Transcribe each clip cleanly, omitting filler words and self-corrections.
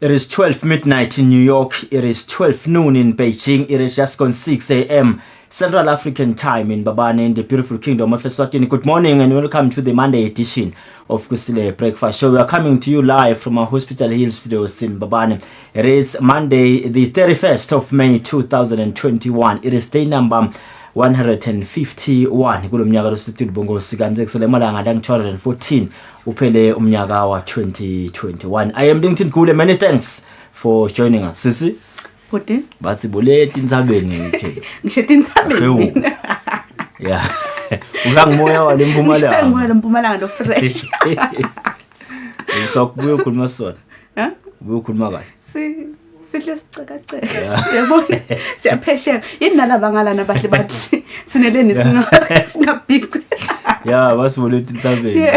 It is 12 midnight in New York. It is 12 noon in Beijing. It is just gone 6 a.m. Central African time in Babane in the beautiful kingdom of Eswatini. Good morning and welcome to the Monday edition of Kusile Breakfast Show. We are coming to you live from our Hospital Hill studios in Babane. It is Monday, the 31st of May 2021. It is day number 151 kulo mnyaka losithuli bongosi kanti kusele malanga la 214 uphele umnyaka wa 2021. I am Linton Gule. Many thanks for joining us. Sisi Puti basibuleti intsabeni ngithe ngishethe intsabeni yeah uyangomoya wale Mpumalanga ngwala Mpumalanga lo fresh sokubuye ukhuluma sona ubuye ukhuluma kahle sihle sicakacela yabona siyaphesheka yini nalaba ngalana bahle bathi sineleni singabhiki yeah basibuleti intsabeni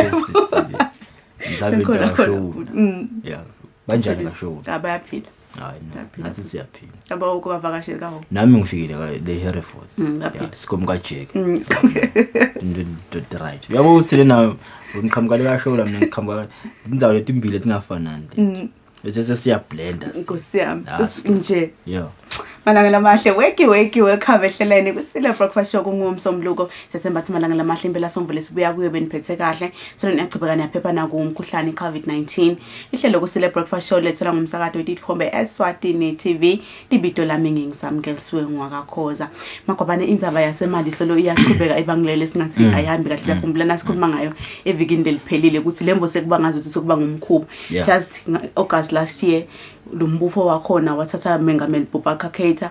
intsabeni kasho yeah banjani kasho abayaphila hayi nathi siyaphila aba ukuvakashela kaho nami ngifikile le Hereford sikomka Jack the right yabo usile na ngiqhamuka le kasho la mina ngiqhamuka indzawo letimbili etingafanani bese siya blenders Nkosi yami nje yeah malanga lamahle weki welcome ehleleni kusile breakfast show kungumsombuluko sesemba thi malanga lamahle impela somvule sibuya kuyo beniphethe kahle so niyachubeka niyaphepha na kumkhuhlane COVID-19 ihlelo kusile breakfast show lethelwa ngumsakazo wetithombe Eswatini TV libito lami ngingisamkelisiwe ngwakakhoza makwabane indzaba yasemali solo iyachubeka ebangilele singathi ayihambi kahle siyakhumbula nasikhuluma ngayo evikini leliphelile ukuthi lembo sekuba ngazo sokuba ngumkhubo just August last year lo mbufo wakhona wathatha mengameli Bobaka Keita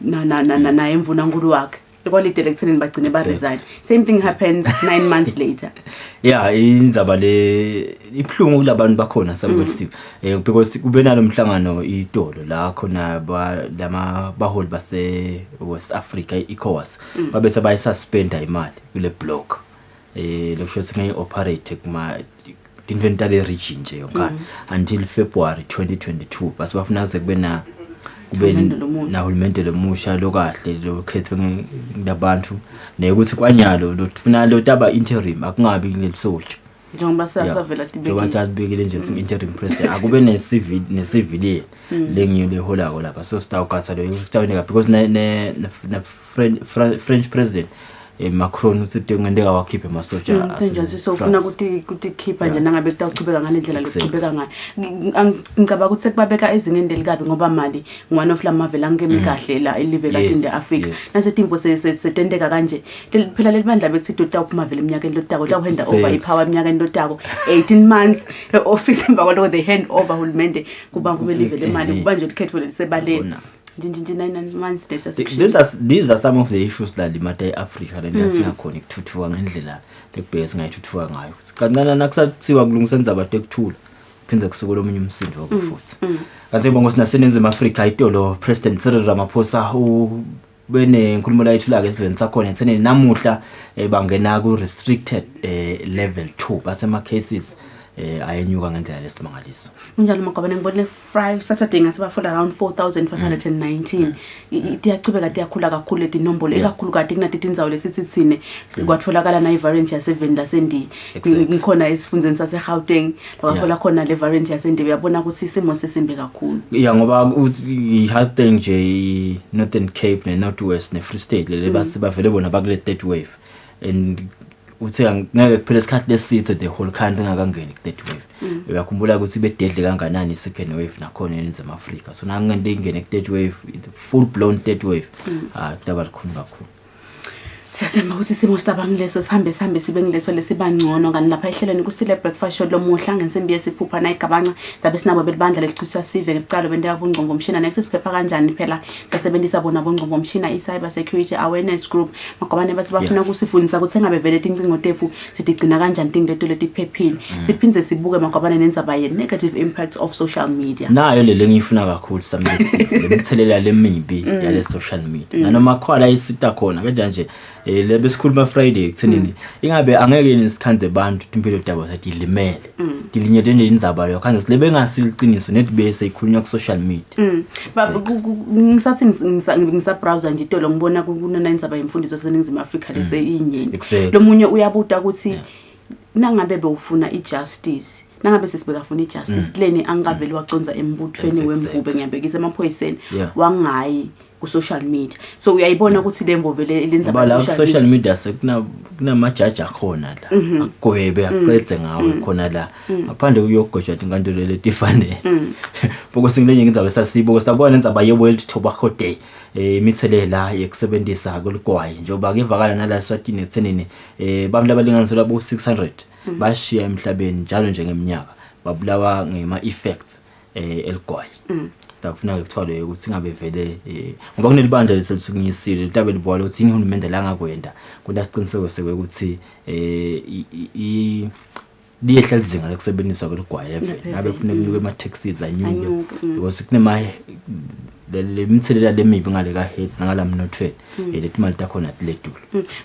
na emvunankulu wakhe ekwali directorini bagcine ba resign. Same thing happens 9 months later. Yeah, indzaba le ibhlungu kulabantu bakhona Samuel Steve because kube nalomhlangano itolo la khona lama baholi base West Africa ECOWAS babese bayisuspenda imali kule block lokusho singayi operate kuma inventory region nje yonke until February 2022 base bafuna ze kube na hulumende lomusha lokahle lokhethwe ngabantu nekuthi kwanyalo lofuna lo taba interim akungabi ngelisoja njengoba sasavela tibeke njengoba tibekile nje interim president akube ne-civilian lengiyo leholako lapha so sitawukasa lo kutawoneka because ne French president Macron uthi ngendeka wakhiphe masoja nje so ufuna ukuthi khipha nje nangabe kutaqhubeka ngalendlela lokuqhubeka ngayo ngicaba ukuthi sekubabeka ezingeni delikabi ngoba mali one of lamavela ngemi kahle la elive kade in the Africa nasetimvo setendeka kanje phela lelibandla bethi dota umavela eminyakeni lotako la hand over ipower eminyakeni lotako 18 months office emva kwalo the hand over hulumende kuba kube live le mali kuba nje likhetho lesebaleni 9 months later these are some of the issues la limata eAfrica lengasingakhona ukuthuthuka ngendlela lebase ngayithuthuka ngayo kancane nakusathiwa kulungisa indzaba tekuthula phinze kusukela omunye umsindo wokufuthi kanti bongo sinasenenzima Africa itolo President Cyril Ramaphosa bene inkulumo la ithula ke siveni sakhona ensene namuhla bangena ku restricted level 2 basema cases ayenyuka ngendlela lesimangaliso unjalo makabane ngibone Friday Saturday ngasibafola around 4519 iyachubeka iyakhula kakhulu letinombolo ekakhulu kade kunathi indzawo lesithi thine kwatholakala na variant yaseVenda laseNdiya ngikhona esifundzeni sase Gauteng lakwafola khona le variant yaseNdiya uyabona ukuthi isimo sesimbi kakhulu yeah ngoba iHauteng nje Northern Cape ne Northwest ne Free State le basibavele bona bakule third wave and uthi ngeke kuphela isikhathi lesithe the whole country ngakangeni ku third wave uyakhumbula ukuthi bededle kanganani second wave nakhona eNingizimu Afrika so nangende ingene ku third wave full blown third wave kudaba likhulu kakhulu siyathemba ukuthi isimo silabangileso sihambe sibe ngileso lesibangcono kanti lapha ehlelweni kusile breakfast show lomuhla ngensimbi yesifupha na igabanga zabe sinabo belibandla lelichisa sive ngeqalo bende yabungqongomshina next siphepha kanjani phela sasebenzisa bona bongqongomshina icyber security awareness group makobane bathi bafuna kusifundisa ukuthi engabe vele tincingo tefu sitigcina kanjani tingeto letiphephile siphinze sibuke makobane nendzaba ye negative impact of social media nayo le ngiyifuna kakhulu samisi lemthelela lemibi yale social media nanoma khwala isita khona kanjanje lebe sikhuluma Friday kuthenini ingabe angeke nisikhanze abantu impilo dabo sathi limele dilinyete nje indzaba leyo khanze silebe ngasiliciniso nethi bese ikhulunywa ku social media ngisathi ngisa browser nje itolo ngibona kunona indzaba yemfundiso seNingizimu Afrika lese inyeni lo munye uyabuta ukuthi nangabe bewufuna ijustice nangabe sesibeka funa ijustice kuleni angaveli waconza embuthweni wembube ngiyabekisa emaphoyiseni wangayi ku social media so uyayibona ukuthi lembo vele lenza ba social media sekunamajaji akhona la akugwebe aqedze ngawe khona la ngaphandle kuyogojwa inkantolo letifanele because ngilenye ngizabe sasibo sabona nzaba ye World Tobacco Day imithelela yekusebenzisa koligwayi njoba kevakala nala Eswatini ethenini abantu abalinganiselwa bo 600 bashiya emhlabeni njalo njengeminyaka babulawa ngema effects eligwayi sitafuna ukuthwala ukuthi ngabe vele ngoba kunelibandla leselisukunyisile litabe libona ukuthi ihulumende la ngakwenda kunasiqiniseko sekuthi liyehla izinga lokusebenziswa koligwayi level ngabe kufanele kunikwe ama taxes anyuke because kunema lemthelela lemibi ngale ka head ngalamnothweni letimali takhona diledulu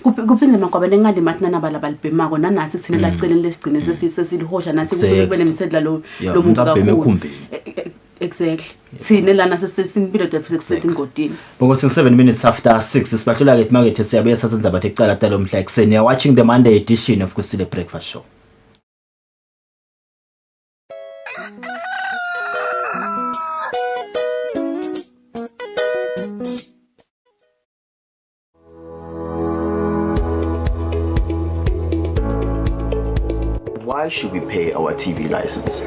kuphinde makwabane ngale mathina nabalibhemako nanathi thina laceleni lesigcine sesilihosha nathi kube nemthelela lo muntu kakhulu exactly thina lana sesisimpilo defuthi kusethe ingodini because 7 minutes after 6 sibahlola ke market siyabuya sasenza bathe icala talo mhla ekseni you are watching the Monday edition of Kusile Breakfast Show. Why should we pay our TV license?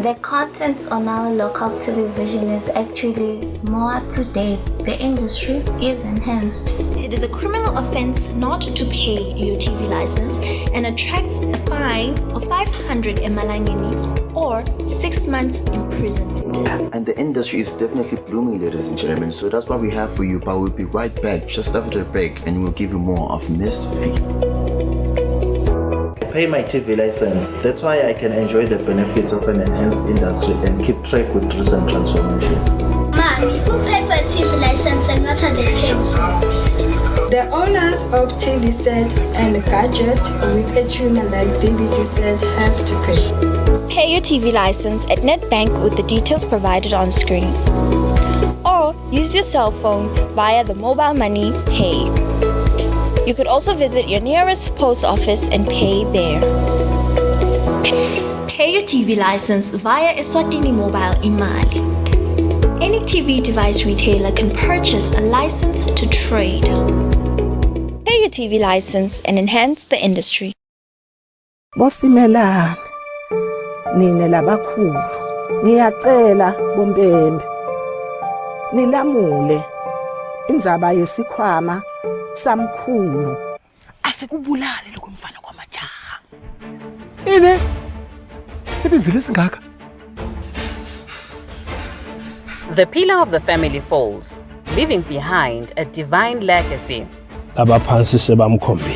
The content on our local television is actually more up to date. The industry is enhanced. It is a criminal offense not to pay your TV license and attracts a fine of 500 emalangeni or 6 months imprisonment. And the industry is definitely blooming, ladies and gentlemen. So that's what we have for you. But we'll be right back just after the break and we'll give you more of Miss V. Pay my TV license. That's why I can enjoy the benefits of an enhanced industry and keep track with recent transformation. Mommy, who paid for a TV license and what are they paying for? The owners of TV set and gadget with a tuner like DVD set have to pay. Pay your TV license at NetBank with the details provided on screen. Or use your cell phone via the mobile money Pay. You could also visit your nearest post office and pay there. Pay your TV license via Eswatini Mobile Imali. Any TV device retailer can purchase a license to trade. Pay your TV license and enhance the industry. Bosimelana nine labakhulu ngiyacela bombembe nilamule indzaba yesikhwama samkhulu asikubulali lokumfana kwamajaha ine sebenzile singaka. The pillar of the family falls, leaving behind a divine legacy. Abaphansi sebamkhombile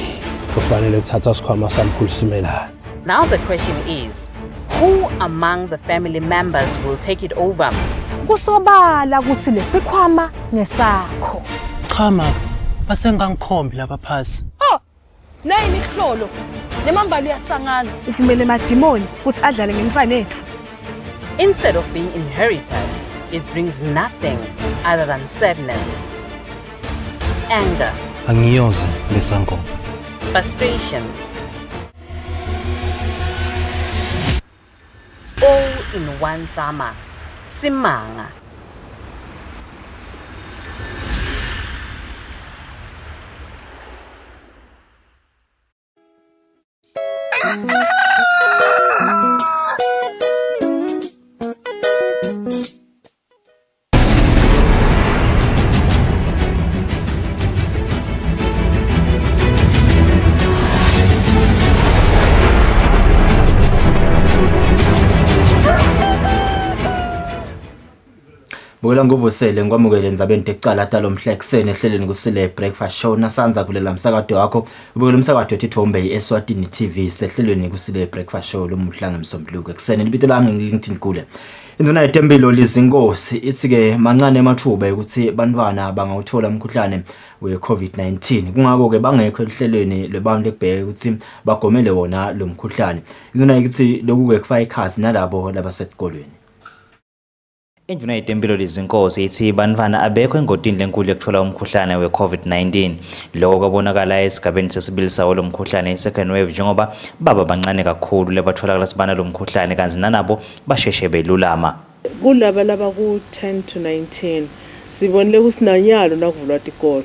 kufanele kuthatha sikhwama samkhulu simelana. Now the question is, who among the family members will take it over? Kusobala ukuthi lesikhwama ngesakho. Chama basengangikhombi laba phasi. Oh, nayi imihlolo nemambalo yasangana ufumele emadimoni ukuthi adlale ngemfana ethu. Instead of being inherited, it brings nothing other than sadness, anger, angiyoze lesangoma, frustrations, all in one drama. Simanga. Bukela nguvusele ngikwamukele ndzabeni tecala talo mhla ekseni ehleleni Kusile Breakfast Show nasanza kulela umsakado wakho ubukela umsakado eThombe Eswatini TV sehlelweni Kusile Breakfast Show lomhla ngemsombuluko ekseni libito lami ngilingithini kule induna yetempilo lizinkosi ithi ke mancane emathuba ukuthi bantwana bangawuthola umkhuhlane we COVID-19 kungako ke bangekho ehlelweni lebantu ekubheke ukuthi bagomele wona lo mkhuhlane induna ithi lokhu ke kufaka ikhasi nalabo labasetikolweni. Induna yetempilo lezinkosi ithi bantwana abekho engotini lenkulu yokuthola umkhuhlane we-COVID-19 lokho kwabonakala esigabeni sesibili sawo lo mkhuhlane i-second wave njengoba baba bancane kakhulu lebatholakala sibana lo mkhuhlane kanzi nanabo basheshe belulama. Kulaba laba ku-10 to 19 sibonile kusinanyalo nakuvulwa tikolo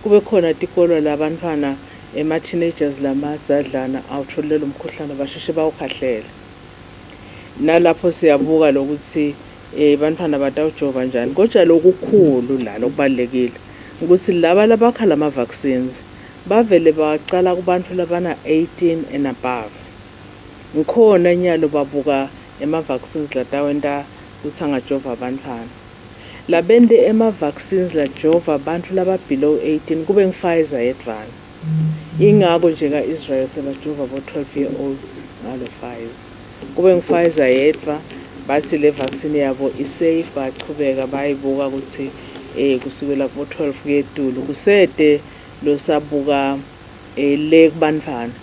kube khona tikolo labantwana ema-teenagers lamazadlana awutholile lo mkhuhlane basheshe bawukhahlela. Nalapho siyabuka lokuthi bantwana batawujova njani kodwa lokukhulu la lokubalekile ukuthi laba labakhala ama vaccines bavele baqala kubantu labana 18 and above ngikhona nyalo babuka ema vaccines latawenta ukuthi angajova abantwana labende ema vaccines la jova abantu laba below 18 kube ngi-Pfizer yedvana ingako nje ka-Israel sebajova bo 12-year-olds ngalo Pfizer kube ngi-Pfizer yedva basi le vaccine yabo isafe baqhubeka bayibuka ukuthi kusukela ku 12 kuyedulu kusede lo sabuka le kubantwana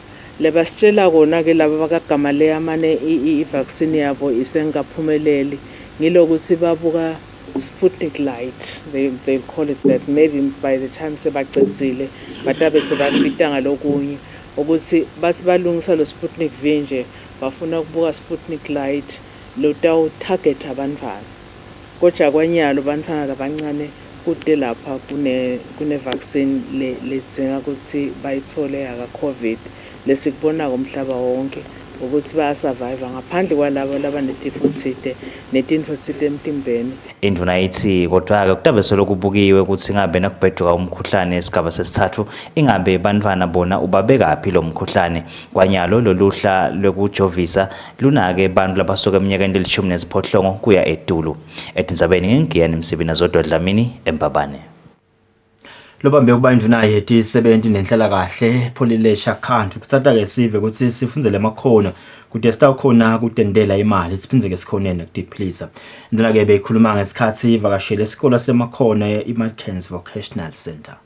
lebasitshela kona ke laba bakagama le amane i-vaccine yabo isengaphumeleli ngilokuthi babuka Sputnik Light they call it that maybe by the time sebaqedzile batabe sebafita ngalokunye ukuthi basibalungisa lo Sputnik V nje bafuna ukubuka Sputnik Light lotawu target abantwana kodwa kwanyalo abantwana labancane kude lapha kune vaccine ledzinga ukuthi bayithole aka COVID lesikubona komhlaba wonke ukuthi bayasurvive ngaphandle kwalabo labanetifo thide netinfo thide emtimbeni. Induna ithi kodwa-ke kutabe selokubukiwe ukuthi ingabe nakubheduka umkhuhlane esigaba sesithathu ingabe bantwana bona ubabekaphi lo mkhuhlane kwanyalo loluhla lokujovisa lunake bantu labasuka eminyakeni le-18 kuya edulu. Etindzabeni ngingiyani Msibina Zodwa Dlamini eMbabane. Lobambe kuba induna yethu isebenzi nenhlala kahle Pholile Shakhantu kutsata ke sive ukuthi sifundzele amakhono kude sitawukhona kutendela imali siphindze ke sikhonene kudiphilisa. Induna ke beyikhuluma ngesikhathi vakashele esikole semakhono e-Advocacy Vocational Center.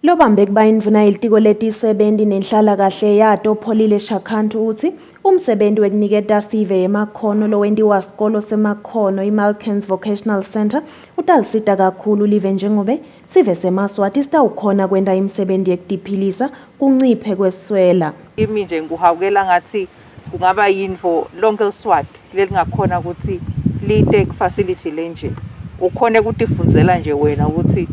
Lobambe kuba induna ilitiko letisebenzi nenhlala kahle yato Pholile Shakhantu uthi umsebenzi wekuniketa sive emakhono lowentiwa sikolo semakhono i-Advocacy Vocational Center utalisita kakhulu live njengobe sive semaswati sitawukhona kwenta imisebenzi yekudiphilisa kunciphe kweswela. Imi nje nguhawukela ngathi kungaba yinfo lonke eSwati lelingakhona ukuthi lite facility lenje ukhone kutifundzela nje wena ukuthi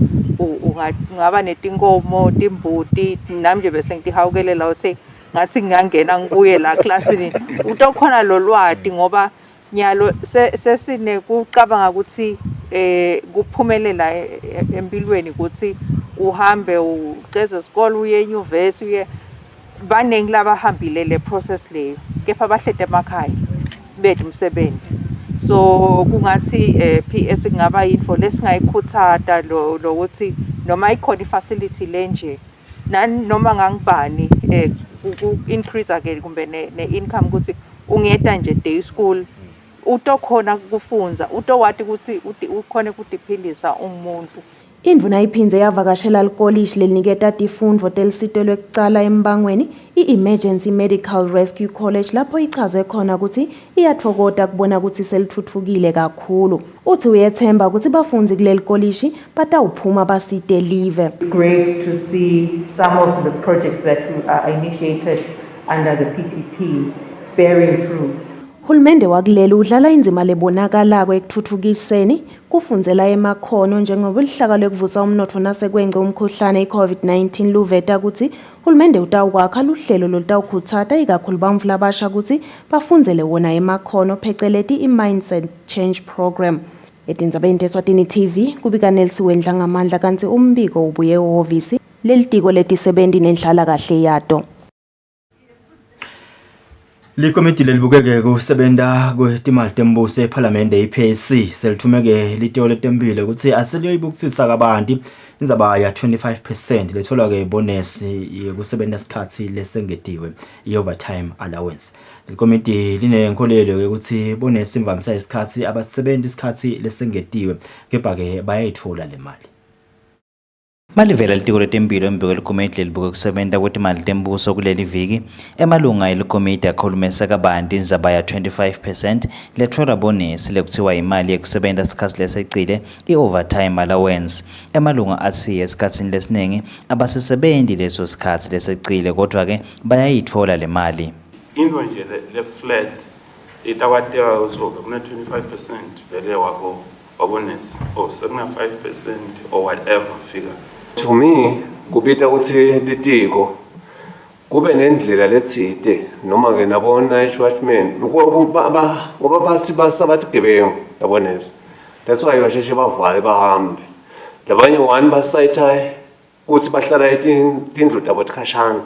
ungaba netinkomo timbuti nami nje bese ngitihawukelela uthi ngathi ngiyangena ngibuye la classini utokhona lolwati ngoba nyalo sesine kucabanga ukuthi kuphumelela empilweni ukuthi uhambe uqeze isikole uye enyuvesi uye baningi labahambile le process leyo kepha bahlede emakhaya bethu umsebenzi so kungathi PS kungaba yinfo lesingayikhuthata lokuthi noma ikhona ifacility lenje noma ngangibani increase again kumbe ne-income ukuthi ungeta nje day school utokhona kufunza utowati ukuthi ukhone kudiphilisa umuntu. Indvuna iphindze yavakashela likolishi leliniketa tifundvo telisito lwekucala embangweni i-Emergency Medical Rescue College lapho ichaze khona ukuthi iyatfokota kubona ukuthi selitfutfukile kakhulu. Uthi uyethemba ukuthi bafundzi kuleli kolishi batawuphuma basite live. It's great to see some of the projects that are initiated under the PPP bearing fruit. Hulumende wakuleli udlala inzima lebonakalako ekuthuthukiseni kufundzela emakhono njengoba lihlaka lekuvusa umnotfo nasekwenge umkhuhlane i-COVID-19 luveta ukuthi hulumende utawukwakha luhlelo lolutawukhutsata ikakhulu bantfu labasha ukuthi bafundzele wona emakhono pheceleti i-Mindset Change Program. Etindzabeni teSwatini TV kubika Nelsi Wendla ngamandla kanti umbiko ubuye ehhovisi lelitiko letisebenzi nenhlala kahle yato. Likomiti lelibukeke kusebenta kwetimali tembuso eParliament iPAC selithumeke litiko letempilo ukuthi aseliyoyibukisisa kabanti indzaba ya 25% letholwa ke bonus yekusebenta isikhathi lesengetiwe i-overtime allowance. Likomiti linenkolelo ukuthi bonus imvamisa isikhathi abasebenzi isikhathi lesengetiwe kepha ke bayayithola le mali. Malivela litiko letempilo embiko likomiti lelibuke kusebenta kwetimali tembuso kuleli viki, emalunga elikomiti akhulumisa kabanti indzaba ya 25% letfolwa bonesi lekuthiwa imali yekusebenta sikhatsi lesecile i-overtime allowance. Emalunga atsi esikhatsini lesiningi abasisebenti leso sikhatsi lesecile kodwa-ke bayayitfola le mali. Into nje le flat itakwateka ukuthi kuna 25% vele wabonesi or sekuna 5% or whatever figure. To me, kubita ukuthi litiko kube nendlela letsite noma ke nabona watchmen ngoba bathi basabathi gebengu yabonesa. That's why basheshe bavale bahambe. Labanye one basayitha ukuthi bahlala etindlu tabo tikhashana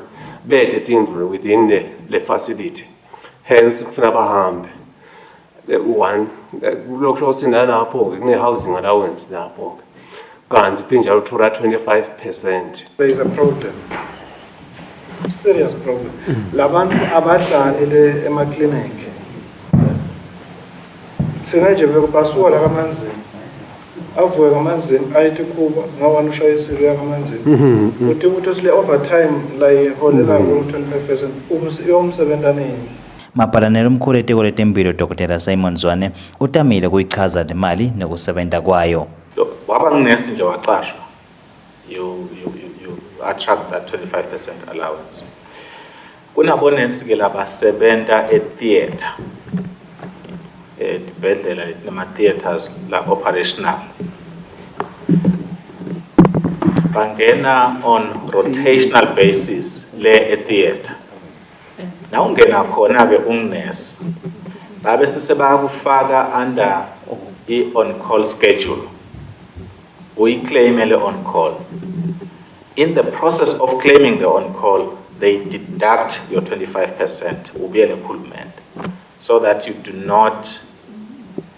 bede tindlu within the facility. Hence kufuna bahambe. One lokusho ukuthi nalapho kune housing allowance lapho. Kanti pinjalo thola 25%. There is a problem. Serious problem. Labantu abadlala ema-clinic. Singaje bekubasuka la kamanzini. Avuke kamanzini ayithi kuba ngawani ushayisile ya kamanzini. Ukuthi sile overtime la iholela ku 25% umsebenzi nini. Mapalanelo mkhulu etiko letempilo Dr. Simon Zwane utamile kuyichaza le mali nekusebenta kwayo. Waba nginesi nje wacashwa you attract that 25% allowance. Kunabonesi ke labasebenta theater edibhedlela nama theaters la operational bangena on rotational basis le theater. Na ungena khona ke ungnesi babe sesebakufaka under I on call schedule. We claim on call. In the process of claiming the on call, they deduct your 25% will be an improvement so that you do not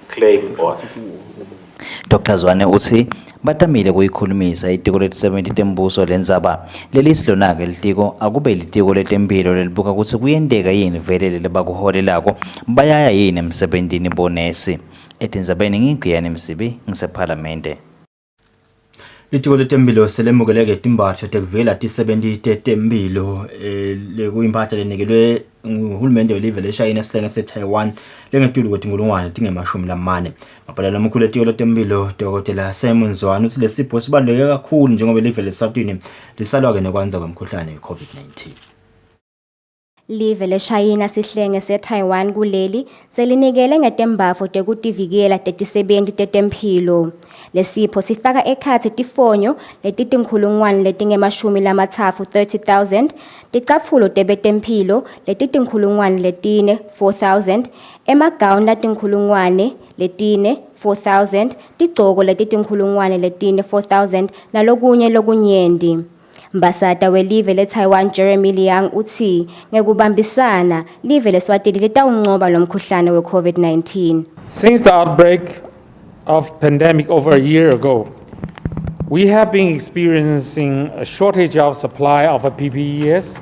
claim both. Dr. Zwane uthi batamile kuyikhulumisa itiko letisebenti tembuso lendzaba lelisilonake litiko akube litiko letempilo lelibuka kutsi kuyenteka yini vele lebakuholelako bayaya yini emsebentini bonesi. Etindzabeni ngigiyani Msibi ngisephalamende. Litiko letempilo selemukeleke timbatho tekuvela tisebenti tetempilo lekuyimpahla lenikelwe uhulumende welive leshayina sihlenge se-Taiwan lengetulu kwetingulungwane tingemashumi. Mapalala mkhulu etiko letempilo Dr. Simon Zwane uthi lesipho sibaluleke kakhulu njengoba live leSwatini lisalwa-ke nekwanza kwemkhuhlane ye-COVID-19. Live leshayina sihlenge se-Taiwan kuleli selinikele ngetembafo tekutivikela tetisebenti tetemphilo. Lesipho sifaka ekhatsi tifonyo letitinkhulungwane letingemashumi lamathathu 30,000, ticapfulo tebetemphilo letitinkhulungwane letine 4,000, emagawuni latinkhulungwane letine 4,000, tigcoko letitinkhulungwane letine 4,000 nalokunye lokunyenti. Mbasada welive le-Taiwan Jeremy Liang uthi ngekubambisana live leSwatini litawunqoba lo mkhuhlane we-COVID-19. Since the outbreak of pandemic over a year ago, we have been experiencing a shortage of supply of PPEs.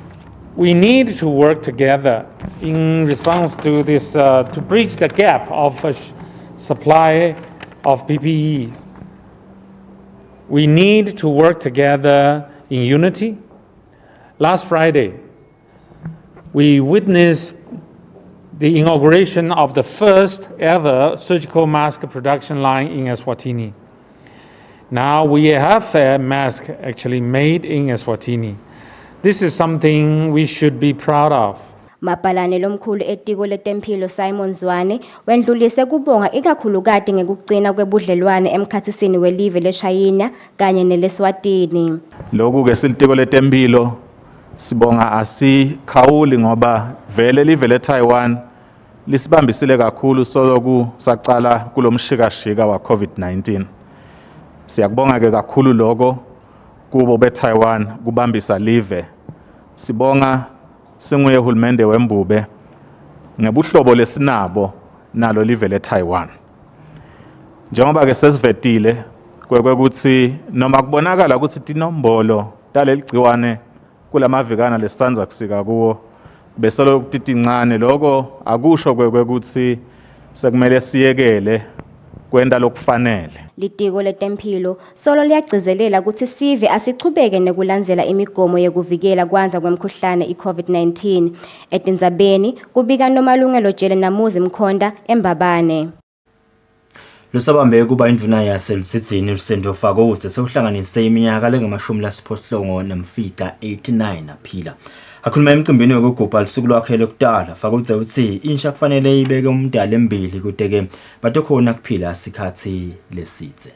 We need to work together in response to this to bridge the gap of supply of PPEs. We need to work together in unity. Last Friday, we witnessed the inauguration of the first ever surgical mask production line in Eswatini. Now we have a mask actually made in Eswatini. This is something we should be proud of. Mapalane lomkhulu etiko letemphilo Simon Zwane wendlulise kubonga ikakhulukati ngekugcina kwebudlelwane emkhathisini welive leshayina kanye neleswatini. Lokhu ke silitiko letemphilo sibonga asikhawuli ngoba vele live leTaiwan lisibambisile kakhulu soloku saqala kulomshikashika wa COVID-19. Siyakubonga ke kakhulu lokho kubo beTaiwan kubambisa live. Sibonga singuye uhulumende wembube ngebuhlobo lesinabo nalo live leTaiwan. Njengoba ke sesivetile kwekuthi noma kubonakala ukuthi tinombolo taleli gciwane kulamavikana lesisanza kusika kuwo bese lokutincane lokho akusho kwekuthi sekumele siyekele kwenta lokufanele. Litiko letemphilo solo liyagcizelela ukuthi sive asichubeke nekulandzela imigomo yekuvikela kwanza kwemkhuhlane i-COVID-19. Etindzabeni kubika Nomalungelo Jele Namuzi Mkhonda eMbabane. Lusabambe kuba indvuna yaseLutsitsini uSendo Fakutse sewuhlanganise iminyaka lengamashumi nemfica 89 aphila. Akhuluma emcimbini wokugubha lusuku lwakhe lokuqala, Fakutse uthi insha kufanele ibeke umdala embili kuteke batokhona kuphila isikhathi lesitse.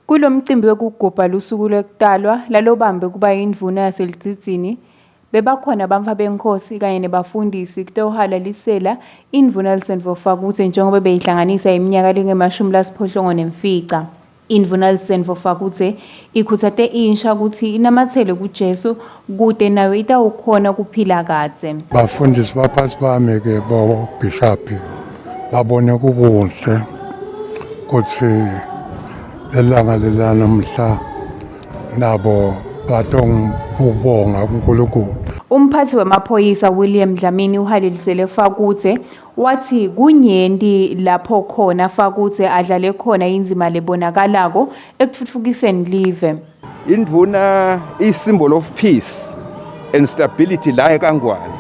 Kulo mcimbi wokugubha lusuku lokuqalwa lalobambe kuba indvuna yaseLutsitsini bebakhona bamfa benkhosi kanye nebafundisi kutohalalisela indvuna Lusendo Fakutse njengoba beyihlanganisa iminyaka lengamashumi nemfica. Indvuna Lusendo Fakutse ikhutsate insha ukuthi inamathele kuJesu kude nayo itawukhona kuphila kadze. Bafundisi baphathi bami ke bo bishop babone kukuhle ukuthi lelanga lelanamhla nabo batongibonga uNkulunkulu. Umphathi wemaphoyisa William Dlamini uhalelisele Fakutse wathi kunyenti lapho khona Fakutse adlale khona inzima lebonakalako ekutfutfukiseni live. Indvuna i-symbol of peace and stability la eKangwane.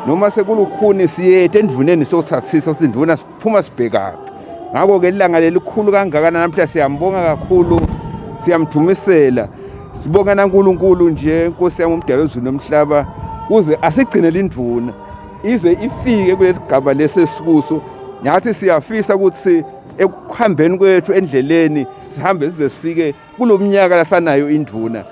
Noma sekulukhuni siyete endvuneni sothathisa ukuthi indvuna siphuma sibhekaphi. Ngakho ke ilanga lelikhulu kangakana namhla siyambonga kakhulu, siyamdumisela. Sibonga naNkulunkulu nje Nkosi yami umdalo wezulu nomhlaba uze asigcine lindvuna ize ifike kulesigaba lesesikuso. Nyathi siyafisa ukuthi ekuhambeni kwethu endleleni sihambe size sifike kulomnyaka lasanayo indvuna.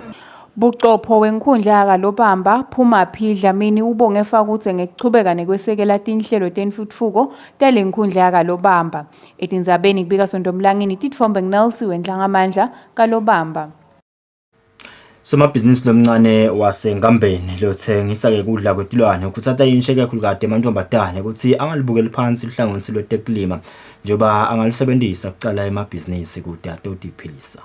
Bucopho wenkhundla yakalobamba Phumaphi Dlamini ubonge Fakutse ngekuchubeka nekwesekela tinhlelo tenfutfuko talenkhundla yakalobamba. Etindzabeni kubika Sondomlangeni titfombe nguNelsi wenhlangamandla kalobamba. Somabhizinisi lomncane waseNkambeni lothengisa ke kudla kwetilwane ukuthatha insha kakhulukade emantombazane ukuthi angalibukeli phansi uhlangothi lwetekulima njengoba angalisebenzisa kucala emabhizinisi kude atodiphilisa.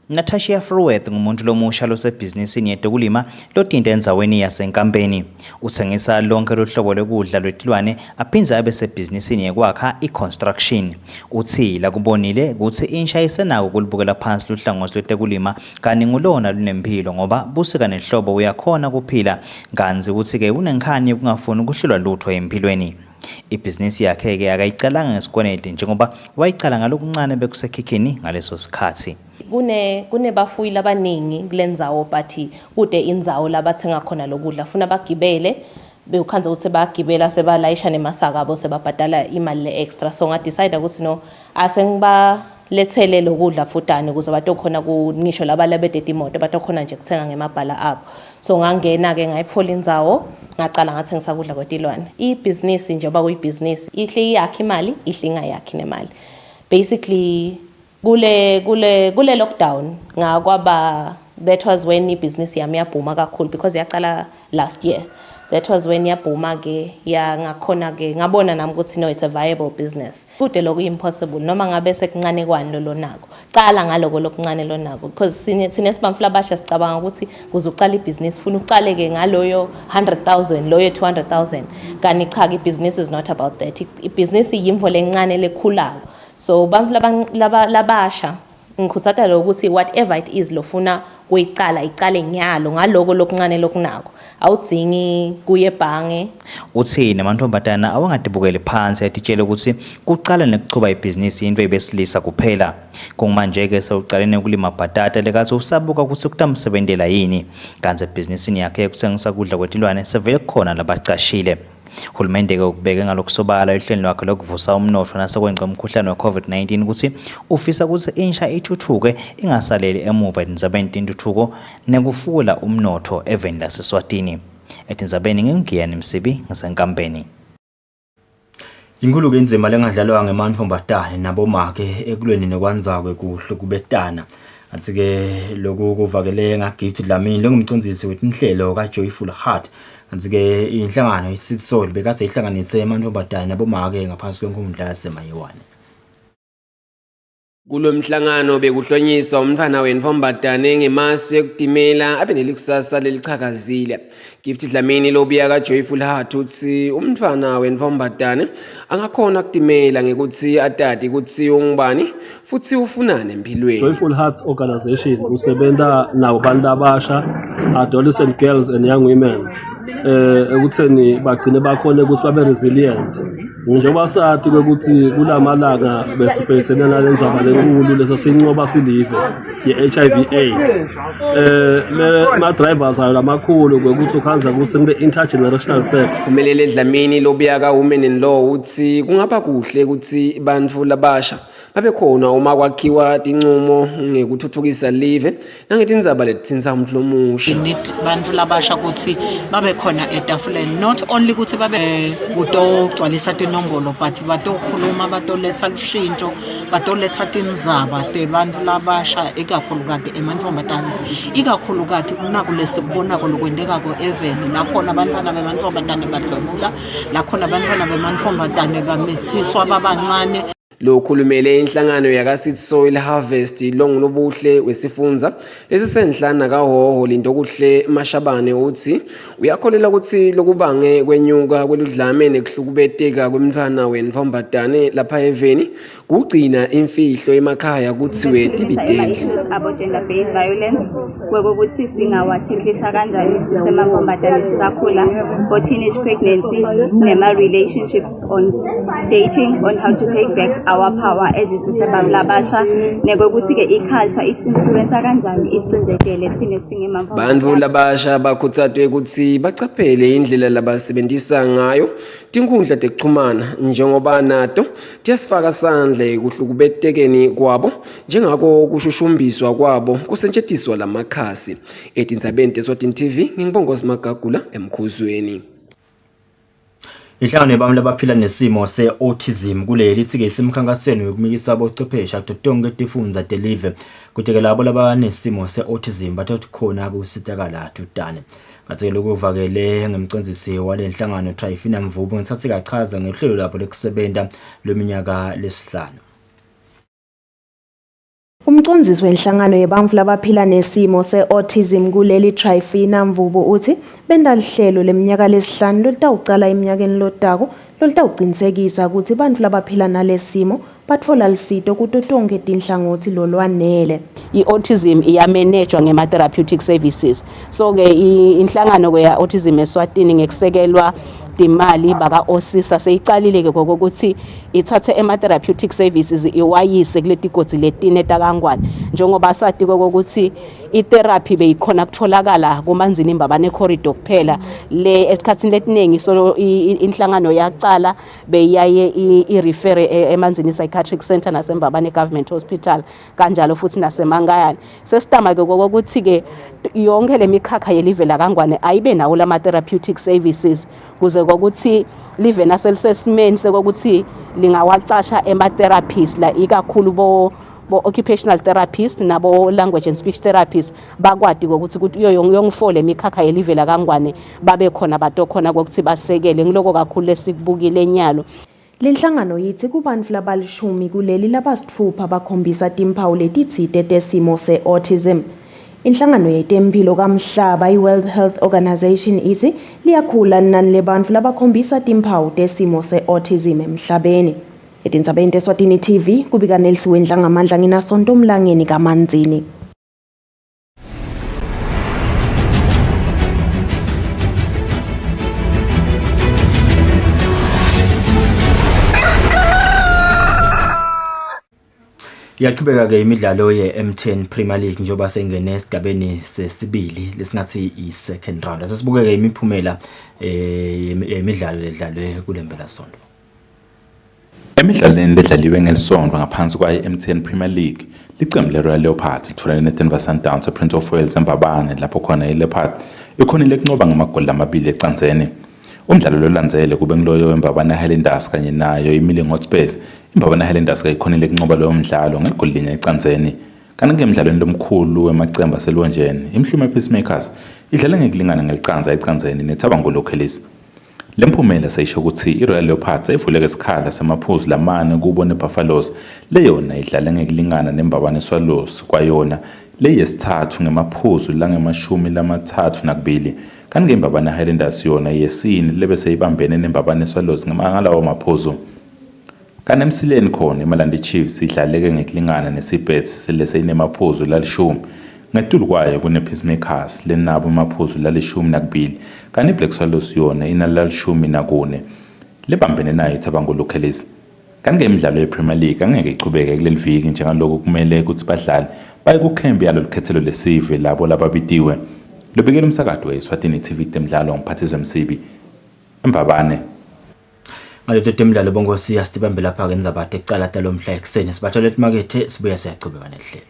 Natasha Fruweth ngumuntu lomusha losebhizinisini yetekulima lotinte endzaweni yaseNkambeni. Uthengisa lonke lohlobo lokudla lwetilwane aphinza abe sebhizinisini yekwakha i-construction. Uthi lakubonile ukuthi insha isenako kulibukela phansi luhlangothi lwetekulima kani ngulona lunemphilo ngoba busika nehlobo uyakhona kuphila kanzi uthi ke unenkhani ukungafuni ukuhlelwa lutho empilweni. Ibhizinisi yakhe ke akayicalanga ngesikwenede njengoba wayicala ngalokuncane bekusekhikhini ngaleso sikhathi. Kune bafuyi labaningi kulendzawo bathi kude indzawo labathenga khona lokudla funa bagibele bewukhanza ukuthi bagibela sebalayisha nemasaka abo sebabhadala imali le extra, so ngadecide ukuthi no asengibalethele lokudla futani ukuze batokhona ngisho labalebede imoto batokhona nje kuthenga ngemabhala abo. So ngangena ke ngayitfola indzawo ngaqala ngathengisa kudla kwetilwane. Ibhizinisi njengoba kuyibhizinisi ihle yakhe imali ihle ingayakhi nemali. Basically kule lockdown ngakwaba that was when ibhizinisi yami yabhuma kakhulu because yaqala last year. That was when yabhuma ke ngakhona ke ngabona nami ukuthi no, it's a viable business. Kude lokho impossible noma ngabe sekuncane kwani lonako. Qala ngaloko lokuncane lonako because sine sibamfula basha sicabanga ukuthi kuzoqala ibhizinisi funa uqale ke ngaloyo 100,000 loyo 200,000. Kanti cha, ibhizinisi is not about that. Ibhizinisi yimvo lencane lekhulayo. So bamfula labasha ngikhuthata lokuthi whatever it is lofuna kuyiqala iqale nyalo ngaloko lokuncane lokunako awudzingi kuye ebhange. Uthi namantombazana awangadibukeli phansi atitshele ukuthi kuqala nekuchuba ibhizinisi into ebesilisa kuphela. Kungmanje ke sewuqalene ukulima bhatata lekathi usabuka ukuthi kutamsebenzela yini kanti ebhizinisini yakhe kuthengisa kudla kwetilwane sevele kukhona labacashile. Hulumende ke ukubeka ngalokusobala ehlelweni lwakhe lokuvusa umnotho nasekwenza umkhuhlane we-COVID-19 ukuthi ufisa ukuthi insha ithuthuke ingasaleli emuva etindzabeni tentuthuko nekufula umnotho eveni laseswatini. Etindzabeni ngingiyani Msibi ngaseNkambeni. Inkulu ke inzima lengadlalwa ngemantombazane nabomake ekulweni nekwanza kwekuhle kubetana. Athi ke lokhu kuvakele ngaGift Dlamini lengumcondzisi wetinhlelo kaJoyful Heart. Athi ke inhlangano iCity Soul bekade ihlanganise amantombazane nabomake ngaphansi kwenkundla yaseMayiwane. Kulomhlangano bekuhlonyiswa umfana wenfombadane ngemasu yokudimela abe nelikusasa lelichakazile. Gift Dlamini lobiya kaJoyful Heart uthi umfana wenfombadane angakhona ukudimela ngekuthi atati ukuthi ungubani futhi ufunane empilweni. Joyful Hearts Organization usebenza nabantu abasha, adolescent girls and young women. Ekutheni bagcine bakhona ukuthi babe resilient. Njengoba sathi ukuthi kulamalanga besifeyisena nalendzaba lenkulu lesasinqoba silive ye-HIV AIDS. Ma drivers ayamakhulu ukuthi ukhanza ukuthi ngile intergenerational sex. Umelele Dlamini lobiya ka Women in Law uthi kungaba kuhle ukuthi bantfu labasha babe khona uma kwakhiwa tincumo ngekuthuthukisa live nangetindzaba letitsinza umuntu lomusha. Bantfu labasha ukuthi babe khona etafuleni, not only ukuthi babe kutogcwalisa tinombolo but batokhuluma, batoletha lushintsho, batoletha tindzaba tebantfu labasha ikakhulukati emantfombatane, ikakhulukati kunakulesikubonako lokwendekako even lakhona abantwana bemantfombatane badlwengula, lakhona abantwana bemantfombatane bamitsiswa babancane. Lokhulumele inhlangano yaka-Seed Soil Harvest longunobuhle wesifundza lesisenhlana kaHoho Lintokuhle Mashabane uthi uyakholela ukuthi lokubange kwenyuka kweludlame nekuhlukubeteka kwemntfwana wenfombadane lapha eveni kugcina imfihlo emakhaya kuthiwe tibidendlu. About gender based violence kwekokuthi singawathiklisha kanjani sisemafombatane sisakhula for teenage pregnancy nema relationships on dating, on how to take back our power as isisebam labasha nekokuthi ke iculture isinfluence kanjani isicindekele thina singemamfo. Bantfu labasha bakhuthazwe ukuthi bacaphele indlela labasebenzisa ngayo tinkundla tekuxhumana njengoba nato tiyasifaka sandla ekuhlukubetekeni kwabo njengako kushushumbiswa kwabo kusetshenziswa lamakhasi. Etindzabeni teSwatini TV ngingibongozi Magagula emkhuzweni. Inhlangano yabantu abaphila nesimo se-autism kuleli ithi ke isemkhankasweni yokumikisa abochwepheshe kutonke tifundza telive kuthi ke labo labanesimo se-autism bathothi khona kusizakala dudane. Ngathi lokuvakele ngemcondzisi walenhlangano Trifina Mvubu ngisathi kachaza ngehlelo lapho lekusebenta leminyaka lesihlanu. Umcondzisi wenhlangano yebantfu labaphila nesimo se-autism kuleli Trifina Mvubu uthi benda lihlelo leminyaka lesihlanu lolutawucala eminyakeni lotako lolutawucinisekisa ukuthi bantfu labaphila nalesimo batfola lusito kuto tonke tinhlangothi lolwanele. I-autism iyamanejwa ngema-therapeutic services. So ke inhlangano ya autism eSwatini ngekusekelwa timali baka osisa seyicalile ke kokuthi ithathe ema-therapeutic services iwayise kuletigodi letine takangwane njengoba sathi kokuthi i-therapy beyikhona kutholakala kumanzini imbabane corridor kuphela le esikhatsini letiningi so inhlangano yacala beyaye i-refer emanzini psychiatric center nasembabane government hospital kanjalo futhi nasemangayane. Sesitama ke kokuthi ke yonke lemikhakha yelive lakangwane ayibe nawo lama therapeutic services kuze kokuthi live naselisesimeni sekokuthi lingawacasha ema-therapists la ikakhulu bo occupational therapist nabo language and speech therapist bakwadi ukuthi yongifole emikhakha yelive lakangwane babe khona batokhona ukuthi basekele ngiloko kakhulu lesikubukile enyalo. Lenhlangano yithi kubantfu labalishumi kuleli labasithupha bakhombisa timpawu letitsite tesimo se-autism. Inhlangano yetemphilo kamhlaba i-World Health Organization ithi liyakhula inani lebantfu labakhombisa timpawu tesimo se-autism emhlabeni. Etindzabeni teSwatini TV kubika Nelsiwe Ndlangamandla nginasonto Mlangeni kaManzini. Yaqhubeka ke imidlalo ye-M10 Premier League njengoba sengene esigabeni sesibili lesingathi i-second round. Sesibuke ke imiphumela emidlalo ledlalwe kulembela sonto. Emidlalweni ledlaliwe ngelisonto ngaphansi kwa-M10 Premier League licembu le-Royal Leopards litholane neDenver Sundowns ePrince of Wales eMbabane lapho khona iLeopard ikhonile kunqoba ngamagoli amabili ecanzeni. Umdlalo lolandzele kube ngiloyo weMbabane Highlanders kanye nayo iMilling Hotspurs. iMbabane Highlanders ikhonile kunqoba lowo mdlalo ngeligoli linye ecanzeni. Kanti ngemidlalweni lomkhulu wemacembu aselonjeni imhlume Peacemakers idlale ngekulingana ngelicanza ecanzeni neThabangolo Kelisi. Le mphumela sayisho ukuthi i-Royal Leopards ayivuleke isikhala samaphuzu lamane kubo neBuffaloes leyona idlale ngekulingana nembabane eSwallows kwayona leyesithathu ngemaphuzu lange-32 kanti ngembabane Highlanders yona yesine lebe seyibambene nembabane eSwallows ngalawo maphuzu. Kanti emsileni khona iMalandi Chiefs idlaleke ngekulingana neSeabirds seleseyinamaphuzu lalishumi ngetulu kwayo kunePeacemakers lenabo amaphuzu lalishumi kanti iBlack Swallows yona inalalishumi nakune lebambene nayo iThabango Locals. Kanti ngemidlalo yePremier League angeke ichubeke kuleli viki njengalokho kumele ukuthi badlali baye kukhembi yalo likhethelo lesive labo lababitiwe. Lobekela umsakazo weSwatini TV temidlalo ngiphathizwe Msibi Mbabane. Ngaleto temidlalo bongosi yasibambe lapha ke nizabade ecala talo mhla ekseni sibathola emakethe sibuya siyachubeka nehlelo.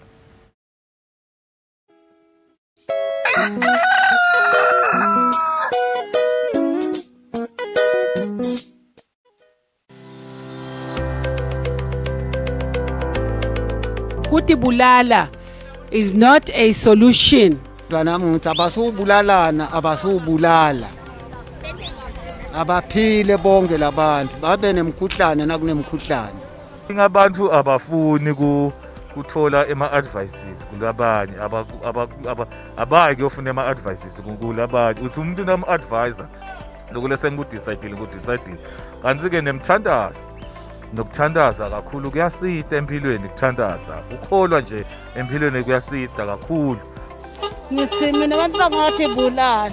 Kuti bulala is not a solution. Nami ngithi abasubulalana abasubulala. Abaphile bonke labantu babe nemkhuhlane nakunemkhuhlane. Abantu abafuni kuthola ema-advices kulabanye abayi kuyofuna ema-advices kulabanye uthi umuntu unama-advisor lokule sengikudecide kanti-ke nemthandazo nokuthandaza kakhulu kuyasida empilweni kuthandaza ukholwa nje empilweni kuyasida kakhulu. Ngithi mina abantu bangathi bulala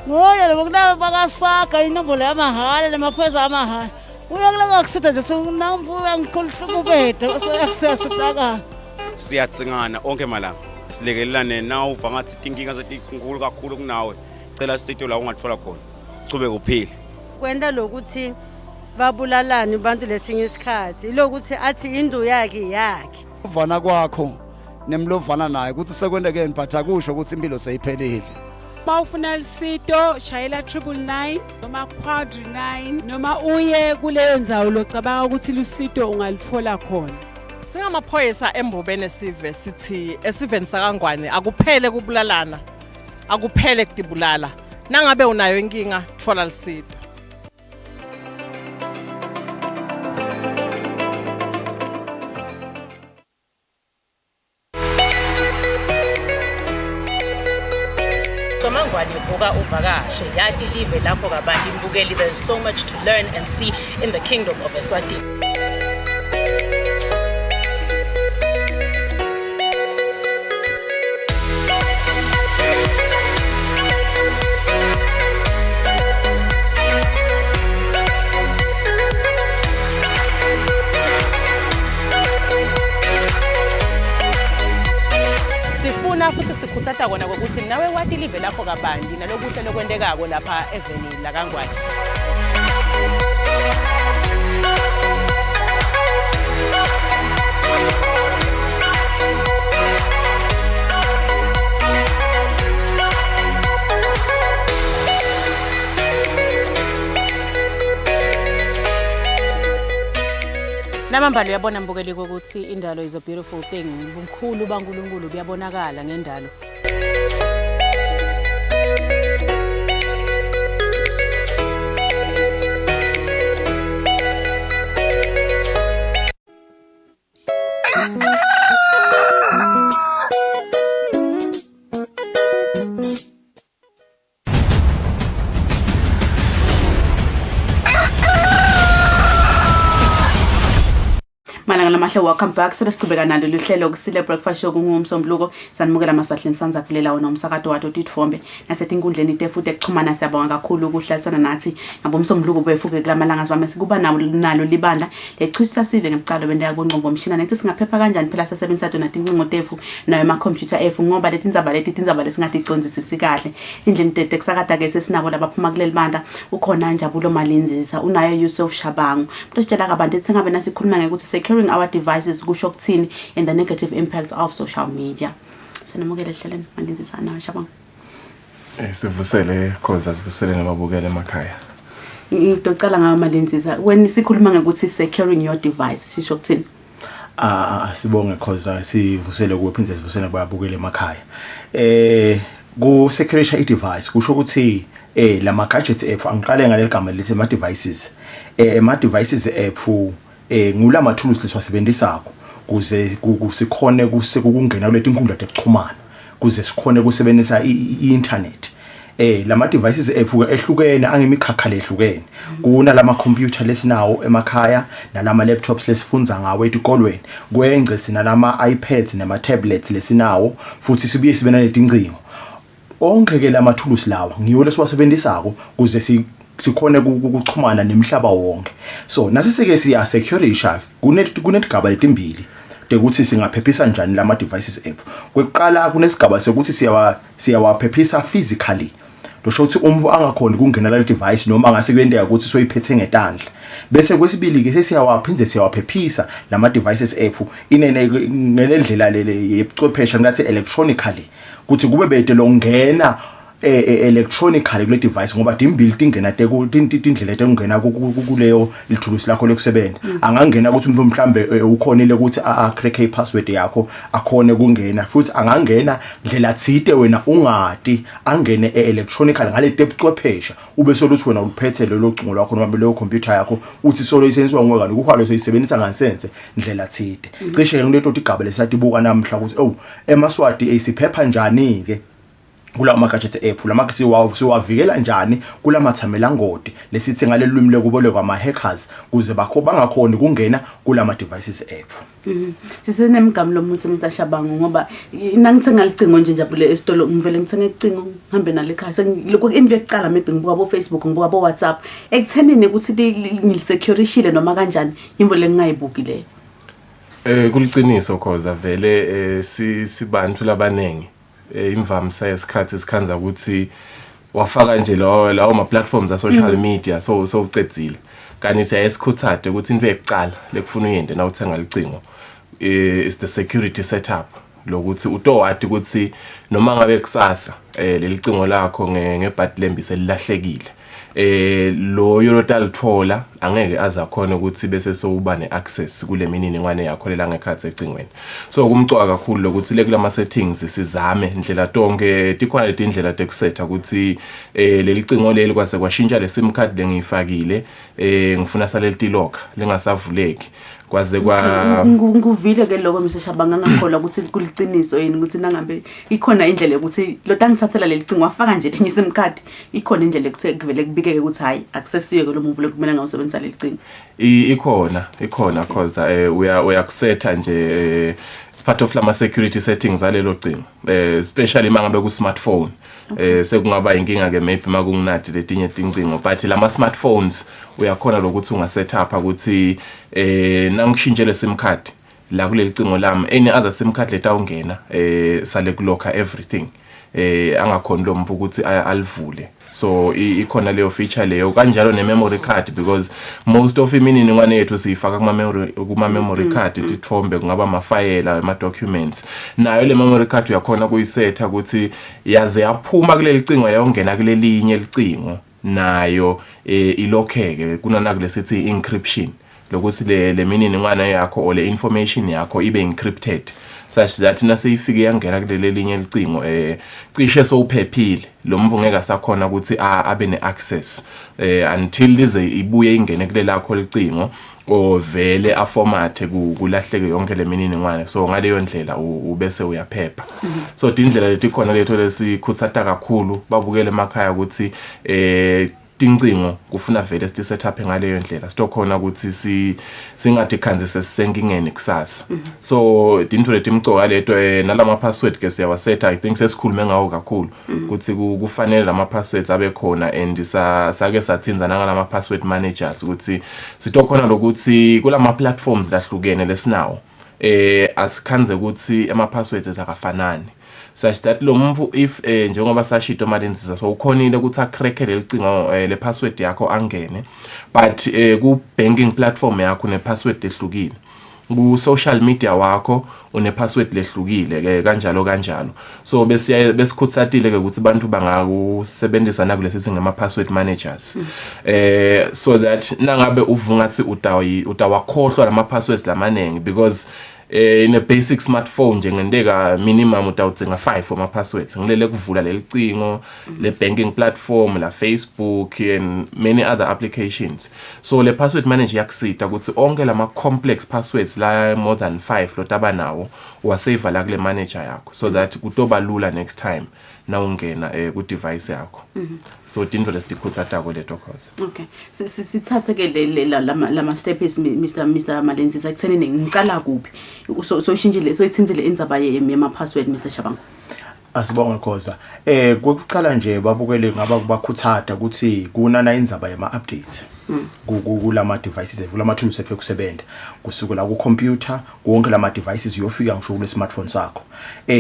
ngoya labo kulabo bakasaga inombolo yamahhala nemaphoyisa amahhala uyakulaka kusitha nje namvuka ngikhuluhlukubede akusiyasitakana. Siyatsingana onke malanga silekelelane nawe uva ngathi inkinga zetinkulu kakhulu kunawe cela sitho la ungathola khona chubeke uphile kwenta lokuthi babulalane abantu lesinye isikhathi lokuthi athi indu yakhe uvana kwakho nemlovana naye ukuthi sekwendeke niphatha kusho ukuthi impilo seyiphelile. Mawufuna lisito shayela 999 noma quadri 9 noma uye kuleyo ndzawo locabanga ukuthi lusito ungalithola khona. Singamaphoyisa embobene sive sithi esiveni sakangwane akuphele kubulalana akuphele kudibulala nangabe unayo inkinga thola lisito. Mangwane ivuka uvakashe yati live lapho kabantu imbukeli. There's so much to learn and see in the kingdom of Eswatini. Futhi sikhuthata kona ukuthi nawe wati live lapho kabandi nalokuhle lokwendekako lapha eveni la Kangwane. Namambalo uyabona mbukeli ukuthi indalo is a beautiful thing. Ubumkhulu baNkulunkulu buyabonakala ngendalo. Malanga welcome back. Sesiqhubeka nalo lihlelo kusile breakfast show kungumsombuluko sanimukela maswahleni sanza kulela wona umsakazo wathi uTithombe nasetinkundleni tefuthi ekuxhumana siyabonga kakhulu ukuhlalisana nathi ngabomsombuluko befuke kulamalanga sibame sikuba nalo libandla lechwisa sive ngemqalo bendeka kunqombo mshina nethi singaphepha kanjani phela sesebenzisa tona tincingo tefu nayo ama computer efu ngoba letindzaba lesingathi icondzisisi kahle indlela intete kusakada ke sesinabo labaphuma kuleli banda ukhona Njabulo Malinzisa unayo Yusuf Shabangu mntositshela kabantu ethi singabe nasikhuluma ngekuthi securing our devices kusho ukuthini and the negative impact of social media. Sanamukele hleleni Malinzisa na Shabangu. Sivusele cause asivusele nababukela emakhaya. Ngicela ngayo Malinzisa when sikhuluma ngekuthi securing your device sisho ukuthini? Sibonge cause sivusele kuphindze sivusele babukela emakhaya. Ku secure i device kusho ukuthi lama gadgets app angiqale ngaleli gama lithi ama devices ama devices app ngula ma tools lesiwasebenzisako kuze sikhone kungena kule tinkundla zokuxhumana kuze sikhone kusebenzisa i-internet lama devices ethu ehlukene angemikhakha lehlukene kuna lama computer lesinawo emakhaya nalama laptops lesifunza ngawo etikolweni kwengce sina lama iPads nama tablets lesinawo futhi sibuye sibena netincingo onke ke lama tools lawa ngiyo lesiwasebenzisako kuze sikhone ukuxhumana nemhlaba wonke so nasiseke siya securisha kunetigaba letimbili ukuthi singaphephisa kanjani lama devices ethu kweqala kunesigaba sokuthi siyawaphephisa physically losho ukuthi umvu angakhona ukungena la device noma angase kuyendeka ukuthi soyiphethe ngetandla bese kwesibili ke sesiyawaphinze siyawaphephisa lama devices ethu ngelendlela lele yebuchwepheshe ngathi electronically ukuthi kube bede lokungena electronically kule device ngoba dimbili tingena tindlela ekungena kuleyo lithulusi lakho lokusebenza angangena ukuthi umvu mhlambe ukhonile ukuthi crack i-password yakho akhone kungena futhi angangena ndlela tsite wena ungadi angene electronically ngale tebuchwepheshe ube soluthi wena uliphethe lo cingo lwakho noma leyo computer yakho uthi solo isenziwa ngwekani ukuhalo soyisebenzisa ngansense ndlela tsite cishe ngilento igaba lesatibuka namhla ukuthi emaswati siphepha njani ke kula ma-gadget app lama siwavikela kanjani kula mathamela ngodi lesithi ngale lwimi lekubolekwa ama-hackers kuze bangakhoni kungena kula ma-devices app sisenemgamo lomuthi Mr Shabangu ngoba nangithenga licingo nje njabule esitolo ngivele ngithenge icingo ngihambe nalo ekhaya lokho into yokuqala maybe ngibuka bo Facebook ngibuka bo WhatsApp ekuthenini ukuthi ngilisecurishile noma kanjani imvole ngingayibuki le kuliciniso khoza vele sibantu labanengi imvamisa yesikhathi sikhanza ukuthi wafaka nje lawo ma platforms a social media so ucedzile kanti siyayesikhuthade ukuthi into ekuqala lekufuna uyende na uthenga licingo is the security setup lokuthi utowadi ukuthi noma ngabe kusasa leli cingo lakho ngebhadi lembise lilahlekile lo yorotalithola angeke azakhona ukuthi bese sokuba neaccess kule mininingwane yakho lela ngekhathi ecingweni so kumcwa kakhulu lokuthi lekula settings sizame indlela tonke tikhona leti indlela tekusetha ukuthi leli cingo leli kwase kwashintsha le sim card lengiyifakile ngifuna saleli lock lingasavuleki kwaze nguvile ke lokho Mr Shabangu ngakholwa ukuthi kuliciniso yini ukuthi nangabe ikhona indlela ukuthi lo tangithathela leli cingo wafaka nje lenye sim card ikhona indlela ekuthe kuvele kubikeke ukuthi hayi accessiwe ke lo muntu lekumele ngawusebenzisa leli cingo ikhona cause uyakusetha nje it's part of lama security settings alelo cingo especially mangabe ku smartphone sekungaba inkinga ke maybe makunginati letinye tincingo but lama smartphones uyakhona lokuthi ungaset up ukuthi nangishintshele sim card la kuleli cingo lami any other sim card letawungena sale kulokha everything angakhona lo mfu ukuthi alivule so ikhona leyo feature leyo kanjalo ne memory card because most of imininingwane yethu siyifaka kuma memory card tithombe kungaba amafayela ama documents nayo le memory card uyakhona kuyisetha ukuthi yaze yaphuma kuleli cingo yayongena kulelinye licingo nayo ilokheke kunana kulesithi encryption lokuthi le mininingwane yakho or le information yakho ibe encrypted such that naseyifike yangena kuleli linye licingo cishe sowuphephile lo mvu ngeke asakhona ukuthi abe neaccess until lize ibuye ingene kuleli lakho licingo o vele aformat kulahleke yonke le mininingwane so ngaleyo ndlela ubese uyaphepha so indlela leti khona letho lesikhuthata kakhulu babukele emakhaya ukuthi tincingo kufuna vele sithi setup ngaleyo ndlela sitokhona ukuthi singathi khanze sesisenkingeni kusasa so into letimcoka leto nalama password ke siyawasetha I think sesikhulume ngawo kakhulu ukuthi kufanele lama passwords abe khona and sake sathinza ngalama password managers ukuthi sitokhona lokuthi kulama platforms lahlukene lesinawo asikhanze ukuthi ama passwords akafanani such that lo mvu if njengoba sashito malenziza so ukhonile ukuthi acrack lelicingo le password yakho angene but ku banking platform yakho ne password ehlukile ku social media wakho une password lehlukile ke kanjalo so besikhuthatile ke ukuthi abantu bangakusebenzisa nakulesithi ngama password managers so that nangabe uvungathi utawakhohlwa lama passwords lamanengi because in a basic smartphone nje ngendeka minimum utawudzinga 5 ama passwords ngilele kuvula lelicingo le banking platform la Facebook and many other applications. So le password manager yakusita ukuthi onke lama complex passwords la more than 5 lotaba nawo wasave la kule manager yakho so that kutoba lula next time na ungena ku device yakho. So tindlo lesitikhutsa leto cause. Okay, sithathe ke lama steps Mr Malenzisa ekutheni ngicala kuphi so ishintshile so ithinzile indzaba yema password Mr Shabang. Asibonga Khoza. Kokuqala nje babukele ngaba kubakhuthada ukuthi kunana indzaba yama updates. Kulama devices evula ama tools efe kusebenza kusukela ku computer wonke lama devices uyofika ngisho kule smartphone sakho.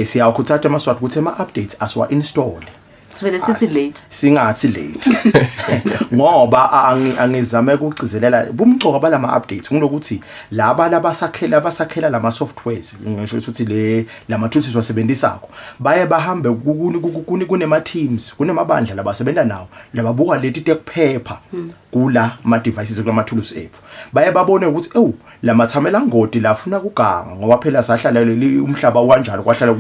Siyakhuthada amaswati ukuthi ama updates aswa install. Sivele sithi late. Singathi late. Ngoba angizame ukugcizelela bumcoka balama updates kunokuthi laba labasakhela lama softwares ngisho ukuthi lama tools wasebenzisako baye bahambe kunema teams kunemabandla labasebenza nawo lababuka leti tekuphepha kula ma devices kulama tools ethu baye babone ukuthi lama thamela ngodi lafuna kuganga ngoba phela sahlala umhlaba kanjalo kwahlala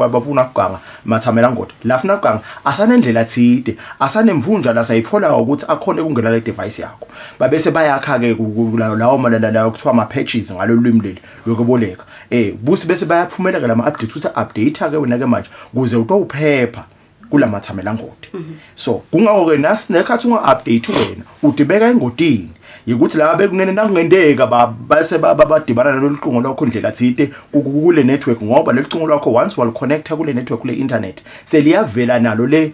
bafuna kuganga mathamela ngodi lafuna kuganga asanendlela thide asanemvunja la sayithola ukuthi akhona kungena le device yakho babese bayakha ke lawo malala kuthiwa ama patches ngalo lwimi leli lokuboleka busi bese bayaphumela ke lama updates ukuthi update ke wena ke manje kuze utophepha kula mathamela ngodi. So kungawo ke nekhathi unga update wena udibeka engodini yikuthi la bekunene nakungendeka base babadibana leliqingo lakho indlela thide kule network ngoba leliqingo lakho once wal connecta kule network kule internet seliyavela nalo le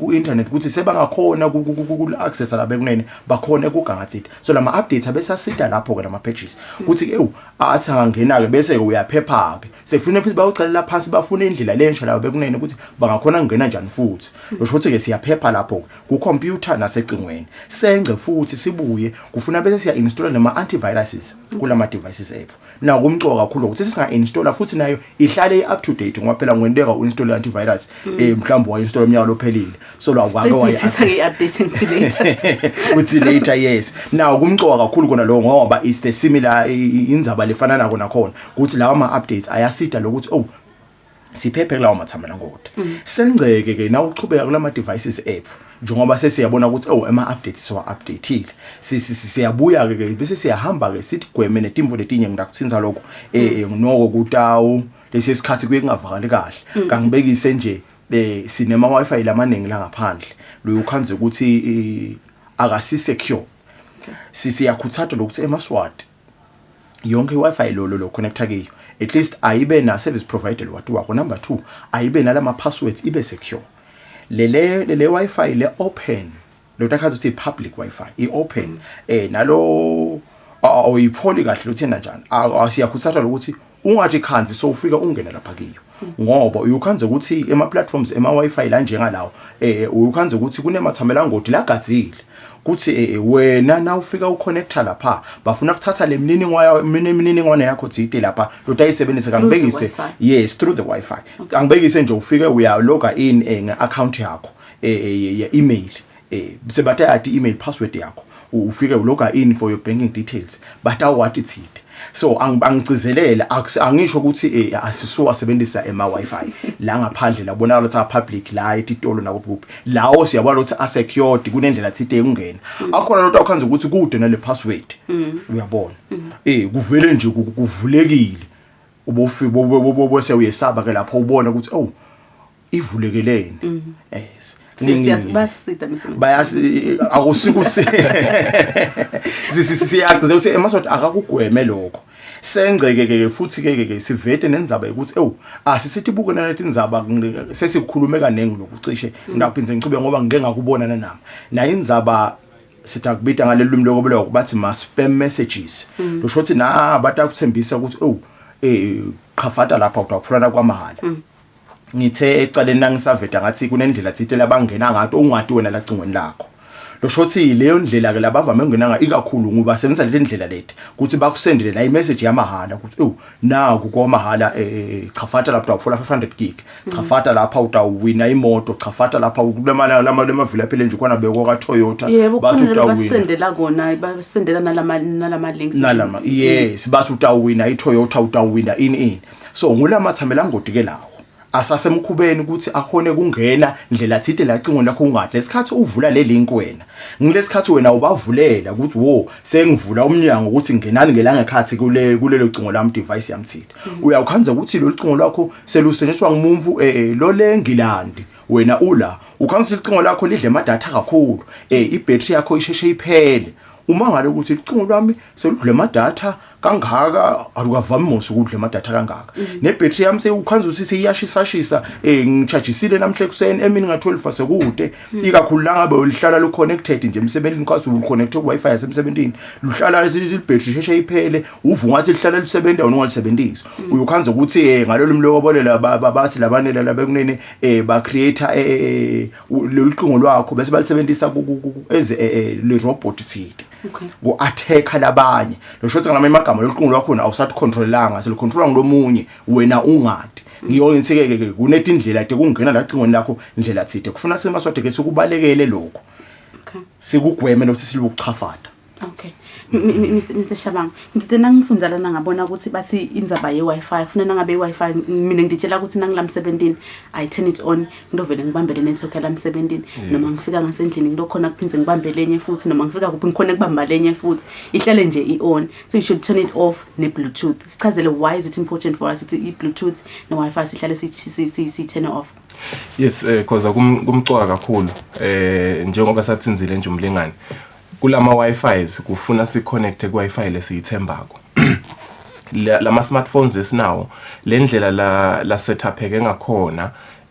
ku internet ukuthi sebangakhona ku access la bekunene bakhona kugangathide. So lama updates abesasida lapho ke lama patches ukuthi athi angangena ke bese uyaphepha ke sefuna ukuthi bawucelela phansi bafuna indlela lensha la bekunene ukuthi bangakhona kungena njani futhi kusho ukuthi ke siyaphepha lapho ku computer nasecingweni senge futhi sibuye kufuna bese siya install nama antiviruses kulama devices ethu. Na kumcoka kakhulu ukuthi singa install futhi nayo ihlale up to date ngoba phela ngwendeka uinstall antivirus mhlawumbe wa install umnyaka ophelile so la kwake waya update later uthi later yes. Na kumcoka kakhulu kona lo ngoba is the similar indzaba lefana nako nakhona ukuthi lawa ama updates ayasida lokuthi siphephe lawo mathamela ngodi. Sengceke ke na uqhubeka kulama devices ethu njengoba sesiyabona ukuthi ama updates so updateile siyabuya ke bese siyahamba ke sithi gweme netimvo letinye ngidakuthinza lokho noko kutawu lesi sikhathi kuyengavakali kahle kangibekise nje sinema wifi lamaningi la ngaphandle lo ukhanze ukuthi akasi secure siyakhuthata lokuthi emaswati yonke wifi lo connecta kiyo at least ayibe na service provider watu wako. Number 2 ayibe nalama passwords ibe secure. Le wifi le open lotakhaza uthi public wifi I open nalo awuyipholi kahle uthina njani asiyakhuthata lokuthi ungathi khanzi so ufika ungena lapha kiyo ngoba uyukhanze ukuthi ema platforms ema wifi la njengalawo uyukhanze ukuthi kunemathamela ngodi lagadzile kuthi wena na ufika uconnecta lapha bafuna ukuthatha le mininingwane yakho dzite lapha lotayisebenzisa kangibekise yes through the wifi kangibekise nje ufike uya loga in nge account yakho ye email sebatha yati email password yakho ufike uloga in for your banking details but what it so angigcizelela angisho ukuthi asisuka sebenzisa ema wifi la ngaphandle labona ukuthi public la etitolo nakuphi lawo siyabona ukuthi asecured kunendlela thite ukungena akhona lot akhanze ukuthi kude nale password uyabona kuvele nje kuvulekile ubose uyesaba ke lapho ubona ukuthi ivulekelene yes siyasibasita Mr. bayasi akusikusi siyakuze ukuthi emaswati akakugweme lokho sengceke ke futhi ke sivete nenzaba ukuthi asisithi buke nalethi indzaba sesikhulume kanengi lokucishe ngaphinze ngichube ngoba ngeke ngakubona nami na indzaba sitakubita ngale lumi lokubelwa bathi ma spam messages kusho ukuthi na batakuthembisa ukuthi qhafata lapha utafuna kwamahala ngithe ecaleni nangisaveta ngathi kunendlela thithe labangena ngathi ungadi wena lacingweni lakho lo shothi leyo ndlela ke labavame ungenanga ikakhulu ngoba sebenzisa le ndlela leti ukuthi bakusendele la imessage yamahala ukuthi naku komahala chafata lapha uthola 500 gig chafata lapha utawina imoto chafata lapha kulemala lemavila phela nje kwana beko ka Toyota bathi utawina basendela kona basendela nalama links nalama yes bathi utawina iToyota utawina in so ngulamathamela ngodike lawo asasemkhubeni ukuthi akhone kungena ndlela thide lacingo lakho ungathi lesikhathi uvula le link wena ngilesikhathi wena ubavulela ukuthi wo sengivula umnyango ukuthi ngenani ngelanga ekhathi kulelo cingo lami device yamthide uyawukhanza ukuthi lo cingo lakho selusetshenziswa ngumumvu lo lengilandi wena ula ukhanza icingo lakho lidle ama data kakhulu ibattery yakho isheshe iphele uma ngale ukuthi icingo lami seludle ama data kangaka alukavami mose ukudla ama data kangaka nebattery yami sekukhanza ukuthi seyiyashisa ngichargeisile namhle kuseni emini nga12 sekude ikakhulu la ngabe ulihlala lo connected nje emsebenzini kwazi uconnect ku Wi-Fi yasemsebenzini luhlala ibattery sheshe iphele uvuka lihlala lisebenza wona ungalisebenzisa uyokhanza ukuthi ngalolu mlobolela bathi labanela labekunene ba creator lolu qingo lwakho bese balisebenzisa eze le robot feed go attack labanye lo shothi ngamagama loqingo lwakho awusathi controlanga sele controla ngilomunye wena ungadi ngiyo ngithike kunetindlela de kungena la qingweni lakho indlela thide kufuna semaswade ke sikubalekele lokho sikugweme nokuthi silukuchafata okay Mr Shabang ngithe nangifunza lana ngabona ukuthi bathi inzaba ye-Wi-Fi kufanele ngabe i-Wi-Fi mina ngiditshela ukuthi nangilami 17 I turn it on ngidovele ngibambele network yami 17 noma ngifika ngasendlini ngilokhona kuphinze ngibambele enye futhi noma ngifika kuphi ngikhona kubamba lenye futhi ihlale nje i-on so you should turn it off ne-Bluetooth sichazele why is it important for us ukuthi i-Bluetooth ne-Wi-Fi sihlale si turn off yes because kumcoka kakhulu njengoba sathinzile nje umlingane kulama Wi-Fis kufuna si connect ku Wi-Fi lesiyithembako lama smartphones esinawo le ndlela la setup ngakhona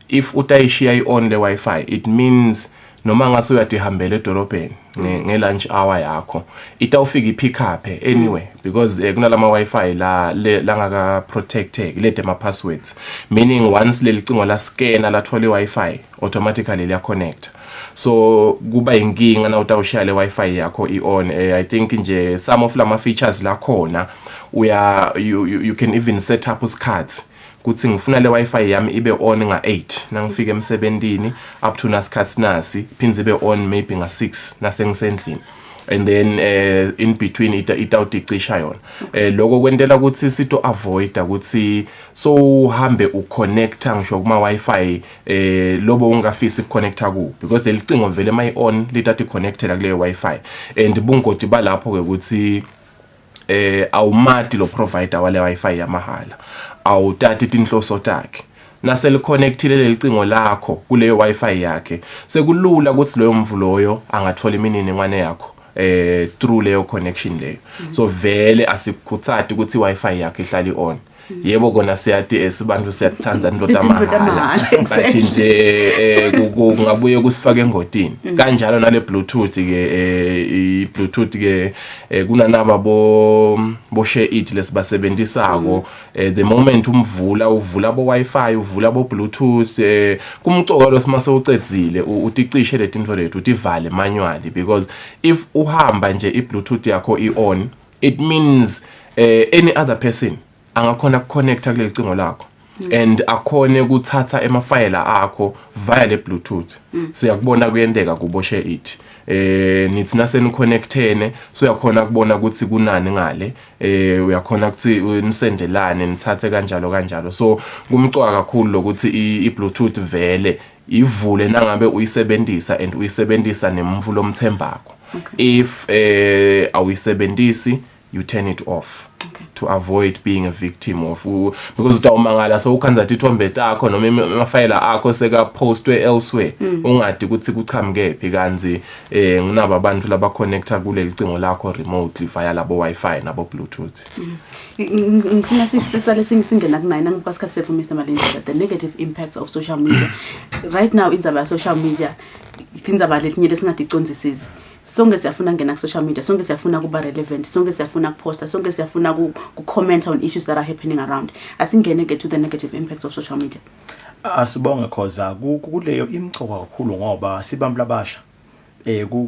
if utayishiya i-on le Wi-Fi it means noma ngase uyadihambela edolobheni nge-lunch hour yakho itawufika i-pick up anyway because kunalama Wi-Fi la ngaka protected lede ama passwords meaning once lelicingo la scanner lathola i-Wi-Fi automatically liya connect so kuba inkinga na utawushaya le Wi-Fi yakho i-on I think nje some of lama features la khona you can even set up usikhathi kuthi ngifuna le Wi-Fi yami ibe on nga8 nangifika emsebenzini up to nasikhathi nasi phinze ibe on maybe nga6 nasengisendlini and then in between itawudicisha yona lokho kwentela ukuthi sito avoid ukuthi so uhambe uconnecta ngisho kuma Wi-Fi lobo ungafisi ukuconnecta ku because lelicingo vele my on litathi connected kule Wi-Fi and bungoti balapho ke ukuthi awumati lo provider wale Wi-Fi yamahala awutati tinhloso takhe nasele connectile lelicingo lakho kuleyo Wi-Fi yakhe sekulula ukuthi loyo mvuloyo angathola imininingwane yakho through leyo connection leyo so vele asikuthathi ukuthi i-Wi-Fi yakhe ihlali on yebo kona siyathi sibantu siyathanda into tamahala but nje kungabuye kusifake engotini kanjalo nale Bluetooth ke i-Bluetooth ke kunanaba bo share it lesibasebenzisako the moment uvula bo Wi-Fi uvula bo Bluetooth kumcoka lo simase ucedzile uticishe le tinto lethu utivale manually because if uhamba nje i-Bluetooth yakho i-on it means any other person angakhona connecta kuleli cingo lakho and akhone ukuthatha emafile akho via le Bluetooth siyakubona kuyendeka kuboshe it nithi naseni connectene so uyakhona kubona ukuthi kunani ngale uyakhona ukuthi nisendelane nithathe kanjalo so kumcoka kakhulu lokuthi i-Bluetooth vele ivule nangabe uyisebenzisa and uyisebenzisa nemvulo omthembako if awuyisebenzisi you turn it off to avoid being a victim of because utawumangala so ukhanza ithombe takho noma amafile akho seka postwe elsewhere ungadi ukuthi kuchamukephi kanzi nginaba abantu laba connecta kuleli cingo lakho remotely via labo Wi-Fi nabo Bluetooth ngifuna sisale singena kunayina ngikwasikhathi sefu Mr Malindisa the negative impacts of social media right now inzaba social media inzaba letinye lesingadiconsisizi sonke siyafuna ngena ku social media sonke siyafuna kuba relevant sonke siyafuna kuposta sonke siyafuna ku comment on issues that are happening around asingene ke to the negative impacts of social media asibonge cause kuleyo imcoka kakhulu ngoba sibambula abasha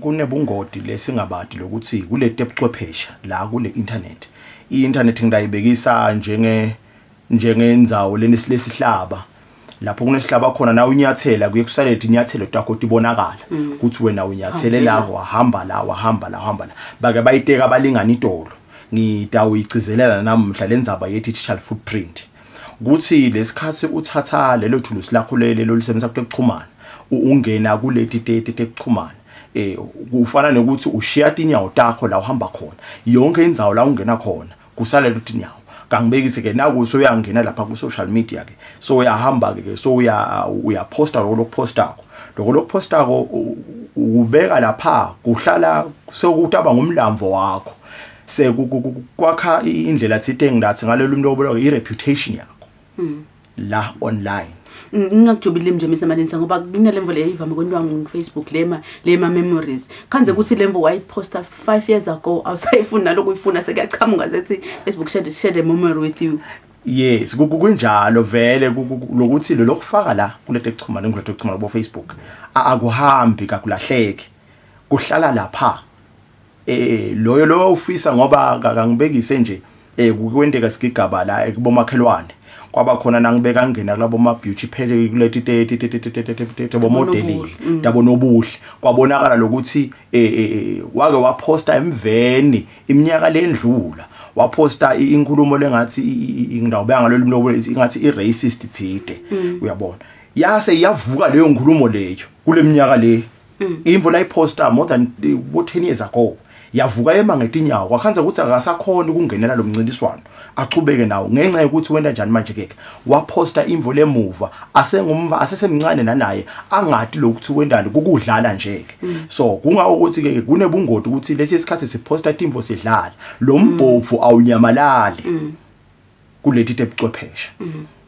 kunebungodi lesingabadi lokuthi kule tebuchwepheshe la kule internet i-internet ngidayibekisa njengenzawo lesihlaba lapho kunesihlaba khona na unyathela kuye kusale inyathelo takho tibonakala ukuthi wena unyathele la wahamba la bake bayiteka abalingana idolo ngidawuyigcizelela namhla lenzaba ye digital footprint ukuthi lesikhathi uthatha lelo thulusi lakho lelo lisebenza kuxhumana ungena kule tekuxhumana kufana nokuthi ushiya inyawo takho la uhamba khona yonke indzawo la ungena khona kusala luthi inyawo kangibekise ke naku so uyangena lapha ku social media ke so uyahamba ke so uya posta lokho postako ubeka lapha kuhlala sokutaba ngomlamvo wakho kwakha indlela thithe ngilathi ngalelo muntu oboleka i-reputation yakho la online ngingakujubile nje Mr. ngoba kunelemvo le ivame kwenziwa Facebook lema memories khanze ukuthi lemvo wayiposta 5 years ago awusayifuna lokuyifuna sekuyachamuka zethi Facebook share a memory with you. Yes kunjalo vele lokuthi lokufaka la kulete kuchumana bo Facebook akuhambi kakulahleke kuhlala lapha lo ufisa ngoba ngangibekise nje kukwendeka sigigaba la kubomakhelwane kwaba khona nangibeka ngena kulabo ma beauty page kuleti bo modeling dabo nobuhle kwabonakala lokuthi wake waposta emveni iminyaka lendlula waposta inkulumo lengathi ngidawubeka ngalolu muntu ingathi iracist thide uyabona yase yavuka leyo nkulumo leyo kuleminyaka le imvo la iposta more than 10 years ago yavuka emangetinyawo kwakhanza ukuthi akasakhona ukungenela lo mncintiswano achubeke nawo ngenxa yokuthi wenda njani manje ke waposta imvo lemuva asesemncane nanaye angadi lokuthi wendani kukudlala nje so kungawo ukuthi ke kunebungodi ukuthi lesi isikhathi siposta imvo sidlala lo mbopfu awunyamalali kuleti tebuchwepheshe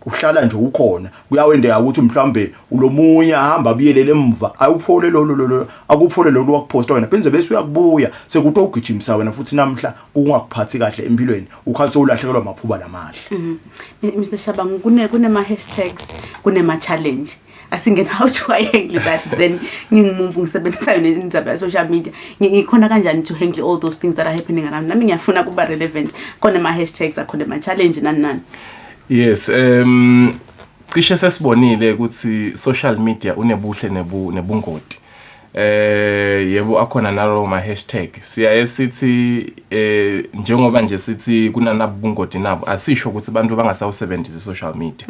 uhlala nje ukhona kuyawendeka ukuthi mhlambe ulomunye ahamba abiyelele emva awuphole lo akuphole lo wakuposta wena benze bese uyakubuya sekuthi ugijimisa wena futhi namhla kungakuphathi kahle empilweni ukhanso ulahlekelwa maphuba lamahle. Mr. Shabang kunema hashtags kunema challenge asingena how to handle that then ngingimove ngisebenzisa yona indaba ya social media ngikhona kanjani to handle all those things that are happening around nami ngiyafuna kuba relevant khona ama hashtags akhona ama challenge nani. Yes, cishe sesibonile ukuthi social media unebuhle nebungoti. Yebo akhona nalo ma hashtag. Siyaye sithi njengoba nje sithi kunanabungoti nabo asisho ukuthi abantu bangasawusebenzisa social media.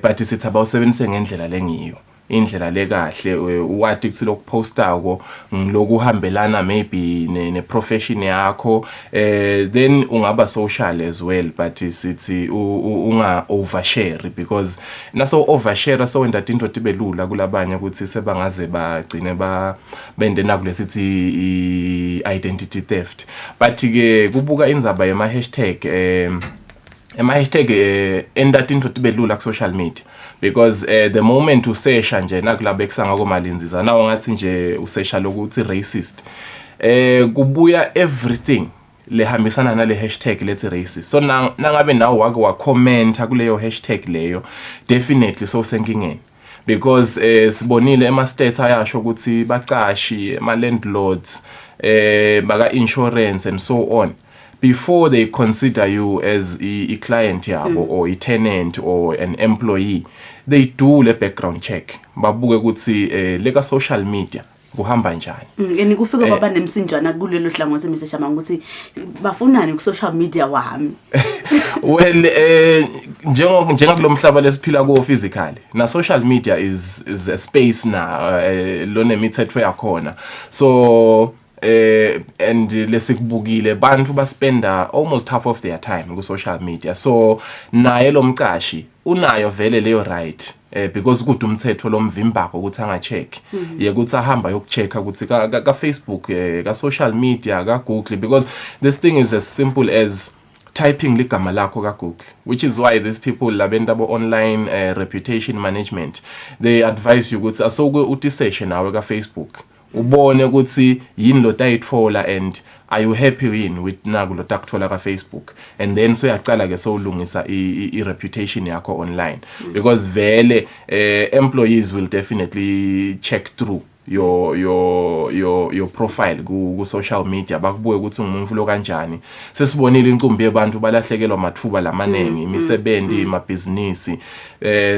But sithi abawusebenzise ngendlela lengiyo. Indlela le kahle wathi kuthi lokupostako ngilokuhambelana maybe ne profession yakho then ungaba social as well but sithi unga overshare because naso overshare so wenda into tibe lula kulabanye ukuthi sebangaze bagcine bende nakulesithi identity theft but ke kubuka indzaba yema hashtag hashtag endati into tibe lula ku social media because the moment usesha nje nakulabekisa ngako malinziza nawo ngathi nje usesha lokuthi racist kubuya everything lehambisana nale hashtag lethi racist so nangabe nawo wake wa comment kuleyo hashtag leyo definitely so senkingeni because sibonile ema states ayasho ukuthi baqashi ama landlords baka insurance and so on before they consider you as a client yabo or a tenant or an employee they do le background check babuke ukuthi leka social media kuhamba njani yini kufika baba nemsinjana kulelo hlangothi Mr. Shabang ukuthi bafunani ku social media wami well njengokulo mhlaba lesiphila ko physically na social media is a space na lone mithetho yakhona so and lesikubukile bantu baspenda almost half of their time ku social media so naye lo mcashi unayo vele leyo right because kude umthetho lomvimbako ukuthi anga check yekuthi ahamba yokuchecka ukuthi ka Facebook ka social media ka Google because this thing is as simple as typing ligama lakho ka Google which is why these people labenda bo online reputation management they advise you ukuthi asoke utiseshe nawe ka Facebook ubone ukuthi yini lo tayitfola and are you happy with naku lo takutfola ka Facebook and then so yaqala ke so ulungisa I reputation yakho online because vele employees will definitely check through your profile ku social media bakubuke ukuthi ungumuntu lo kanjani. Sesibonile inkumbi yabantu balahlekelwa mathuba lamanengi imisebenzi emabhizinisi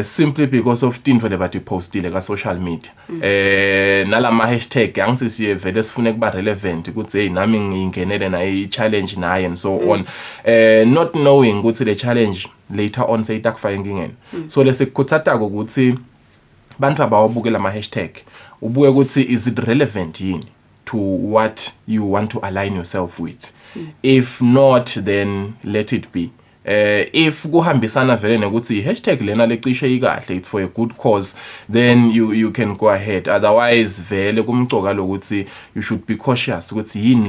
simply because of tinto lebati postile ka social media. Nalama hashtag angithi siye vele sifune kuba relevant ukuthi hey nami ngingenele na i challenge naye and so on. Not knowing ukuthi le challenge later on seyitakufaka enkingeni. So lesikuthatha ukuthi bantu abawabukela ama hashtag ubuke ukuthi is it relevant yini to what you want to align yourself with. If not, then let it be. If kuhambisana vele nokuthi hashtag lena lecishe ikahle it's for a good cause, then you can go ahead. Otherwise vele kumcoka lokuthi you should be cautious ukuthi yini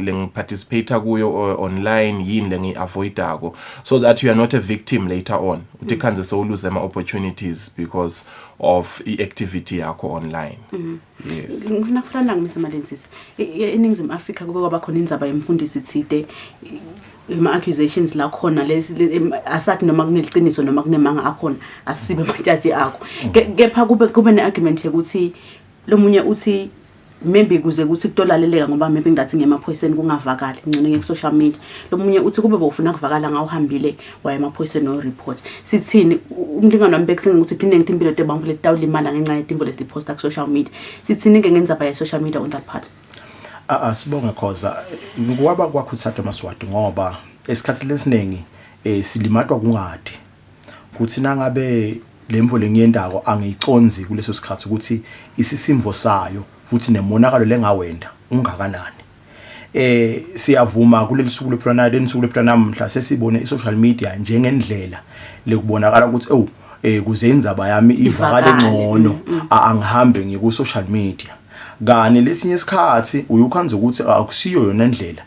leng participate kuyo online, yini lengi avoidako, so that you are not a victim later on. Uthi kanze so lose ama opportunities because of activity yakho online. Yes. Ngifuna kufana ngimisemalensisi. Eningizimu Afrika kube kwaba khona indzaba yemfundisi thide ima accusations la khona asathi noma kuneliciniso noma kunemanga akhona asibe amajaji akho. Kepha kube neargument ukuthi lo munye uthi maybe kuze ukuthi kutolaleleka ngoba maybe ngathi ngemaphoyiseni kungavakali ngcone nge social media. Lo munye uthi kube bofuna kuvakala ngawuhambile waye emaphoyiseni no report. Sithini umlingano wami bekusenge ukuthi kine ngitimpilo tebamvu letawulimala ngenxa yetimbo lesiposta ku social media. Sithini ngenza ba ya social media on that part. Sibonga khoza ngoba kwakhuthatha amaswati ngoba esikhathi lesiningi silimatwa kungadi kuthi nangabe lemvo lengiyendako angiyiconzi kuleso sikhathi ukuthi isisimvo sayo futhi nemonakalo lengawenda ungakanani. Siyavuma kuleli suku leplana lensuku leplana mhla sesibone i-social media njengendlela lekubonakala ukuthi kuzenza bayami ivakale ngcono angihambe ngiku social media. Gani lesinye isikhathi uyukhanza ukuthi akusiyo yona indlela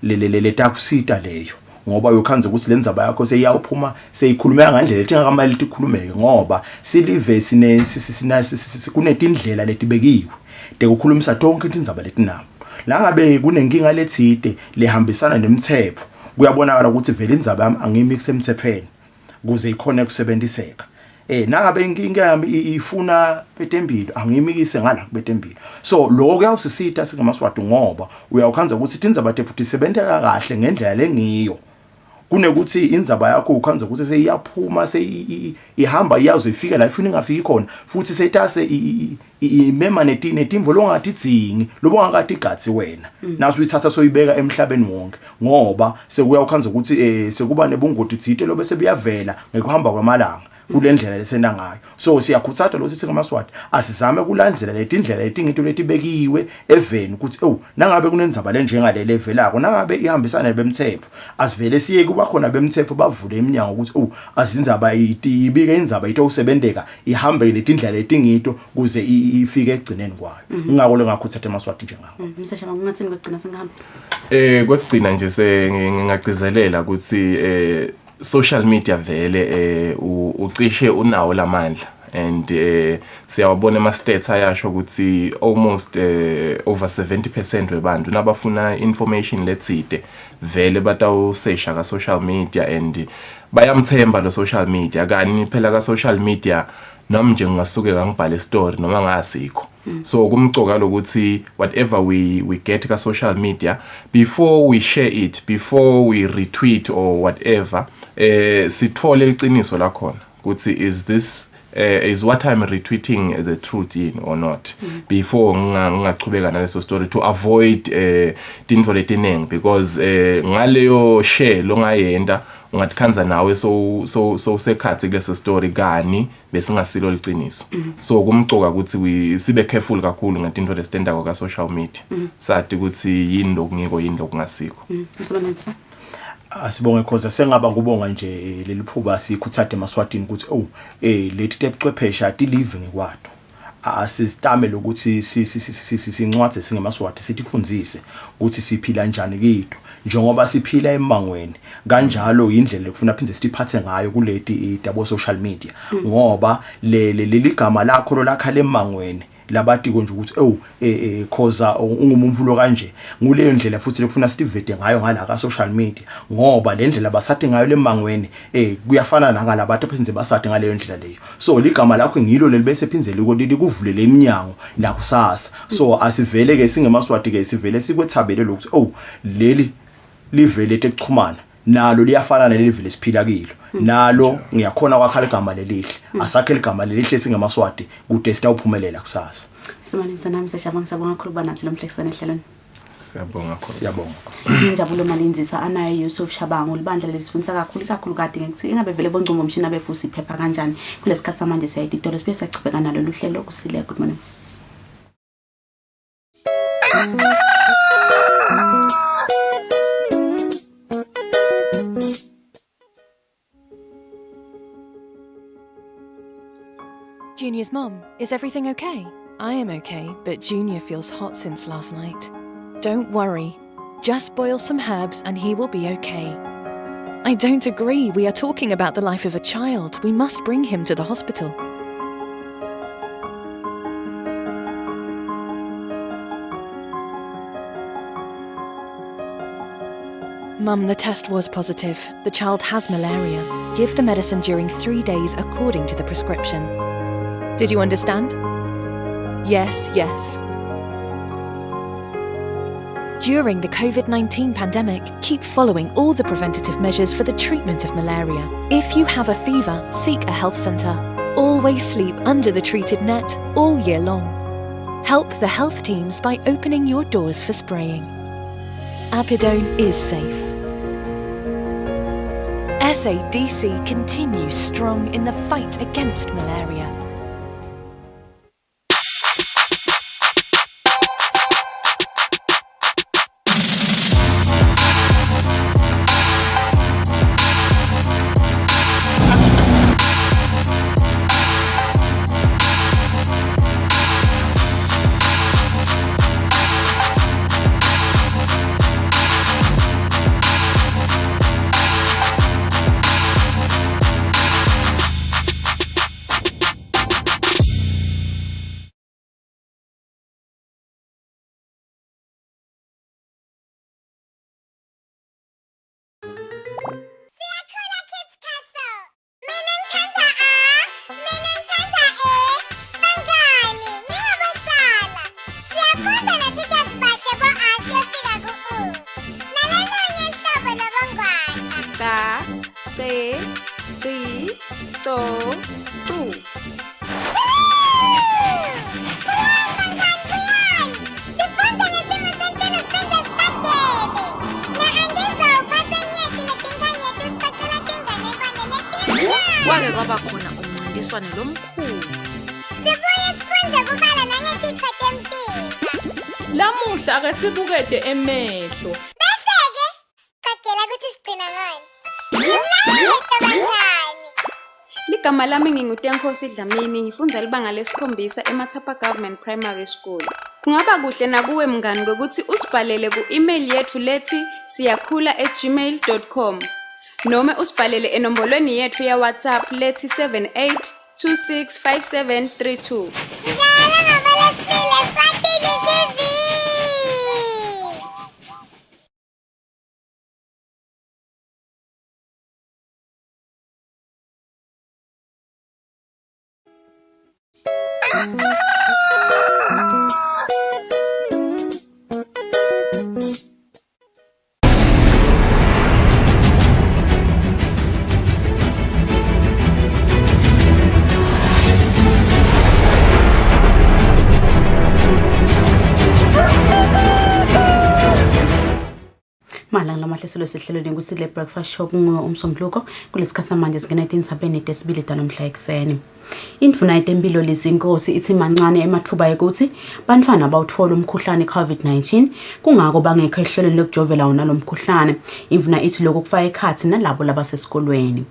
le takusita leyo ngoba uyukhanza ukuthi lenzaba yakho seyawuphuma seyikhulumeka ngandlela ethi ngakamali likhulumeke ngoba silive kunetindlela letibekiwe dekukhulumisa tonke indzaba letinabo. La ngabe kunenkinga lethide lehambisana nemithetho kuyabonakala ukuthi vele indzaba yami angimikise emthethweni kuze ikhone kusebenziseka. Nangabe inkinga yami ifuna betembilo angimikise ngala betembilo. So lokho kuyawusisita singamaswati ngoba uyawukhanza ukuthi indzaba futhi isebenzeka kahle ngendlela lengiyo kunekuthi indzaba yakho ukhanza ukuthi seyiyaphuma ihamba iyazo ifika la ifuna ingafiki khona futhi seyitase imema netimvo longathi idzingi lobongakathi igatsi wena naso uyithatha soyibeka emhlabeni wonke ngoba sekuyawukhanza ukuthi sekuba nebungoti tsite lobe sebuyavela ngekuhamba kwamalanga kulendlela lesena ngayo. So siyakhuthatha lo sithi ngamaswati asizame kulandlela letindlela letingito letibekiwe eveni ukuthi nangabe kunenzaba lenjengale levelako nangabe ihambisana bemthetho asivele siye kuba khona bemthetho bavule eminyango ukuthi azindzaba ibike indzaba ito usebendeka ihambe letindlela letingito kuze ifike egcineni kwayo. Ngakho lengakhuthatha amaswati njengawo. Msashaba ngingathini kwegcina singihamba? Kwegcina nje ngingagcizelela ukuthi social media vele ucishe unawo lamandla and siyawabona ama stats ayasho ukuthi almost over 70% webantu nabafuna information letside vele batawusesha ka social media and bayamthemba lo social media kani phela ka social media nami nje ngasuke ngibhale story noma ngasikho. So kumcoka lokuthi whatever we get ka social media before we share it, before we retweet or whatever sithole iqiniso la khona ukuthi is what I'm retweeting the truth in or not before ngingachubeka naleso story to avoid tinto letinengi because ngaleyo share longayenda ungathikhanza nawe so sekhathi kuleso story kani besingasilo liqiniso. So kumcoka ukuthi sibe careful kakhulu ngatinto lesitendako ka social media sathi ukuthi yini lokungiko yini lokungasikho. Msebenzisa asibonge khoza sengaba ngubonga nje leli phuba sikhuthathe emaswatini ukuthi leti tebuchwepheshe atilive ngekwato asistame lokuthi sincwathe singemaswati sitifundise ukuthi siphila kanjani kithu njengoba siphila emangweni kanjalo indlela ekufuna phindze sitiphathe ngayo kuleti dabo social media ngoba leli gama lakho lokhala emangweni labatiko nje ukuthi khoza ungumumvulo kanje nguleyo ndlela futhi lekufuna sivete ngayo ngala ka social media ngoba le ndlela basathe ngayo lemangweni kuyafana nangalabantu phinze basathe ngaleyo ndlela leyo so ligama lakho ngilo leli bese phinzele ukuthi likuvulele iminyango nakusasa so asivele ke singemaswati ke sivele sikwethabele lokuthi leli livele ekuchumana nalo liyafana naleli lesiphila kilo nalo ngiyakhona kwakhala igama lelihle asakhe igama lelihle singemaswati kude sitawuphumelela kusasa Simanisa nami seshabanga sabonga kakhulu banathi lomhlekisane ehlelweni Siyabonga kakhulu siyabonga injabulo malinzisa anayo Yusuf Shabangu libandla lesifundisa kakhulu kade ngikuthi ingabe vele bonqongo umshini abefusi iphepha kanjani kulesikhathi samanje siyayida itolo sibe siyachubeka nalo luhlelo kusile good morning Junior's mum, is everything okay? I am okay, but Junior feels hot since last night. Don't worry. Just boil some herbs and he will be okay. I don't agree. We are talking about the life of a child. We must bring him to the hospital. Mum, the test was positive. The child has malaria. Give the medicine during 3 days according to the prescription. Did you understand? Yes. During the COVID-19 pandemic, keep following all the preventative measures for the treatment of malaria. If you have a fever, seek a health centre. Always sleep under the treated net all year long. Help the health teams by opening your doors for spraying. Apidone is safe. SADC continues strong in the fight against malaria. Kwake kwaba khona umncintiswano lomkhulu. Sibuye sifunde kubala nangetitho tempilo. Lamuhla ake sibukede emehlo. Bese-ke cagela ukuthi sigcina ngani. Ligama lami nginguTenkosi Dlamini ngifundza libanga lesikhombisa eMathapa Government Primary School. Kungaba kuhle nakuwe mngani ngokuthi usibhalele ku-email yethu lethi siyakhula@gmail.com noma usibhalele enombolweni yethu ya WhatsApp lethi 78265732. Njalo ngabalesibili Eswatini TV. Malanga lamahleselo sehlelweni kusile breakfast show kungo umsombuluko kulesikhathi samanje singena etintsabeni desibili talomhla ekseni. Indvuna yetempilo lezinkosi ithi mancane emathuba ukuthi bantwana bawuthola umkhuhlane COVID-19 kungako bangekho ehlelweni lokujovela wona lo mkhuhlane. Indvuna ithi lokho kufaka ekhathi nalabo labasesikolweni.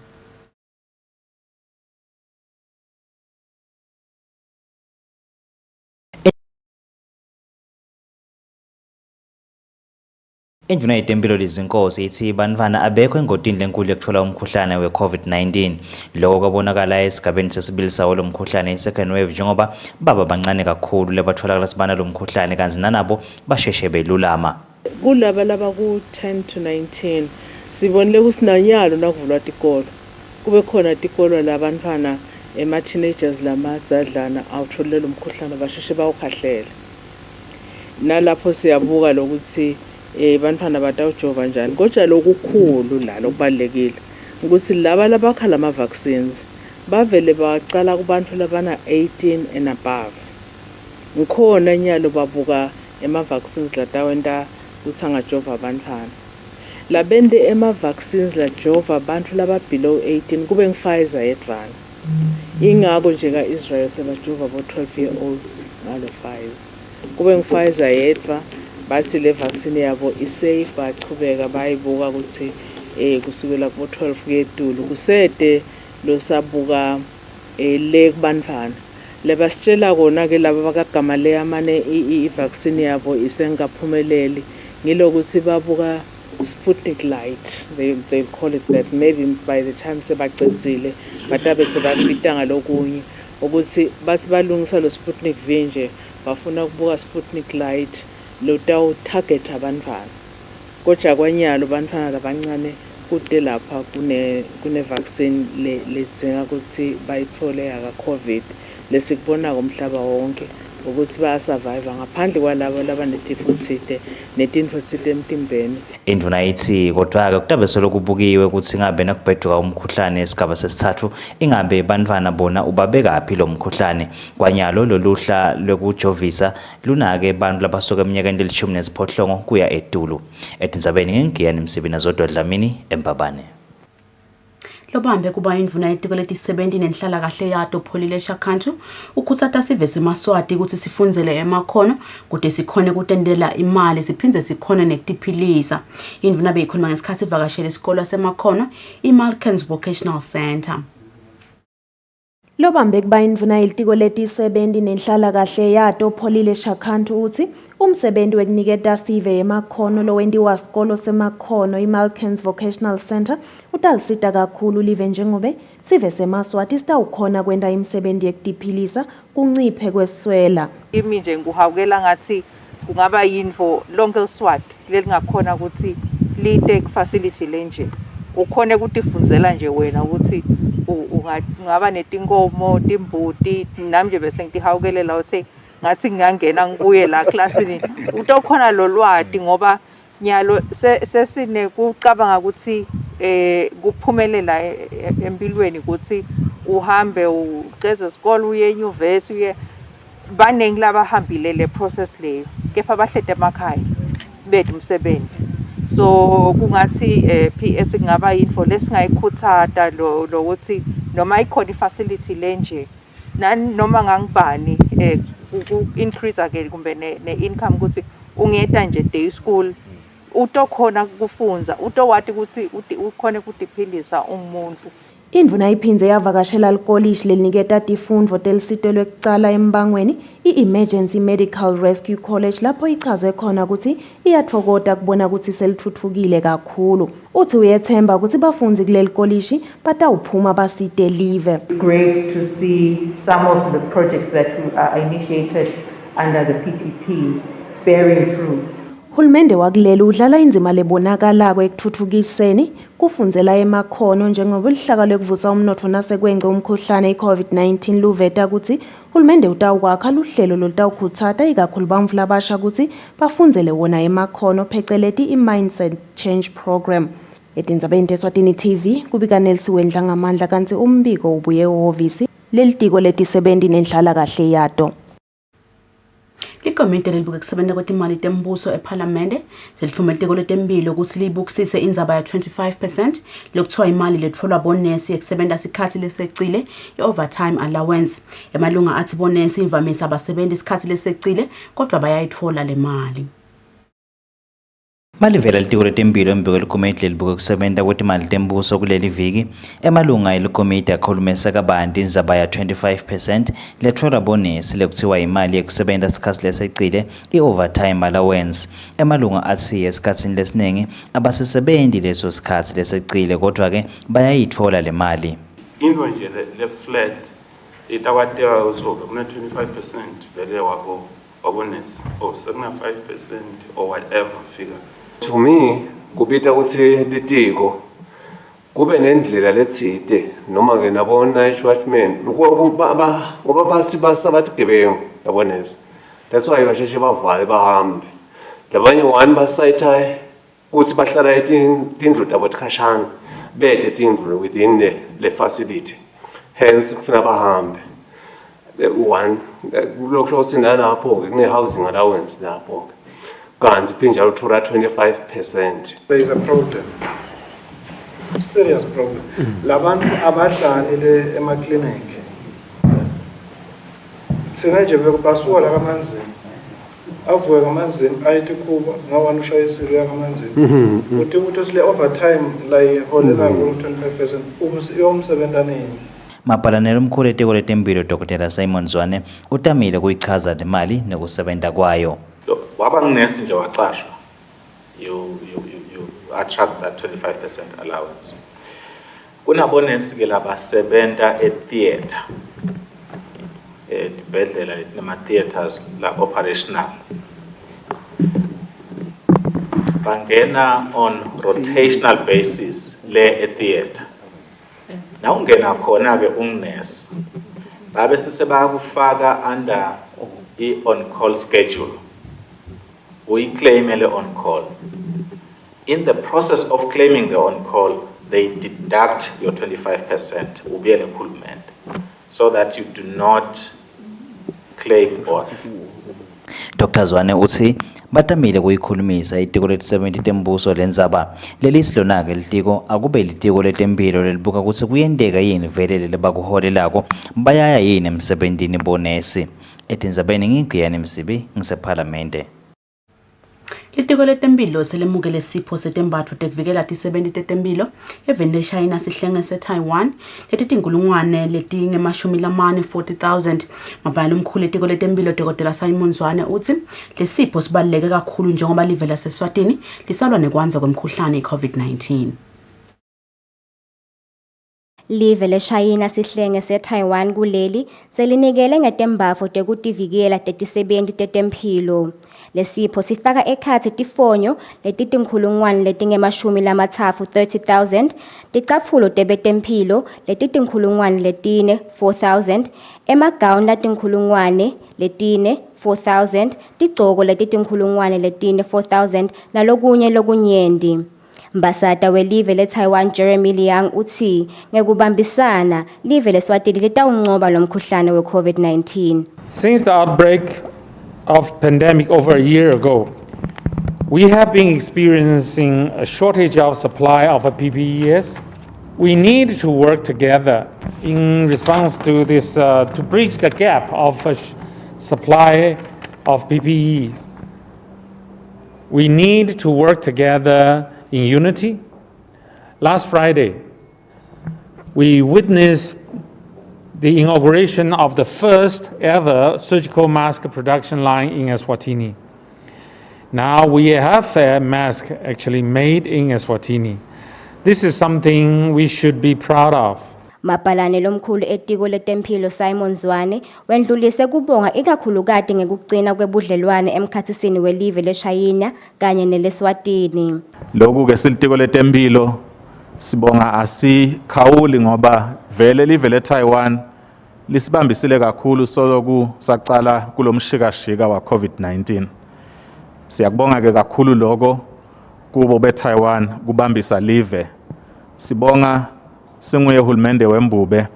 Induna yetempilo lezinkosi ithi bantwana abekho engodini lenkulu ekuthola umkhuhlane we-COVID-19 lokho kwabonakala esigabeni sesibili sawo lo mkhuhlane i-second wave njengoba baba bancane kakhulu lebatholakala sibana lo mkhuhlane kanti nanabo basheshe belulama. Kulaba laba ku-10 to 19 sibonile kusinanyalo nakuvulwa tikolo kube khona tikolo labantwana ema-teenagers lamazadlana awutholile lo mkhuhlane basheshe bawukhahlela nalapho siyabuka lokuthi bantwana batawujova njani kodwa lokukhulu la lokubalekile ukuthi laba labakhala ama vaccines bavele baqala kubantu labana 18 and above ngikhona nyalo babuka ema vaccines latawenta usangajova abantwana labende ema vaccines la jova abantu laba below 18 kube ngi-Pfizer yedvana ingako nje ka-Israel sebajova bo 12-year-olds ngalo Pfizer kube ngi-Pfizer yedva bathi le vaccine yabo isafe bachubeka bayibuka ukuthi kusukela ku 12 yedulu kusede lo sabuka le kubantwana lebasitshela kona ke laba bakagamale amane i-vaccine yabo isengaphumeleli ngilokuthi babuka Sputnik Light they call it that maybe by the time sebaqedzile batabe sebafita ngalokunye ukuthi bathi balungisa lo Sputnik V nje bafuna ukubuka Sputnik Light lotawu target abantwana kodwa kwanyalo abantwana labancane kude lapha kune vaccine ledzinga ukuthi bayithole yaka COVID lesikubona komhlaba wonke ukuthi bayasurvive ngaphandle kwalabo labanetifo thide netinfo thide emtimbeni. Induna ithi kodwa-ke kutabe selokubukiwe ukuthi ingabe nakubheduka umkhuhlane esigaba sesithathu ingabe bantwana bona ubabekaphi lo mkhuhlane kwanyalo loluhla lokujovisa lunake bantu labasuka eminyakeni lelishumi nesiphohlongo kuya edulu. Etindzabeni ngengiyani Msibina Zodwa Dlamini eMbabane. Lobambe kuba indvuna yetiko leti-70 nenhlala kahle yato Pholile Shakhantu ukhutsata sive semaswati ukuthi sifundzele emakhono kude sikhone kutendela imali siphindze sikhone nekutiphilisa. Indvuna beyikhuluma ngesikhathi ivakashele isikolo semakhono i-Malkens Vocational Center. Lobambe kuba indvuna yetiko leti-70 nenhlala kahle yato Pholile Shakhantu uthi umsebenzi wekuniketa sive emakhono lowentiwa sikolo semakhono i-Malkens Vocational Center utalisita kakhulu live njengobe sive semaswati sitawukhona kwenta imisebenzi yekutiphilisa kunciphe kweswela. Imi nje nguhawukela ngathi kungaba yinfo lonke eSwati lelingakhona ukuthi lite facility lenje ukhone kutifundzela nje wena ukuthi ungaba netinkomo timbuti nami nje bese ngitihawukelela uthi ngathi ngiyangena ngibuye la classini utokhona lolwati ngoba nyalo sesine kucabanga ukuthi kuphumelela empilweni ukuthi uhambe uqeze isikole uye enyuvesi uye baningi labahambile le process leyo kepha bahlede emakhaya bethu umsebenzi so kungathi PS kungaba yinfo lesingayikhuthata lokuthi noma ikhona ifacility lenje noma ngangibani increase again kumbe ne-income ukuthi ungeta nje day school utokhona kufunza utowati ukuthi ukhone kutiphilisa umuntu. Indvuna iphindze yavakashela likolishi leliniketa tifundvo telisito lwekucala embangweni i-Emergency Medical Rescue College lapho ichaze khona ukuthi iyatfokota kubona ukuthi selitfutfukile kakhulu. Uthi uyethemba ukuthi bafundzi kuleli kolishi batawuphuma basite live. It's great to see some of the projects that are initiated under the PPP bearing fruits. Hulumende wakuleli udlala inzima lebonakalako ekuthuthukiseni kufundzela emakhono njengoba lihlaka lekuvusa umnotfo nasekwengce umkhuhlane i-COVID-19 luveta ukuthi hulumende utawukwakha luhlelo lolutawukhutsata ikakhulu bantfu labasha ukuthi bafundzele wona emakhono pheceleti i-Mindset Change Program. Etindzabeni teSwatini TV kubika Nelsi Wendla ngamandla kanti umbiko ubuye ehhovisi lelitiko leti-70 nenhlala kahle yato. Likomiti lelibuka kusebenta kwetimali tembuso eParliamente selithumela itiko letemphilo ukuthi libukisise indzaba ya 25% lokuthiwa imali letfolwa bonesi yekusebenta sikhatsi lesecile i-overtime allowance. Emalunga athi bonesi imvamisa abasebenzi isikhatsi lesecile kodwa bayayitfola le mali. Malivela litiko letempilo embiko likomiti lelibuke kusebenta kwetimali tembuso kuleli viki, emalunga elikomiti akhulumisa kabanti indzaba ya 25% letfola bonus lekuthiwa imali yekusebenta sikhatsi lesecile i-overtime allowance. Emalunga atsi esikhatsini lesiningi abasisebenzi leso sikhatsi lesecile kodwa-ke bayayitfola le mali. Into nje le-flat itakwateka ukuthi kune-25% vele wabonus or sekuna-5% or whatever figure. To me, kubita ukuthi litiko kube nendlela letsite noma ke nabona watchmen ngoba bathi basabathi gebengu yabonesa. That's why basheshe bavale bahambe. Labanye one basayitha ukuthi bahlala etindlu tabo tikhashana bede tindlu within the facility. Hence kufuna bahambe. One kulokho sina lapho kune housing allowance lapho. Kanti pinjalo thola 25%. There is a problem. Serious problem. Labantu abadlala ema-clinic. Sina nje bekubasuka la kamanzini. Avuka kamanzini ayithi kuba ngawani ushaya isilo ya kamanzini. Ukuthi sile overtime la iholela ngo-25% umsebenza nini. Mapalanelo mkhulu etiko letempilo Dr. Simon Zwane utamile kuyichaza le mali nekusebenta kwayo. Waba nginesi nje wacashwa you attract that 25% allowance. Kunabonesi ke labasebenta e-theater dibedlela nama-theaters la operational bangena on rotational basis le e-theater. Na ungena khona ke ungnesi babe sisebakufaka under i-on call schedule. We claim on call. In the process of claiming the on call, they deduct your 25% will be an improvement so that you do not claim both. Dr. Zwane uthi batamile kuyikhulumisa itiko letisebenti tembuso lendzaba lelisilona-ke litiko akube litiko letempilo lelibuka kutsi kuyenteka yini vele lebakuholelako bayaya yini emsebentini bonesi. Etindzabeni ngingiyani Msibi ngisephalamende. Litiko letempilo selemukele sipho setembatho tekuvikela tisebenti tetempilo eveni leShayina sihlenge seTaiwan letitinkulungwane letinge-40,000. Mabhala umkhulu letiko letempilo Dr. Simon Zwane uthi lesipho sibaluleke kakhulu njengoba live laseswatini lisalwa nekwanza kwemkhuhlane i-COVID-19. Live leShayina sihlenge seTaiwan kuleli selinikele ngetembafo tekutivikela tetisebenti tetemphilo. Lesipho sifaka ekhatsi tifonyo letitinkhulungwane letinge-30,000 30,000, ticapfulo tebetemphilo letitinkhulungwane letine 4,000, emagawuni latinkhulungwane letine 4,000, tigcoko letitinkhulungwane letine 4,000 nalokunye lokunyenti. Mbasata welive leTaiwan Jeremy Liang uthi ngekubambisana live leSwatini litawunqoba lomkhuhlane we-COVID-19. Since the outbreak of pandemic over a year ago, we have been experiencing a shortage of supply of PPEs. We need to work together in response to this to bridge the gap of supply of PPEs. We need to work together in unity. Last Friday, we witnessed the inauguration of the first ever surgical mask production line in Eswatini. Now we have a mask actually made in Eswatini. This is something we should be proud of. Mapalane lomkhulu etiko letemphilo Simon Zwane wendlulise kubonga ikakhulukati ngekugcina kwebudlelwane emkhathisini welive leShayina kanye neleswatini. Lokhu ke silitiko letempilo sibonga asikhawuli ngoba vele live leTaiwan lisibambisile kakhulu soloku saqala kulomshikashika wa COVID-19. Siyakubonga ke kakhulu lokho kubo beTaiwan kubambisa live. Sibonga singuye uhulumende wembube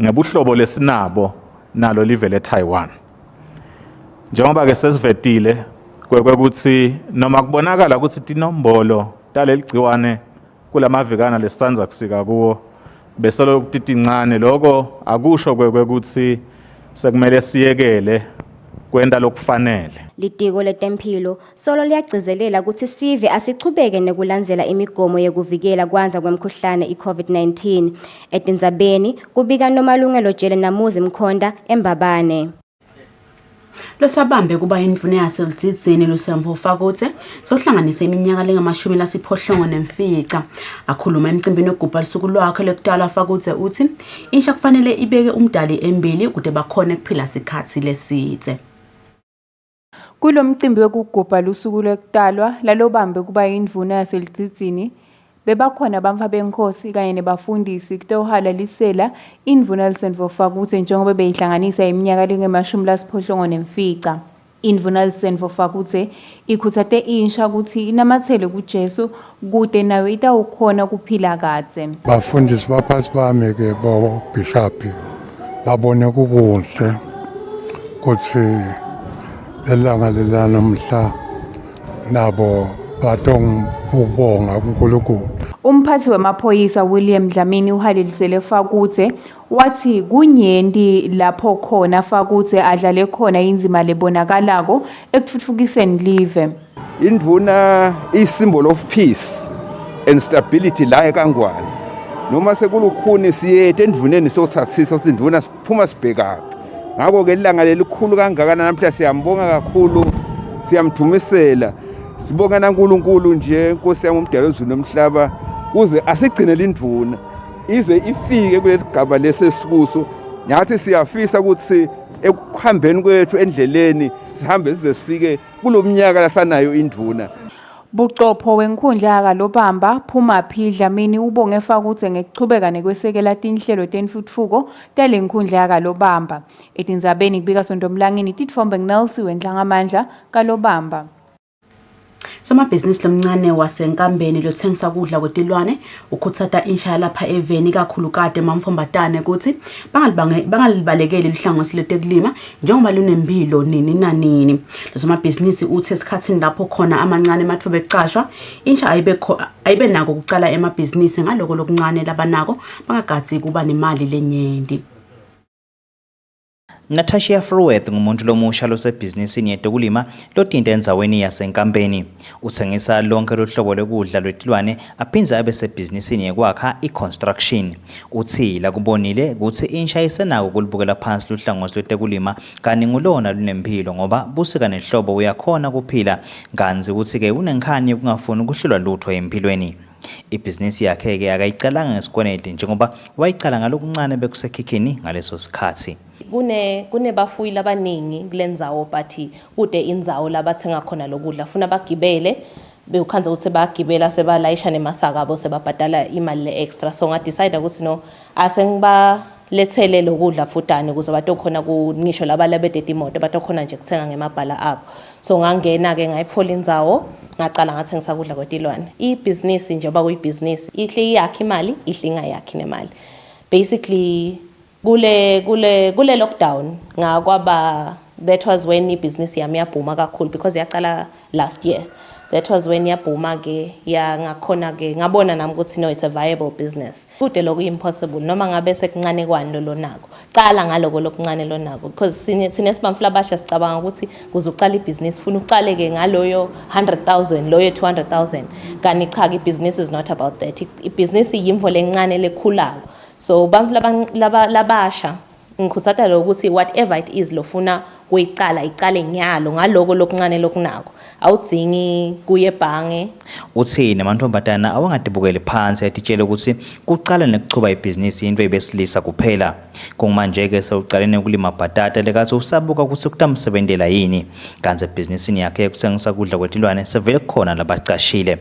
ngebuhlobo lesinabo nalo live leTaiwan. Njengoba ke sesivetile kwekuthi noma kubonakala ukuthi tinombolo taleligciwane kulamavikana lesisanza kusika kuwo bese lokutincane lokho akusho kwekuthi sekumele siyekele kwenta lokufanele. Litiko letempilo solo liyagcizelela ukuthi sive asichubeke nekulandzela imigomo yekuvikela kwanza kwemkhuhlane i-COVID-19. Etindzabeni kubika Nomalungelo Jele Namuzi Mkhonda eMbabane. Losabambe kuba indvuna yaseLudzidzini Lusembo Fakutse sohlanganisa iminyaka lengama-80 nemfica. Akhuluma emcimbini wokugubha lusuku lwakhe lokutalwa Fakutse uthi insha kufanele ibeke umdali embili ukuze bakhone kuphila isikhathi lesidze. Kulo mcimbi wokugubha lusuku lokutalwa lalobambe kuba indvuna yaseLudzidzini bebakhona bamfa benkosi kanye nebafundisi kutohalalisela indvuna Lusembo Fakutse njengoba beyihlanganisa iminyaka lengama-80 nemfica. Indvuna Lusembo Fakutse ikhutsate insha ukuthi inamathele kuJesu kude nawe itawukhona kuphila kadze. Bafundisi baphansi bami ke bo bishop babone kukuhle ukuthi lelanga lelanamhla nabo batongubonga uNkulunkulu. Umphathi wemaphoyisa William Dlamini uhalilisele Fakutse wathi kunyenti lapho khona Fakutse adlale khona inzima lebonakalako ekutfutfukiseni live. Indvuna is symbol of peace and stability la eKangwane. Noma sekulukhuni siyete endvuneni sothathisa ukuthi indvuna siphuma sibhekaphi. Ngakho ke ilanga lelikhulu kangakana namhla siyambonga kakhulu, siyamthumisela. Sibonga naNkulunkulu nje Nkosi yami umdali wezulu nomhlaba kuze asigcine lindvuna ize ifike kulesigaba lesesikuso. Nyathi siyafisa ukuthi ekuhambeni kwethu endleleni sihambe size sifike kulomnyaka lasanayo indvuna. Bucopho wenkhundla yakalobamba Phumaphi Dlamini ubonge Fakutse ngekuchubeka nekwesekela tinhlelo tentfutfuko talenkhundla yakalobamba. Etindzabeni kubika Sontomlangeni titfombe nguNelsi wenhlangamandla kalobamba. Somabhizinisi lomncane wasenkambeni lothengisa kudla kwetilwane ukhutsata insha lapha eveni kakhulukade mamfombatane ukuthi bangalibalekeli lihlangosi letekulima njengoba lunempilo nini nanini. Losomabhizinisi uthi esikhatsini lapho khona amancane mathuba ecashwa insha ayibe nako kucala emabhizinisi ngaloko lokuncane labanako bangagadzi kuba nemali lenyenti. Natasha Fruweth ngumuntu lomusha losebhizinisini yetekulima lotinta endzaweni yasenkambeni. Uthengisa lonke lohlobo lokudla lwetilwane aphindze abe sebhizinisini yekwakha i-construction. Uthi lakubonile ukuthi insha isenako kulibukela phansi luhlangosi lwetekulima kanti ngulona lunemphilo ngoba busika nehlobo uyakhona kuphila kanzi ukuthi ke unenkhani ukungafuni ukuhlelwa lutho empilweni. Ibhizinisi yakhe ke akayicalanga ngesikwenede njengoba wayicala ngalokuncane bekusekhikhini ngaleso sikhathi. Kune bafuyi labaningi kulendzawo but kude indzawo labathenga khona lokudla funa bagibele bewukhanza ukuthi bagibela sebalayisha nemasaka abo sebabhadala imali le extra so nga decide ukuthi no asengiba lethele lokudla futani ukuze batokhona kungisho labalabede imoto batokhona nje kuthenga ngemabhala abo so ngangena ke ngayitfola indzawo ngaqala ngathengisa kudla kwetilwane. Ibusiness nje ba kuyibusiness ihle yakhe imali ihle ingayakhi nemali basically kule lockdown ngakwaba that was when ibusiness yami yabhuma kakhulu because yaqala last year. That was when yabhuma ke ngakhona ke ngabona nami ukuthi no it's a viable business. Kude lokho impossible noma ngabe sekuncane kwani lo nako. Cala ngaloko lokuncane lo nako because sinesibamfula basha sicabanga ukuthi kuzoqala ibusiness funa uqale ke ngaloyo 100,000 loyo 200,000 kanti cha ibusiness is not about that. Ibusiness yimvo lencane lekhulako. So bamfula labasha ngikhutsata lo ukuthi whatever it is lofuna kuyicala iqale nyalo ngaloko lokuncane lokunako awudzingi kuye ebhange. Uthi namantombazana awangadibukeli phansi atitshele ukuthi kuqala nekuchuba ibhizinisi into ebesilisa kuphela. Kumanje ke sewuqalene ukulima bhatata lekathi usabuka ukuthi kutamsebenzela yini kanti ebhizinisini yakhe yokuthengisa kudla kwetilwane sevele kukhona labacashile.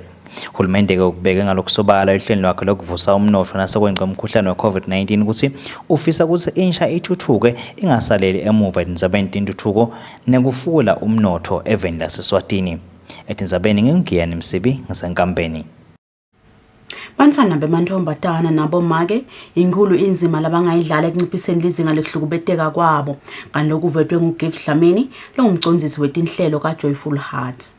Hulumende ke ukubeka ngalokusobala ihlelo lakhe lokuvusa umnotho nasekwenqa umkhuhlane we-COVID-19 ukuthi ufisa ukuthi insha ithuthuke ingasaleli emuva etindzabeni tentuthuko nekufula umnotho eveni laseswatini. Etindzabeni ngingiyani Msibi ngisenkambeni. Bantfwana bemantombazana nabo make inkulu inzima labangayidlala ekunciphiseni lizinga lekuhlukubeteka kwabo kanti lokuvetwe nguGift Dlamini longumcondzisi wetinhlelo kaJoyful Heart.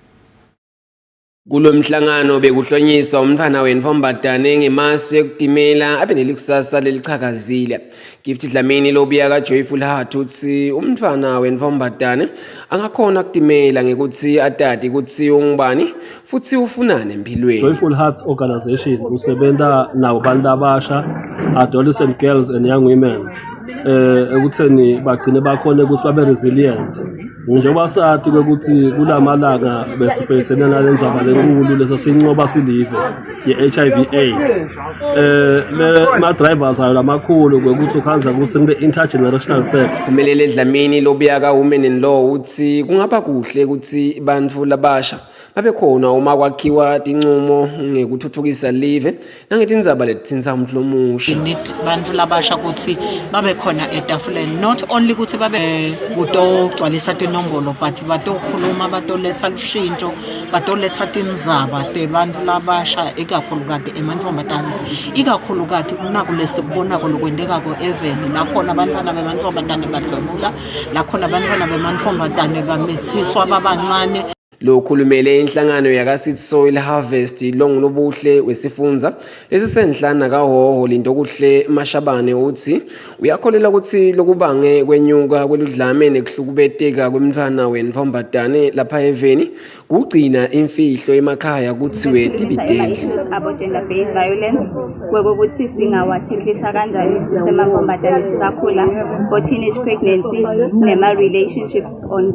Kulomhlangano bekuhlonyiswa umntwana wenfombadane ngemasi yokutimela abe nelikusasa lelichakazile. Gift Dlamini lobuya ka Joyful Heart uthi umntwana wenfombadane angakhona ukutimela ngekuthi atati ukuthi ungubani futhi ufunane empilweni. Joyful Hearts Organization usebenza nabantu abasha, adolescent girls and young women. Ekutheni bagcine bakhona ukuthi babe resilient. Njengoba sathi ukuthi kulamalanga besifesene nalendzaba lenkulu lesasincoba silive ye-HIV AIDS. Ma drivers ayo lamakhulu ukuthi ukhanza ukuthi kule intergenerational sex. Simelele Dlamini lobuya ka Women in Law uthi kungaba kuhle ukuthi bantfu labasha babe khona uma kwakhiwa tincumo ngekuthuthukisa live nangetindzaba letitsinsa umntfu lomusha. Bantfu labasha ukuthi babe khona etafuleni, not only ukuthi babe kutogcwalisa tinombolo but batokhuluma, batoletsa lushintsho, batoletsa tindzaba tebantfu labasha ikakhulukati emantfombatane, ikakhulukati kunakulesi kubonako lokwendekako eveni lakhona abantwana bemantfombatane badlwengula, lakhona abantwana bemantfombatane bamitsiswa babancane. Lokhulumele inhlangano yaka-Seed Soil Harvest longunobuhle wesifundza lesisenhlana kaHoho Lindokuhle Mashabane uthi uyakholela ukuthi lokubange kwenyuka kweludlame nekuhlukubeteka kwemntfwana wenfombadane lapha eveni kugcina imfihlo emakhaya kuthiwe tibidendlu. About gender-based violence, kwekuthi singawatheklisha kanjani sisemantombazane sisakhula for teenage pregnancy nema-relationships on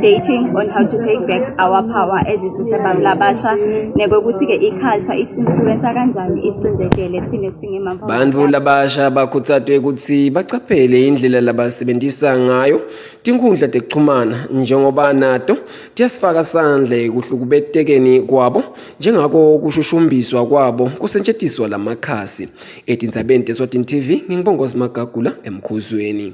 dating, on how to take back our power as isisebantu labasha, nekwekuthi-ke i-culture is-influencer kanjani isicindekele thina singemamfa. Bantfu labasha bakhutsatwe ukuthi bacaphele indlela labasebentisa ngayo tinkhundla tekuchumana njengoba nato tiyasifaka sandla ekuhlukubetekeni kwabo njengako kushushumbiswa kwabo kusetjentiswa lamakhasi. Etindzabeni teSwatini TV ngingibongozi Magagula emkhuzweni.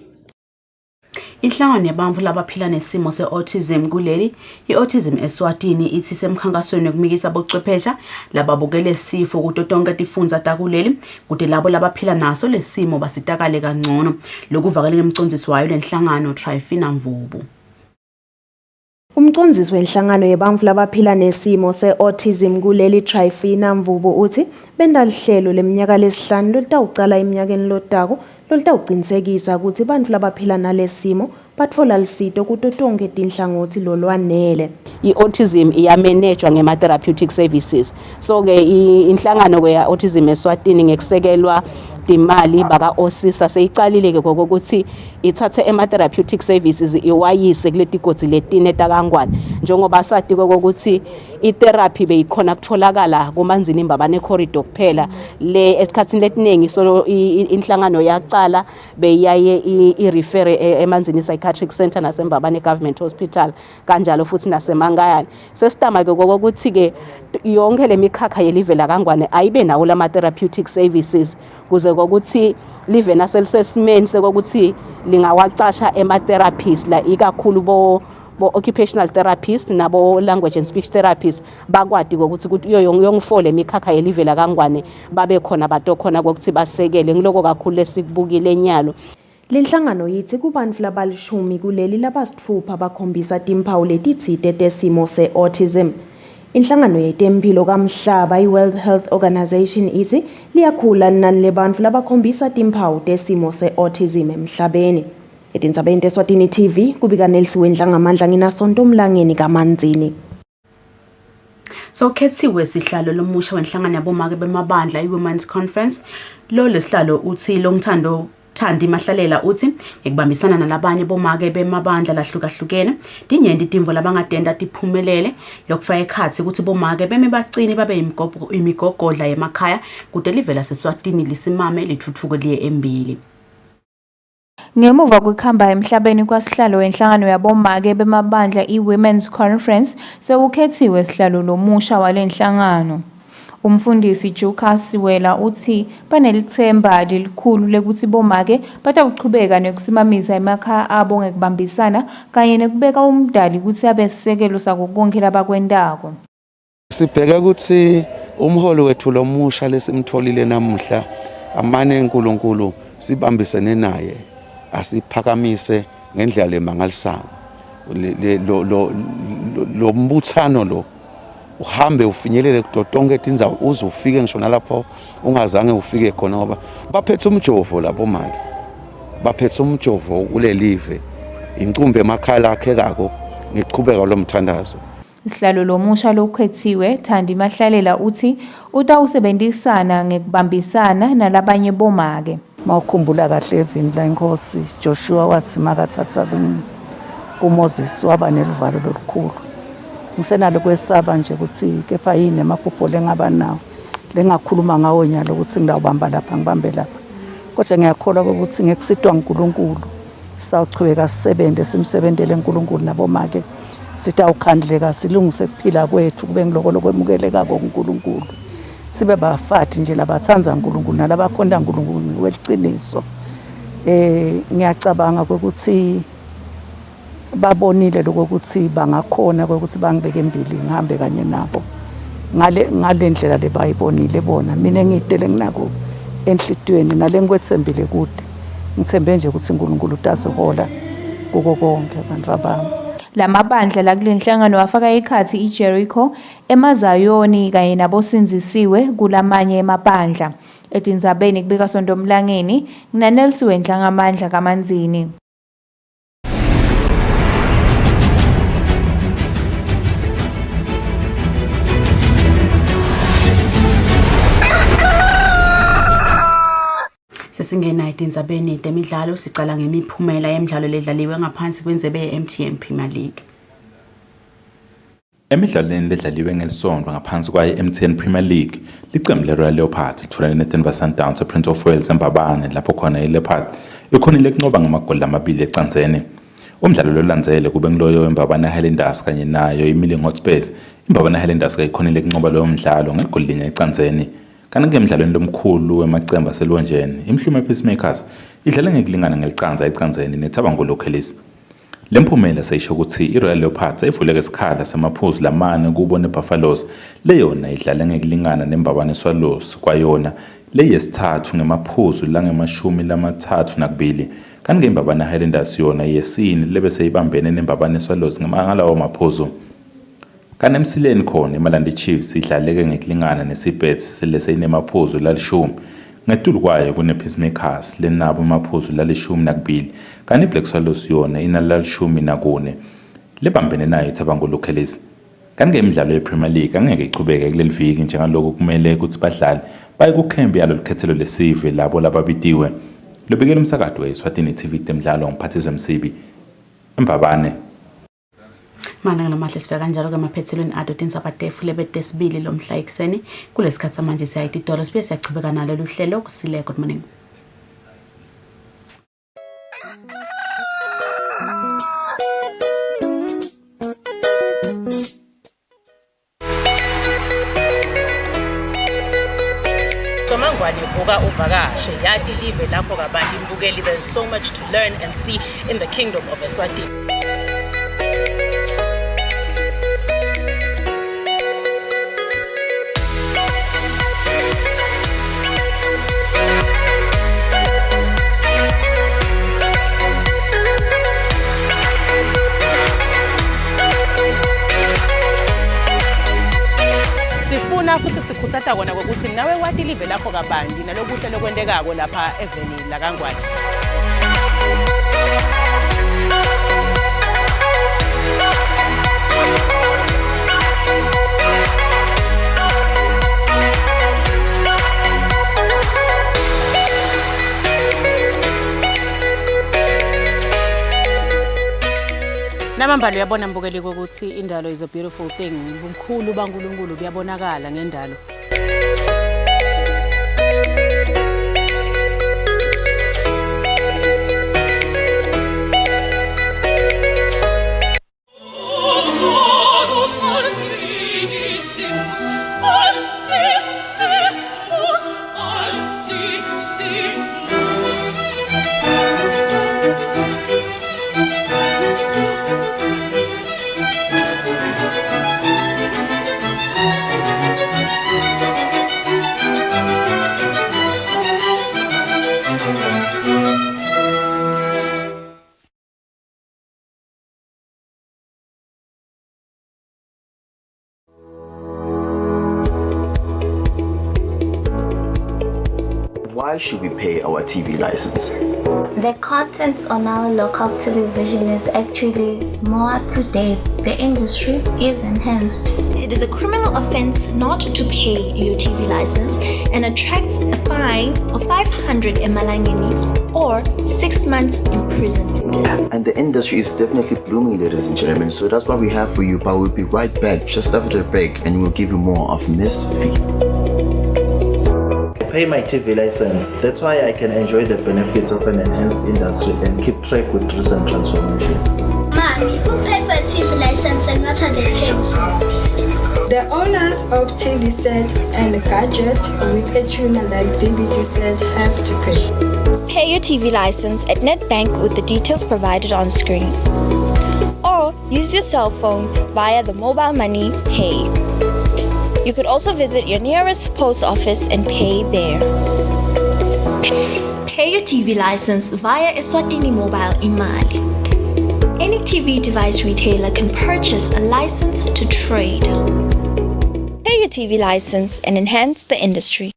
Inhlangano yabantfu labaphila nesimo se-autism kuleli i-Autism Eswatini ithi semkhankasweni wokumikisa abochwephesha lababukele sifo kuto tonke tifundza takuleli kude labo labaphila naso lesimo basitakale kangcono. Lokuvakele ngemcondzisi wayo lenhlangano Trifina Mvubu. Umcondzisi wenhlangano yebantfu labaphila nesimo se-autism kuleli Trifina Mvubu uthi benda lihlelo leminyaka lesihlanu lolutawucala eminyakeni lotako lolutawucinisekisa ukuthi bantfu labaphila nalesimo batfola lusito kuto tonke tinhlangothi lolwanele. I-autism iyamanejwa ngema-therapeutic services. So-ke inhlangano ya-autism eSwatini ngekusekelwa timali baka-osisa seyicalile-ke kokuthi ithathe ema-therapeutic services iwayise kuletigodzi letine takangwane njengoba sati kokuthi i-therapy beyikhona kutholakala kumanzini imbabane corridor kuphela le esikhatsini letiningi so inhlangano yacala beyaye i-refer emanzini psychiatric center nasembabane government hospital kanjalo futhi nasemangayane. Sesitama-ke kokuthi-ke yonke le mikhakha yelive lakangwane ayibe nawo lama-therapeutic services kuze kokuthi live naselisesimeni sekokuthi lingawacasha ema-therapist la ikakhulu bo-occupational therapist nabo-language and speech therapist bakwadi kokuthi yongifole emikhakha yelive lakangwane babe khona batokhona kokuthi basekele ngiloko kakhulu lesikubukile enyalo. Lenhlangano yithi kubantfu labalishumi kuleli labasitfupha bakhombisa timphawu letitsite tesimo se-autism. Inhlangano yetemphilo kamhlaba i-World Health Organization ithi liyakhula linani lebantfu labakhombisa timphawu tesimo se-autism emhlabeni. Etindzabeni teSwatini TV kubika Nelsiwe Ndlangamandla nginasonto Mlangeni kaManzini. So khethiwe sihlalo lomusha wenhlangano yabomake bemabandla i-Women's Conference lo lesihlalo uthi lomthando Thandi Mahlalela uthi ekubambisana nalabanye bomake bemabandla lahlukahlukene dinyendi timvo labangadenda tiphumelele lokufaka ekhathi ukuthi bomake bemebacini babe imigogodla yemakhaya kude livela seSwatini lisimame lithuthuke liye embili. Ngemuva kwekhamba emhlabeni kwasihlalo wenhlangano yabomake bemabandla i-Women's Conference sekukhethiwe sihlalo lomusha walenhlangano. Umfundisi Jukasiwela uthi banelithemba lelikhulu lekuthi bomake batawuchubeka nekusimamisa emakhaya abo ngekubambisana kanye nekubeka umdali ukuthi abe sisekelo sako konke labakwendako. Sibheka ukuthi umholi wethu lomusha lesimtholile namuhla amane enkulunkulu sibambisene naye asiphakamise ngendlela lemangalisayo lo mbuthano lo uhambe ufinyelele kutotonke tindzawo uze ufike ngisho nalapho ungazange ufike khona ngoba baphethe umjovo labo mali baphethe umjovo ulelive incumbe emakhala akhekako ngichubeka lo mthandazo. Isihlalo lomusha lokhethiwe Thandi Mahlalela uthi utawusebenzisana ngekubambisana nalabanye bomake. Mawukhumbula kahle evini la inkosi Joshua wathi makathatha kuMoses waba neluvalo lolukhulu. Ngisenalo kwesaba nje ukuthi kepha yini emaphupho lengaba nawo lengakhuluma ngawo nyalo ukuthi ngidawubamba lapha ngibambe lapha. Kodwa ngiyakholwa ukuthi ngekusitwa uNkulunkulu sitawuchubeka sisebenze simsebenzele uNkulunkulu nabomake sitawukhandleka silungise kuphila kwethu kube ngilokho kwemukeleka koNkulunkulu. Sibe bafati nje labathanza uNkulunkulu nalabakhonda uNkulunkulu weliciniso. Ngiyacabanga ukuthi babonile lokuthi bangakhona ukuthi bangibeke embili ngihambe kanye nabo ngale ndlela lebayibonile bona. Mina ngidele nginako enhlitweni nale ngikwethembile kude ngithembe nje ukuthi uNkulunkulu utazihola kuko konke abantu abami. Lamabandla la kulenhlangano wafaka ikhathi iJericho eMazayoni kanye nabosinzisiwe kulamanye emabandla etindzabeni kubika Sondomlangeni nginanelsi wenhlangamandla kaManzini. Sesingena etindzabeni temidlalo sicala ngemiphumela yemidlalo ledlaliwe ngaphansi kwendlebe ye-MTN Premier League. Emidlalweni ledlaliwe ngelisonto ngaphansi kwaye MTN Premier League licembu leRoyal Leopards litholane neDenver Sundowns ePrince of Wales eMbabane lapho khona iLeopard ikhonile kunqoba ngamagoli amabili ecanzeni. Umdlalo lolandzele kube ngiloyo weMbabane Highlanders kanye nayo iMilling Hotspurs. iMbabane Highlanders ikhonile kunqoba lowo mdlalo ngeligoli linye ecanzeni. Kanti emidlalweni lomkhulu wemacembu aselonjeni imhlume Peacemakers idlala ngekulingana ngelicanza ecanzeni neThabangolo Locals. Lemphumela seyisho ukuthi iRoyal Leopards ayivuleke isikhala semaphuzu lamane kubo neBuffaloes leyona idlala ngekulingana neMbabane Swallows kwayona leyesithathu ngemaphuzu lange-32. Kanti iMbabane Highlanders yona yesine lebese ibambene neMbabane Swallows ngalawo maphuzu. Kanti emsileni khona iMalandi Chiefs idlaleke ngekulingana neSeabirds seleseyinamaphuzu lalishumi ngetulu kwayo kunePeacemakers lenabo amaphuzu lalishumi. Kanti iBlack Swallows yona inalalishumi nakune lebambene nayo iThabangolo Locals. Kanti ngemidlalo yePremier League angeke ichubeke kuleli viki njengalokho kumele ukuthi badlali baye kukhembi yalo likhethelo lesive labo lababitiwe. Lobekela umsakazo weSwatini TV temidlalo ngiphathizwe Msibi eMbabane. Mana ngamahle sifika kanjalo ke maphethelweni adotinsabatefu lebetesibili lomhla ekseni kulesikhathi manje siyayithi idolo sibe siyachubeka nalo luhlelo kusile. Good morning. Mangwani vuka uvakashe yadi live lapho kabantu imbukeli. There's so much to learn and see in the kingdom of Eswatini. Futhi sikhuthatha kona ukuthi nawe wati live lapho kabandi nalokuhle lokwendekako lapha eveni la Kangwane. Namambalo uyabona mbukeli ukuthi indalo is a beautiful thing. Ubumkhulu baNkulunkulu buyabonakala ngendalo. why should we pay our TV license? The content on our local television is actually more up to date. The industry is enhanced. It is a criminal offense not to pay your TV license and attracts a fine of 500 emalangeni or 6 months imprisonment. And the industry is definitely blooming, ladies and gentlemen. So that's what we have for you, but we'll be right back just after the break and we'll give you more of Miss V. Pay my TV license. That's why I can enjoy the benefits of an enhanced industry and keep track with recent transformation. Mommy, who paid for a TV license and what are they paying for? The owners of TV set and gadget with a tuner like DVD set have to pay. Pay your TV license at NetBank with the details provided on screen. Or use your cell phone via the mobile money Pay. You could also visit your nearest post office and pay there. Pay your TV license via Eswatini Mobile Imali. Any TV device retailer can purchase a license to trade. Pay your TV license and enhance the industry.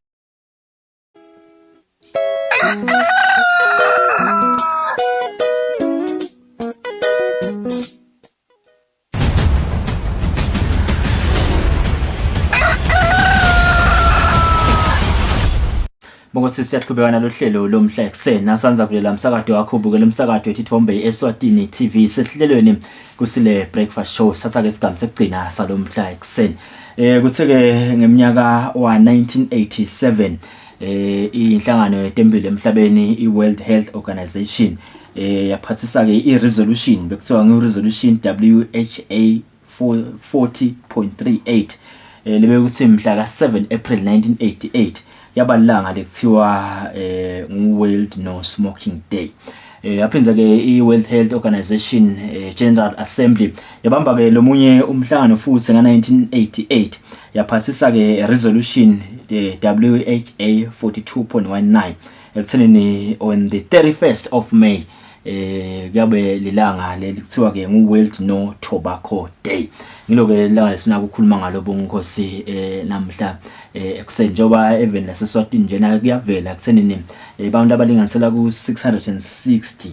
Bongose siyaqhubeka nalo hlelo lomhla ekseni nasanza kulela umsakado wakho ubukela umsakado eThithombe Eswatini TV sesihlelweni kusile breakfast show satha ke sigaba sekugcina salomhla ekseni kutheke ngeminyaka wa 1987 inhlangano yetempilo emhlabeni iWorld Health Organization yaphathisa ke iresolution bekuthiwa ngeresolution WHA 40.38 libe kusimhla ka 7 April 1988 yabalanga lekuthiwa World No Smoking Day. Yaphinza ke iWorld Health Organization General Assembly yabamba ke lomunye umhlangano futhi nga1988 yaphasisa ke resolution WHA 42.19 ekuthenini on the 31st of May kuyabe lilanga lekuthiwa ke World No Tobacco Day. Ngiloke langa lesina ukukhuluma ngalo bonkosi namhla ekseni njoba even laseswatini njena kuyavela kuthenini abantu abalinganisela ku 660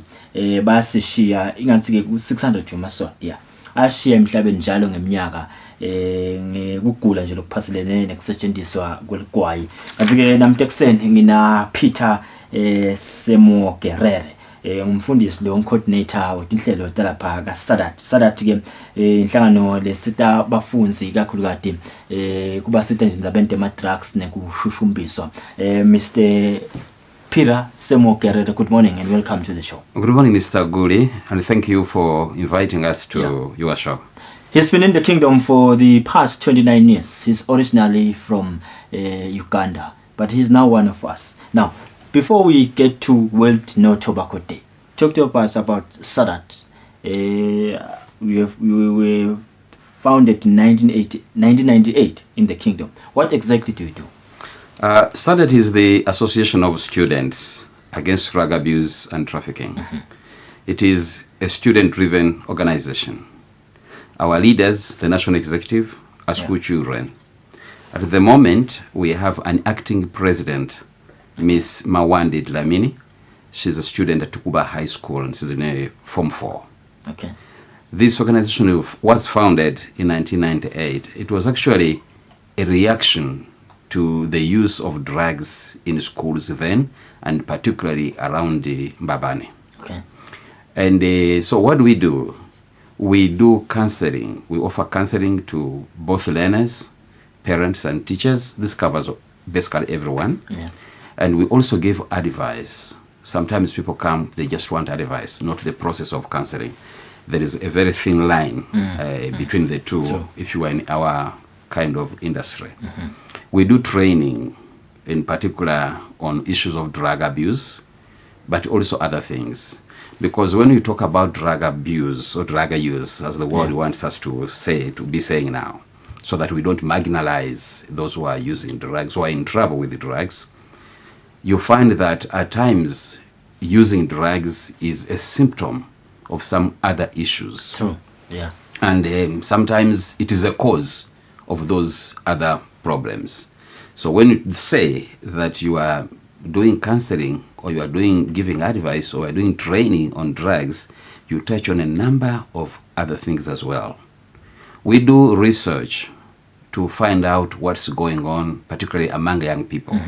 basishiya ingathi ke ku 600 umaswati ashiya emhlabeni njalo ngeminyaka ngekugula nje lokuphaselene nekusetshenziswa kweligwayi. Kanti ke namtekseni ngina Peter Semo Gerere umfundisi lo coordinator wetinhlelo talapha ka Sadat ke inhlangano lesita bafunzi kakhulukade kuba sita nje zabente ama drugs nekushushumbiswa. Mr. Peter Semo Gerere, good morning and welcome to the show. Good morning, Mr. Guli, and thank you for inviting us to your show. He's been in the kingdom for the past 29 years. He's originally from Uganda, but he's now one of us. Now, before we get to World No Tobacco Day, talk to us about Sadat. We were founded in 1998 in the kingdom. What exactly do you do? Sadat is the Association of Students Against Drug Abuse and Trafficking. Mm-hmm. It is a student-driven organization. Our leaders, the National Executive, are school children. At the moment, we have an acting president, Miss Mawandi Dlamini. She's a student at Tukuba High School and she's in a Form 4. Okay. This organization was founded in 1998. It was actually a reaction to the use of drugs in schools then, and particularly around Mbabane. Okay. And so what do? We do counseling. We offer counseling to both learners, parents, and teachers. This covers basically everyone. Yeah. And we also give advice. Sometimes people come, they just want advice, not the process of counseling. There is a very thin line between the two. True. If you are in our kind of industry. Mm-hmm. We do training, in particular on issues of drug abuse, but also other things. Because when we talk about drug abuse or drug use, as the world wants us to be saying now, so that we don't marginalize those who are using drugs, who are in trouble with the drugs, you find that at times using drugs is a symptom of some other issues. True. Yeah. And sometimes it is a cause of those other problems. So when you say that you are doing counseling or you are giving advice or you are doing training on drugs, you touch on a number of other things as well. We do research to find out what's going on, particularly among young people.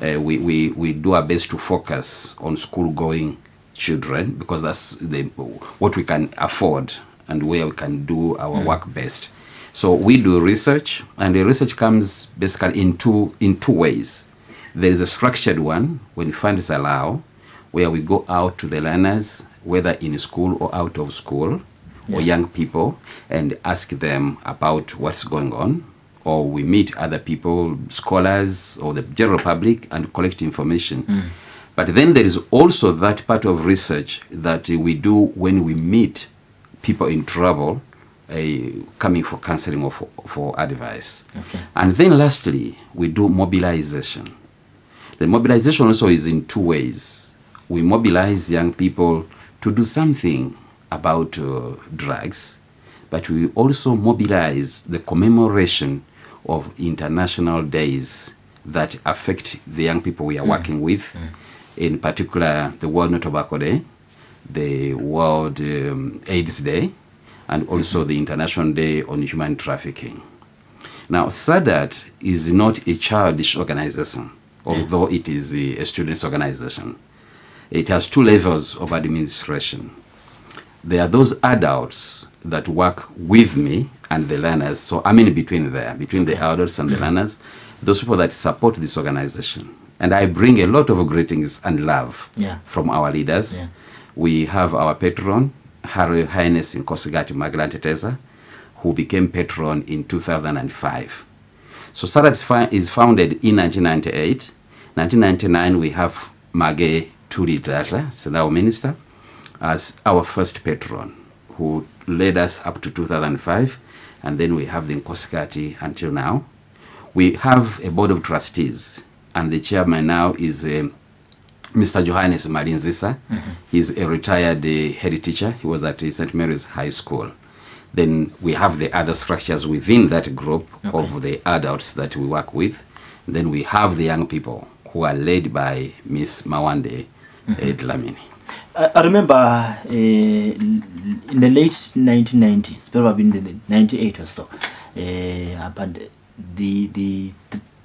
We do our best to focus on school-going children because that's what we can afford and where we can do our work best. So we do research, and the research comes basically in two ways. There is a structured one when funds allow, where we go out to the learners, whether in school or out of school, or young people, and ask them about what's going on. Or we meet other people, scholars, or the general public, and collect information. But then there is also that part of research that we do when we meet people in trouble, coming for counseling or for advice. And then lastly, we do mobilization. The mobilization also is in two ways. We mobilize young people to do something about drugs, but we also mobilize the commemoration of international days that affect the young people we are working with, in particular the World No Tobacco Day, the World AIDS Day, and also the International Day on Human Trafficking. Now, SADAT is not a childish organization, although it is a students' organization. It has two levels of administration. There are those adults that work with me and the learners, so I'm in between there, between the adults and the learners, those people that support this organization. And I bring a lot of greetings and love from our leaders. We have our patron, Her Highness Nkosigati Magalante Teza, who became patron in 2005. So SADAT is founded in 1998. 1999, we have Mage Tuli Dlasha, Senao Minister, as our first patron, who led us up to 2005. And then we have the Nkosigati until now. We have a board of trustees, and the chairman now is Mr. Johannes Marinzisa. He's a retired head teacher. He was at St. Mary's High School. Then we have the other structures within that group of the adults that we work with. Then we have the young people who are led by Miss Mawande Dlamini. I remember in the late 1990s, probably in the 98 or so, but the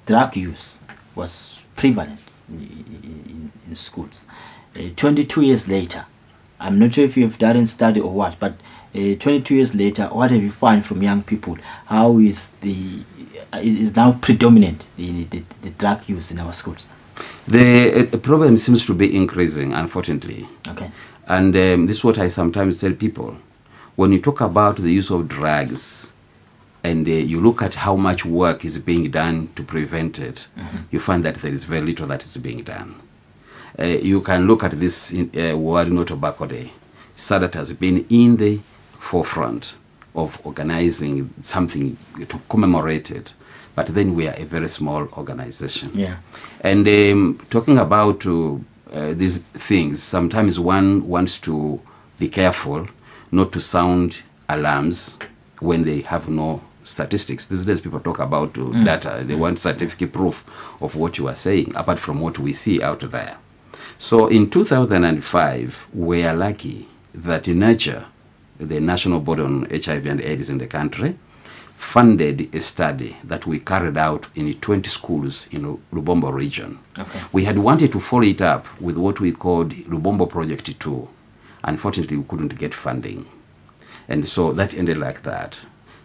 drug use was prevalent in schools. 22 years later, I'm not sure if you've done a study or what, but 22 years later, what have you found from young people? How is is now predominant the drug use in our schools? The problem seems to be increasing, unfortunately. And this is what I sometimes tell people. When you talk about the use of drugs and you look at how much work is being done to prevent it, you find that there is very little that is being done. You can look at this World No Tobacco Day. SADAT has been in the forefront of organizing something to commemorate it. But then we are a very small organization. And talking about these things, sometimes one wants to be careful not to sound alarms when they have no statistics. These days people talk about data. They want scientific proof of what you are saying, apart from what we see out there. So in 2005, we are lucky that Nurture, the National Board on HIV and AIDS in the country, funded a study that we carried out in 20 schools in Lubombo region. We had wanted to follow it up with what we called Lubombo Project 2. Unfortunately, we couldn't get funding. And so that ended like that.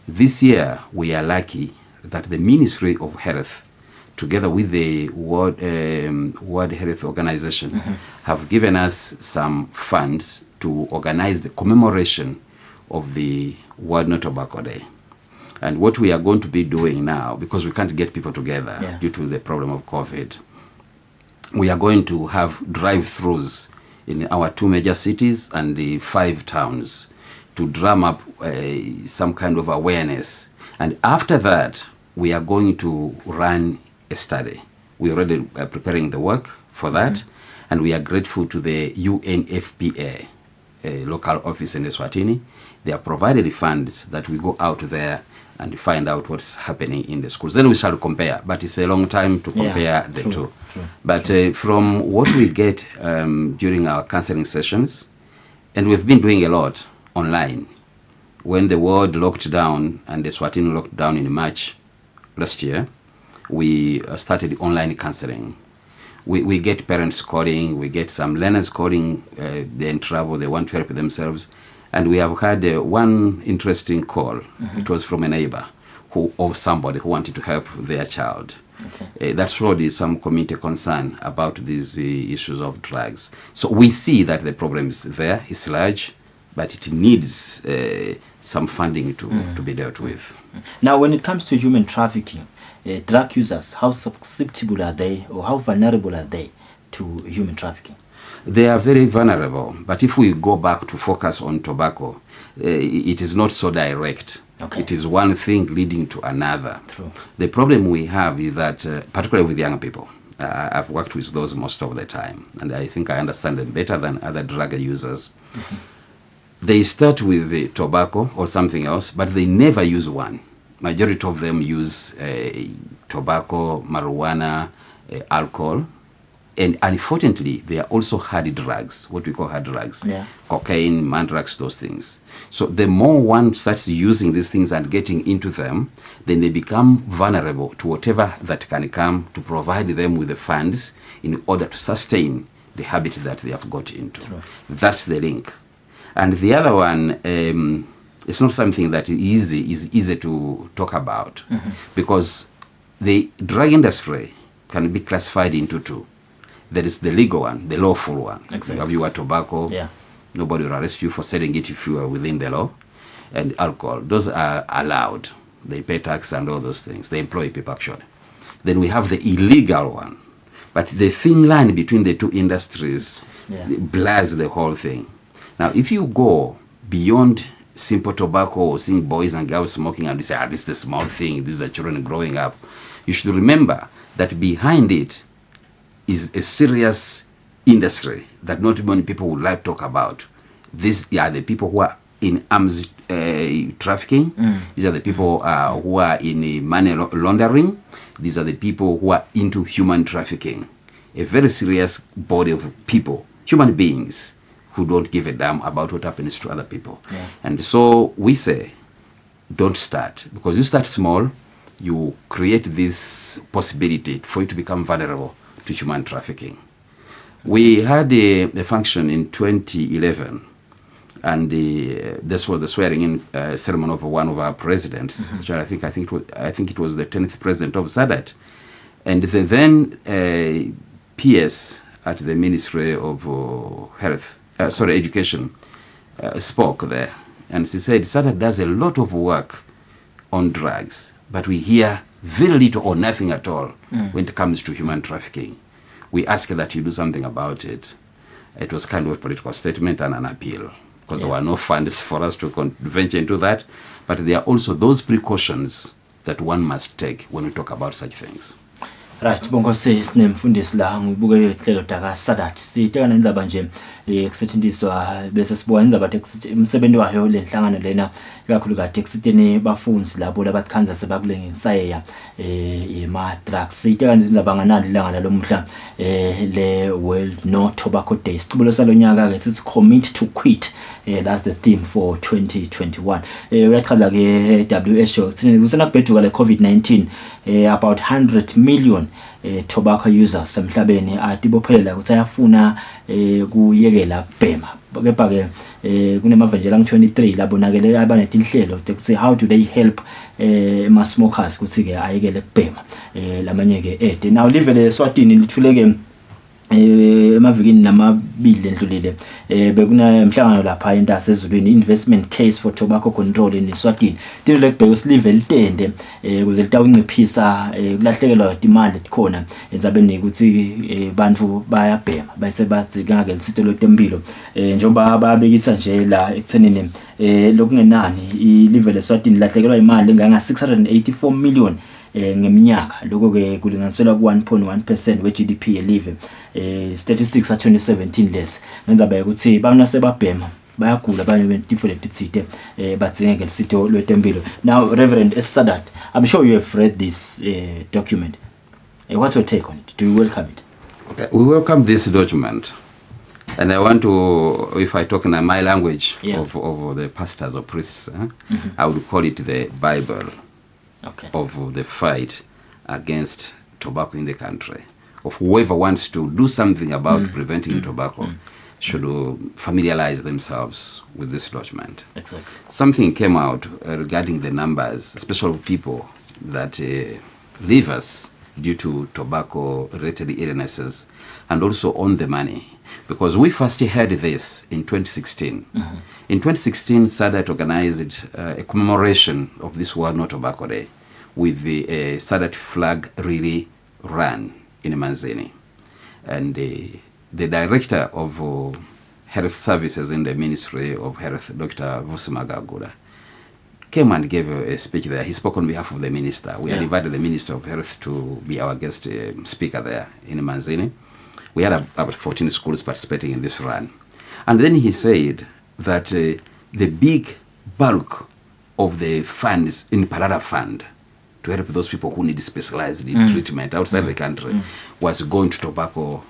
This year, we are lucky that the Ministry of Health, together with the World Health Organization, have given us some funds to organize the commemoration of the World No Tobacco Day. And what we are going to be doing now, because we can't get people together due to the problem of COVID, we are going to have drive-thrus in our 2 major cities and the 5 towns to drum up some kind of awareness. And after that, we are going to run a study. We are already preparing the work for that, and we are grateful to the UNFPA local office in Eswatini. They have provided funds that we go out there and find out what's happening in the schools. Then we shall compare, but it's a long time to compare the two. But from what we get during our counseling sessions, and we've been doing a lot online. When the world locked down and the Eswatini locked down in March last year, we started online counseling. We get parents calling, we get some learners calling, they're in trouble, they want to help themselves. And we have had one interesting call. It was from a neighbor or somebody who wanted to help their child. That showed some community concern about these issues of drugs. So we see that the problem is there, it's large, but it needs some funding to be dealt with. Now, when it comes to human trafficking, drug users, how susceptible are they, or how vulnerable are they to human trafficking? They are very vulnerable, but if we go back to focus on tobacco, it is not so direct. It is one thing leading to another. The problem we have is that, particularly with young people, I've worked with those most of the time, and I think I understand them better than other drug users. They start with the tobacco or something else, but they never use one. Majority of them use tobacco, marijuana, alcohol, and unfortunately, they are also hard drugs, what we call hard drugs, cocaine, mandrax, those things. So the more one starts using these things and getting into them, then they become vulnerable to whatever that can come to provide them with the funds in order to sustain the habit that they have got into. That's the link. And the other one, it's not something that is easy to talk about, because the drug industry can be classified into two. There is the legal one, the lawful one. You have your tobacco, nobody will arrest you for selling it if you are within the law. And alcohol, those are allowed. They pay tax and all those things. They employ people actually. Then we have the illegal one. But the thin line between the two industries blurs the whole thing. Now, if you go beyond simple tobacco or seeing boys and girls smoking and you say, this is a small thing, these are children growing up, you should remember that behind it is a serious industry that not many people would like to talk about. These are the people who are in arms trafficking. These are the people who are in money laundering. These are the people who are into human trafficking. A very serious body of people, human beings, who don't give a damn about what happens to other people. And so we say, don't start. Because you start small, you create this possibility for you to become vulnerable to human trafficking. We had a function in 2011, and this was the swearing-in ceremony of one of our presidents. Which I think it was the 10th president of SADC, and the then PS at the Ministry of Education spoke there, and she said SADC does a lot of work on drugs, but we hear very little or nothing at all when it comes to human trafficking. We ask that you do something about it. It was kind of a political statement and an appeal, because there were no funds for us to venture into that. But there are also those precautions that one must take when we talk about such things. Right, bongo sinemfundisi la ngibukele ihlelo daka Sadat. Siteka nendzaba nje kusetshenziswa bese sibuka indzaba umsebenzi wayo lenhlangano lena ikakhulu kade kusitene bafunzi labo labakhanda sebakulengisayeya ma drugs. Siteka indzaba nganali ilanga lomhla le World No Tobacco Day. Siqubulo salonyaka ke sithi commit to quit. That's the theme for 2021. Uyachaza ke WHO sithini kusenabheduka le COVID-19 about 100 million tobacco users emhlabeni atibophelela ukuthi ayafuna kuyekela kubhema. Kepha ke kunemavangela nge-23 labonakele abanetinhlelo ukuthi how do they help ma smokers ukuthi ke ayekele kubhema lamanye ke now live le Eswatini lithuleke emavikini namabili endlulile bekuna emhlangano lapha entase ezulwini investment case for tobacco control in Eswatini tilo lekubheka usilive litende ukuze litawunciphisa kulahlekelwa imali khona enzabeni ukuthi bantu bayabhema bese bathi ngake lisito lotempilo njengoba babekisa nje la ekuthenini lokungenani ilive leSwatini lahlekelwa imali enganga 684 million ngeminyaka lokho ke kulinganiselwa ku 1.1% we GDP yelive statistics at 2017 lesi ngenza baye ukuthi bana sebabhema bayagula abanye bentifo letitsite batsingeke lisito lwetempilo. Now Reverend Sadat, I'm sure you have read this document. What's your take on it? Do you welcome it? We welcome this document. And I want to, if I talk in my language of the pastors or priests, I would call it the Bible of the fight against tobacco in the country. Of whoever wants to do something about preventing tobacco should familiarize themselves with this document. Exactly. Something came out regarding the numbers, especially of people that leave us due to tobacco-related illnesses, and also on the money. Because we first heard this in 2016. In 2016, SADAT organized a commemoration of this World No Tobacco Day with the SADAT flag really run in Manzini. And the director of health services in the Ministry of Health, Dr. Vusimagagula, came and gave a speech there. He spoke on behalf of the minister. We had invited the Minister of Health to be our guest speaker there in Manzini. We had about 14 schools participating in this run. And then he said that the big bulk of the funds in Parada Fund to help those people who need specialized treatment outside the country was going to tobacco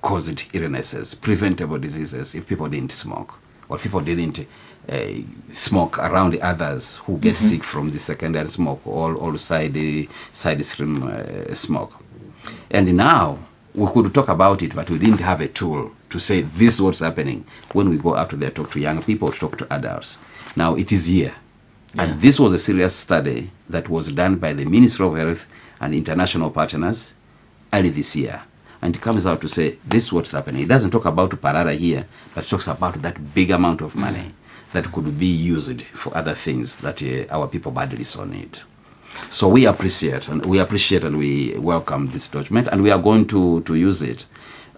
caused illnesses, preventable diseases if people didn't smoke, or people didn't smoke around others who get sick from the secondary smoke or side stream smoke. And now we could talk about it, but we didn't have a tool to say this is what's happening when we go out there, talk to young people, talk to adults. Now it is here. And this was a serious study that was done by the Ministry of Health and international partners early this year. And it comes out to say this is what's happening. It doesn't talk about Parara here, but it talks about that big amount of money that could be used for other things that our people badly so need. So we appreciate and we welcome this document, and we are going to use it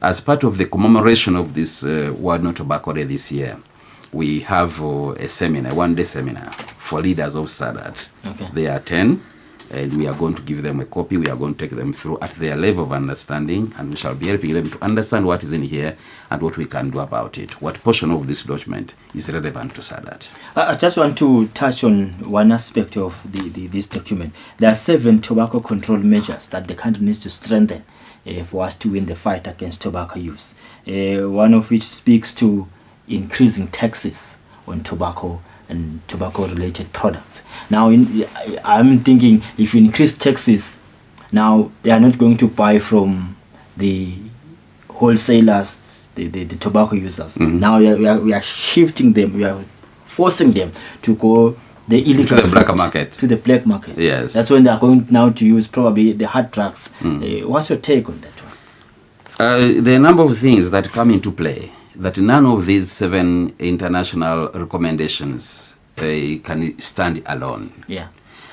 as part of the commemoration of this World No Tobacco Day this year. We have a seminar, a one-day seminar for leaders of SADAT. They are 10, and we are going to give them a copy. We are going to take them through at their level of understanding, and we shall be helping them to understand what is in here and what we can do about it. What portion of this document is relevant to SADAT. I just want to touch on one aspect of this document. There are 7 tobacco control measures that the country needs to strengthen for us to win the fight against tobacco use. One of which speaks to increasing taxes on tobacco and tobacco-related products. Now, I'm thinking if you increase taxes, now they are not going to buy from the wholesalers, the tobacco users. Now we are shifting them, we are forcing them to go the illegal to the black market. To the black market. Yes. That's when they are going now to use probably the hard drugs. What's your take on that one? There are a number of things that come into play, that none of these 7 international recommendations can stand alone. Yeah.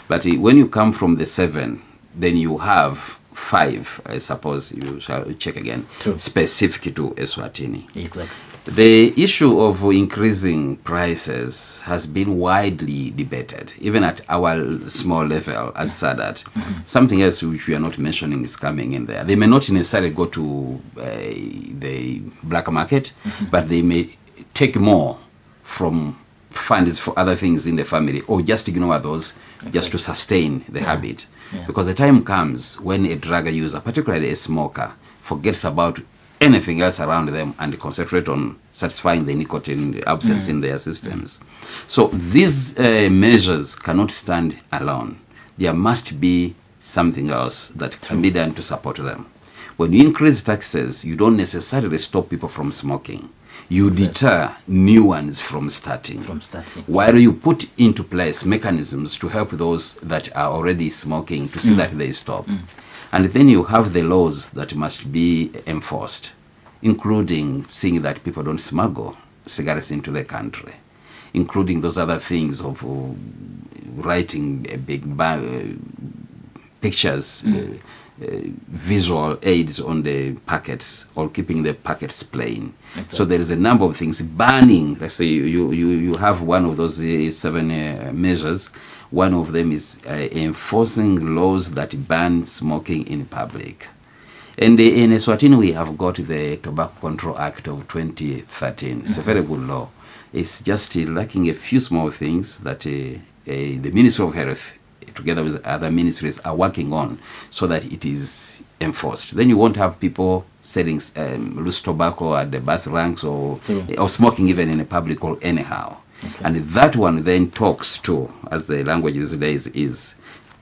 But when you come from the 7, then you have 5, I suppose you shall check again, specific to Eswatini. Exactly. The issue of increasing prices has been widely debated, even at our small level as SADAT. Something else which we are not mentioning is coming in there. They may not necessarily go to the black market, but they may take more from funds for other things in the family, or just ignore those just to sustain the habit. Because the time comes when a drug user, particularly a smoker, forgets about anything else around them and concentrate on satisfying the nicotine absence in their systems. So these measures cannot stand alone. There must be something else that can be done to support them. When you increase taxes, you don't necessarily stop people from smoking. You deter new ones from starting. While you put into place mechanisms to help those that are already smoking to see that they stop. And then you have the laws that must be enforced, including seeing that people don't smuggle cigarettes into the country, including those other things of writing a big pictures, visual aids on the packets, or keeping the packets plain. So there is a number of things. Banning, let's say you have one of those 7 measures. One of them is enforcing laws that ban smoking in public. And in Eswatini, we have got the Tobacco Control Act of 2013. It's a very good law. It's just lacking a few small things that the Ministry of Health, together with other ministries, are working on so that it is enforced. Then you won't have people selling loose tobacco at the bus ranks or smoking even in a public or anyhow. Okay. And that one then talks to, as the language these days is,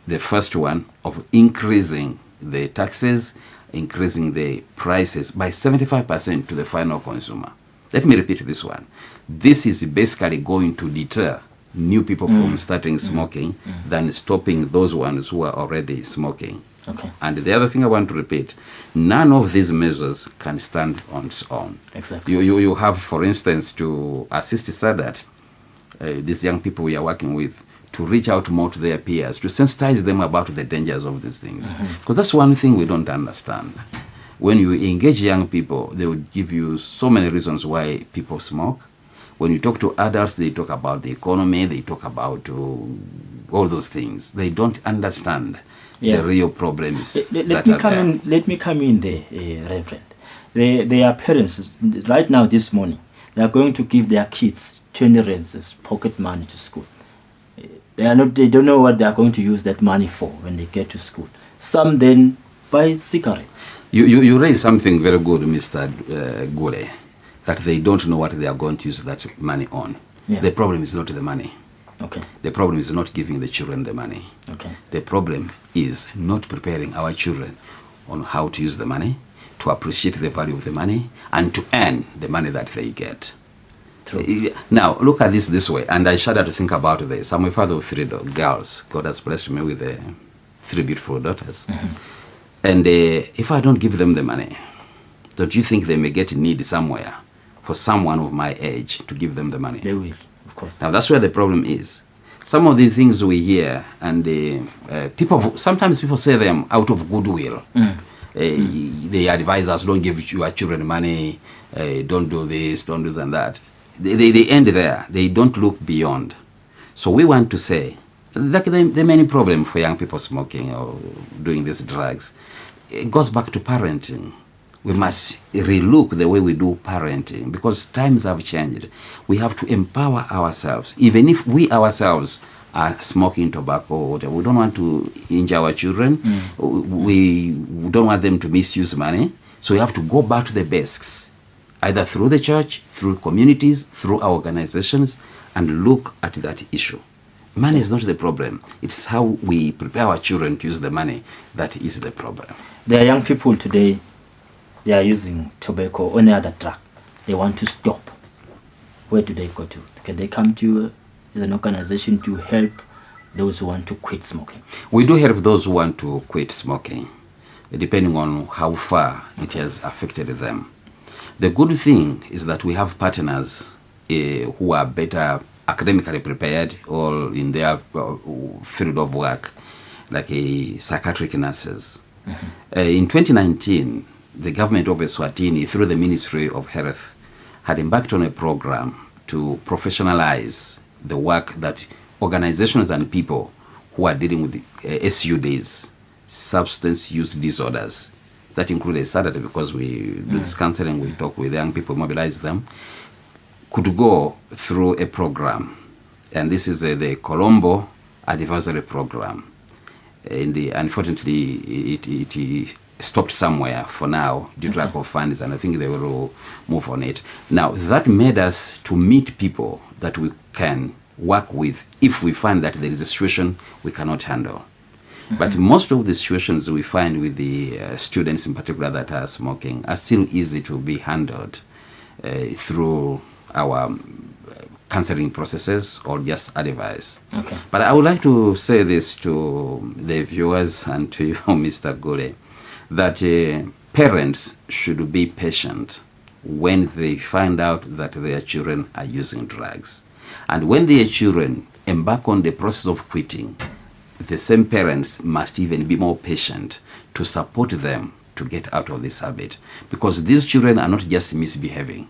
the first one of increasing the taxes, increasing the prices by 75% to the final consumer. Let me repeat this one. This is basically going to deter new people from starting smoking than stopping those ones who are already smoking. Okay. And the other thing I want to repeat, none of these measures can stand on its own. Exactly. You have, for instance, to assist SADAT, these young people we are working with, to reach out more to their peers, to sensitize them about the dangers of these things. Because that's one thing we don't understand. When you engage young people, they will give you so many reasons why people smoke. When you talk to adults, they talk about the economy, they talk about all those things. They don't understand the real problems. Let me come in there, Reverend. Their parents, right now this morning, they are going to give their kids 20 rands as pocket money to school. They don't know what they are going to use that money for when they get to school. Some then buy cigarettes. You raise something very good, Mr. Gule, that they don't know what they are going to use that money on. Yeah. The problem is not the money. Okay. The problem is not giving the children the money. Okay. The problem is not preparing our children on how to use the money, to appreciate the value of the money, and to earn the money that they get. True. Now, look at this way, and I shudder to think about this. I'm a father of 3 girls. God has blessed me with 3 beautiful daughters. And if I don't give them the money, don't you think they may get in need somewhere for someone of my age to give them the money? They will, of course. Now, that's where the problem is. Some of the things we hear, and sometimes people say them out of goodwill. They advise us, don't give your children money, don't do this, don't do that. They end there. They don't look beyond. So we want to say, like the main problem for young people smoking or doing these drugs, it goes back to parenting. We must relook the way we do parenting because times have changed. We have to empower ourselves. Even if we ourselves are smoking tobacco or whatever, we don't want to injure our children. We don't want them to misuse money. So we have to go back to the basics, either through the church, through communities, through our organizations, and look at that issue. Money is not the problem. It's how we prepare our children to use the money that is the problem. There are young people today, they are using tobacco or any other drug. They want to stop. Where do they go to? Can they come to you as an organization to help those who want to quit smoking? We do help those who want to quit smoking, depending on how far it has affected them. The good thing is that we have partners who are better academically prepared or in their field of work, like psychiatric nurses. In 2019, the government of Eswatini, through the Ministry of Health, had embarked on a program to professionalize the work that organizations and people who are dealing with SUDs, substance use disorders, that included Saturday because we do this counseling, we talk with young people, mobilize them, could go through a program. And this is the Colombo Advisory Program. And unfortunately, it stopped somewhere for now due to lack of funds, and I think they will move on it. Now, that made us to meet people that we can work with if we find that there is a situation we cannot handle. But most of the situations we find with the students in particular that are smoking are still easy to be handled through our counseling processes or just advice. Okay. But I would like to say this to the viewers and to you, Mr. Gule, that parents should be patient when they find out that their children are using drugs. And when their children embark on the process of quitting, the same parents must even be more patient to support them to get out of this habit, because these children are not just misbehaving.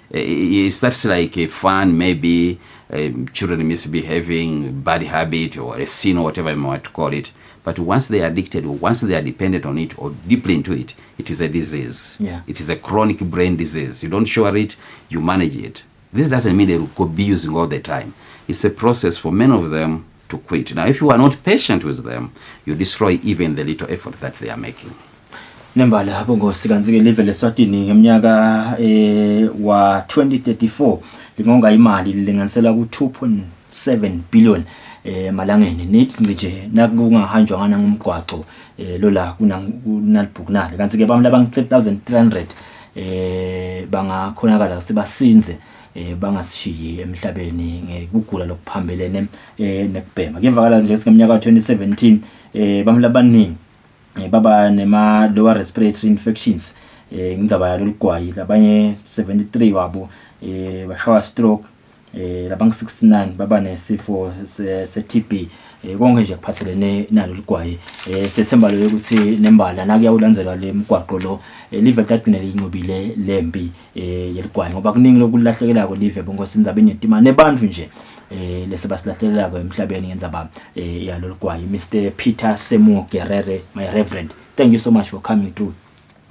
It starts like a fun, maybe children misbehaving, bad habit, or a sin, or whatever you might call it. But once they are addicted, or once they are dependent on it, or deeply into it, it is a disease. Yeah. It is a chronic brain disease. You don't cure it, you manage it. This doesn't mean they will be using all the time. It's a process for many of them to quit. Now, if you are not patient with them, you destroy even the little effort that they are making. Nembala bongosi kanzike live leSwatini ngeminyaka wa 2034 lingonga imali lilinganisela ku 2.7 billion malangeni nithi nje nakungahanjwa ngana ngumgwaco lola kunalibhukunale kanzike bamla bang 3300 bangakhonakala sebasinze bangasishiyi emhlabeni ngekugula lokuphambelene nekubhema kuvakala nje ngeminyaka 2017 bamla baningi baba nema lower respiratory infections ngidzaba yalo ligwayi labanye 73 wabo bashawa stroke labang 69 baba nesifo se TB konke nje kuphathelene nalo ligwayi sethemba lo ukuthi nembala nakuyawulandzelwa lemgwaqo lo live kagcine lincobile lempi yeligwayi ngoba kuningi lokulahlekelako live bongosi ndzabeni yetima nebantu nje lese basilahlekelako emhlabeni ngenzaba yalo ligwayi. Mr. Peter Semu Gerere, my reverend, thank you so much for coming through.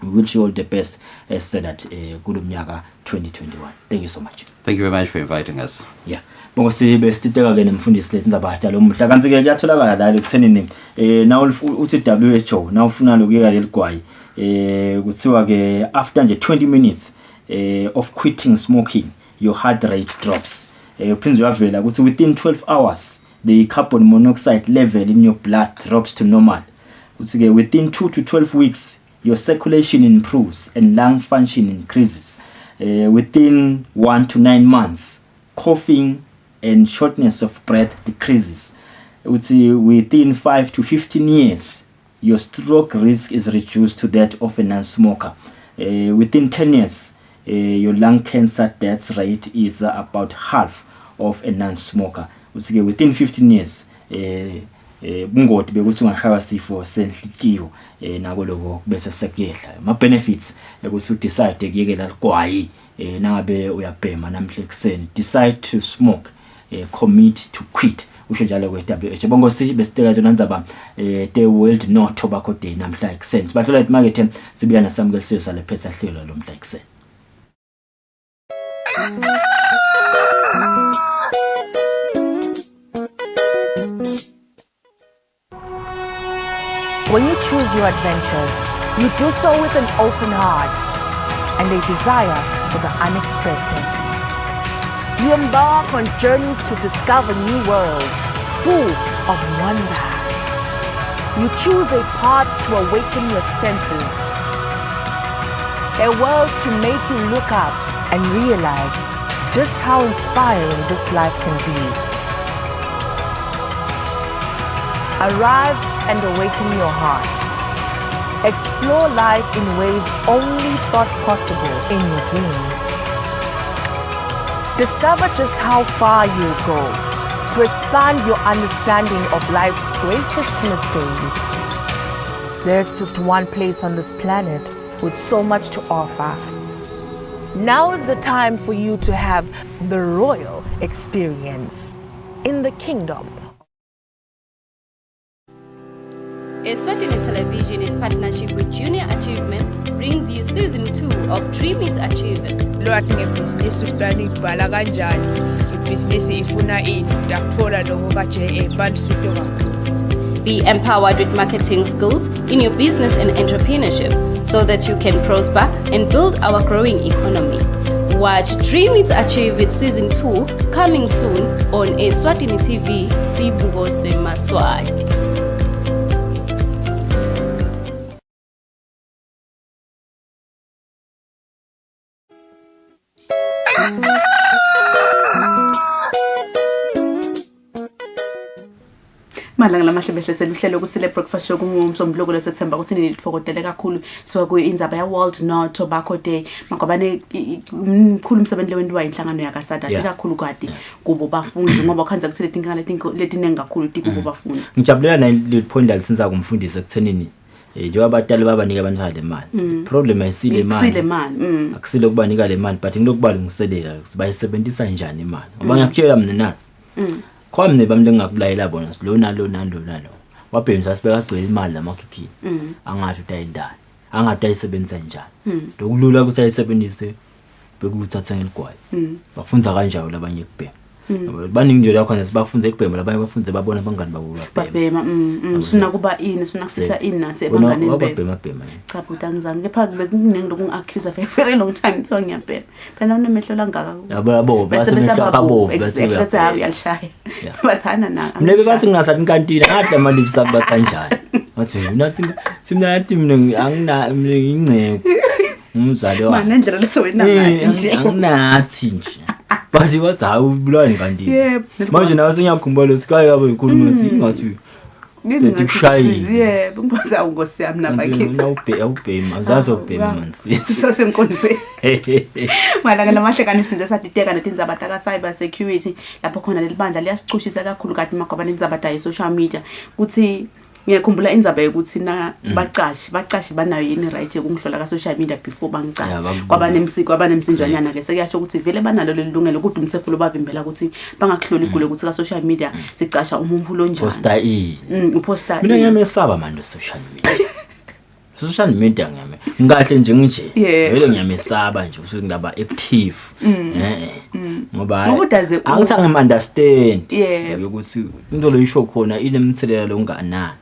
We wish you all the best as said at kulumnyaka 2021. Thank you so much. Thank you very much for inviting us. Yeah. Bongosi besiteka ke nemfundisi lethu ndzaba lo mhla kanti ke kuyatholakala la ekuthenini na uthi WHO na ufuna lokuyeka leligwayi kuthiwa ke after nje 20 minutes of quitting smoking your heart rate drops. Uphinzwe yavela ukuthi within 12 hours the carbon monoxide level in your blood drops to normal. Kuthi ke within 2 to 12 weeks your circulation improves and lung function increases. Within 1 to 9 months coughing and shortness of breath decreases. Within 5 to 15 years your stroke risk is reduced to that of a non-smoker. Within 10 years your lung cancer death rate is about half of a non-smoker. Within 15 years bungoti bekuthi ungashawa sifo senhliziyo nako lokho bese sekuyehla ama benefits ukuthi decide kuyekela ligwayi nangabe uyabhema namhle kuseni, decide to smoke, commit to quit. Usho njalo kwe-WHO. Bongosi besiteka zona ndzaba the World No Tobacco Day namhla kuseni. Sibathola at market sibuya nasamukeliso sale phesa hlelo lo mhla kuseni. When you choose your adventures, you do so with an open heart and a desire for the unexpected. You embark on journeys to discover new worlds full of wonder. You choose a path to awaken your senses, a world to make you look up and realize just how inspiring this life can be. Arrive and awaken your heart. Explore life in ways only thought possible in your dreams. Discover just how far you'll go to expand your understanding of life's greatest mysteries. There's just one place on this planet with so much to offer. Now is the time for you to have the royal experience in the kingdom. Eswatini Television, in partnership with Junior Achievement, brings you season 2 of Dream It Achieve It. Lwati ngebhizinisi usiplani ibhala kanjani, ibhizinisi ifuna ini, ndakuthola lokho kaJE banisito kakhulu. Be empowered with marketing skills in your business and entrepreneurship so that you can prosper and build our growing economy. Watch Dream It Achieve It season 2 coming soon on Eswatini TV, Sibuko Semaswati. Malanga lamahle behlesela uhlelo kusile breakfast show kungumsombuluko leSeptember ukuthi nilitfokodele kakhulu so kuyindzaba ya World No Tobacco Day makubane umkhulu umsebenzi lewenziwa inhlangano yakasada athi kakhulu kade kubo bafundi ngoba khanza kusile tinkana letinengi kakhulu tikubo bafundi. Ngijabulela le point alitsinza kumfundisi ekuthenini njengoba abatali babanika abantwana le mali problem ayisile imali akusile ukubanika le mali but nginokubalungiselela ukuthi bayisebenzisa njani imali ngoba ngiyakutshela mina nazi khona bamle engakulayela bona silo nalo wabhemisa sibekagcwele imali lamakhiphini angathi utayindani angathi ayisebenzisa njani lokulula ukuthi ayisebenzise bekuthatha ngeligwayi bafunza kanjalo labanye kubhema baningi nje la khona sibafunza ekubhema labanye bafunze babona abangani babo babhema sifuna kuba ini sifuna kusitha ini nathi ebangani babhema cha buta ngizange kepha bekunento kungi-accuse for a very long time kuthiwa ngiyabhema phela unemehlo langaka yabo basemehlo akabovu bathi hayi uyalishaya bathana na mlebe bathi ngingasathi inkantini ngathi amalipsi abasanjani bathi nathi mina angina ingcebo umzali wami nendlela lesowena nje anginathi nje bathi wathi hayi ubulwane kanti yebo manje nawe sengiyakhumbula sikhaye yabo ikhuluma singathi ngikushayile yebo ngibaza ungosi yami nabakithi awubhema azazobhema mansi sisenkonzweni malanga lamahle kanti siphindze sadideka netindzaba taka cyber security lapho khona lelibandla liyasicushisa kakhulu kati magaba nendzaba ta social media kuthi ngiyakhumbula indzaba yokuthi na baqashi banayo yini right yokungihlola ka social media before bangicaza kwabanemsinjwanyana ke sekuyasho ukuthi vele banalo lelungelo ukuthi umthetho lobavimbela ukuthi bangakuhloli igule ukuthi ka social media sicasha umuntu lo njani poster mina ngiyamesaba manje social media ngahle nje vele ngiyamesaba nje ukuthi ngaba active ngoba angisange understand ukuthi into lo isho khona inemthelela longanani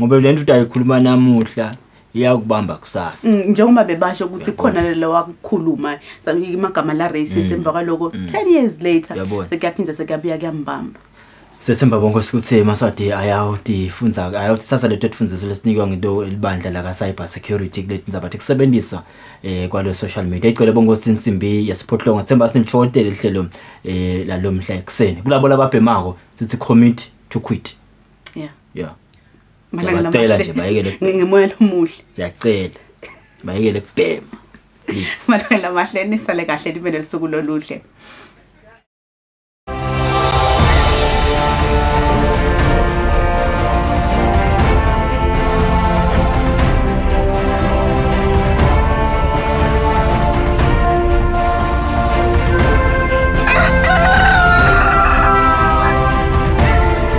ngoba le nto uyayikhuluma namuhla iyakubamba kusasa njengoba bebasho ukuthi khona lelo wakukhuluma imagama la racist emva kwaloko 10 years later sekuyaphinda sekuyabuya kuyambamba sethemba bonke ukuthi Maswati ayawuthi thatha leto efundiso lesinikwa ngento elibandla la ka cyber security kulethi nzabathi kusebenziswa kwalo social media igcwele bonke sinsimbi yasiphohlonga themba sinilithotele ihlelo lalo mhla ekseni kulabo lababhemako sithi commit to quit malanga nje bayekele ngemoya omuhle siyacela bayekele kubhema please malanga lamahle nisale kahle libe nelisuku loluhle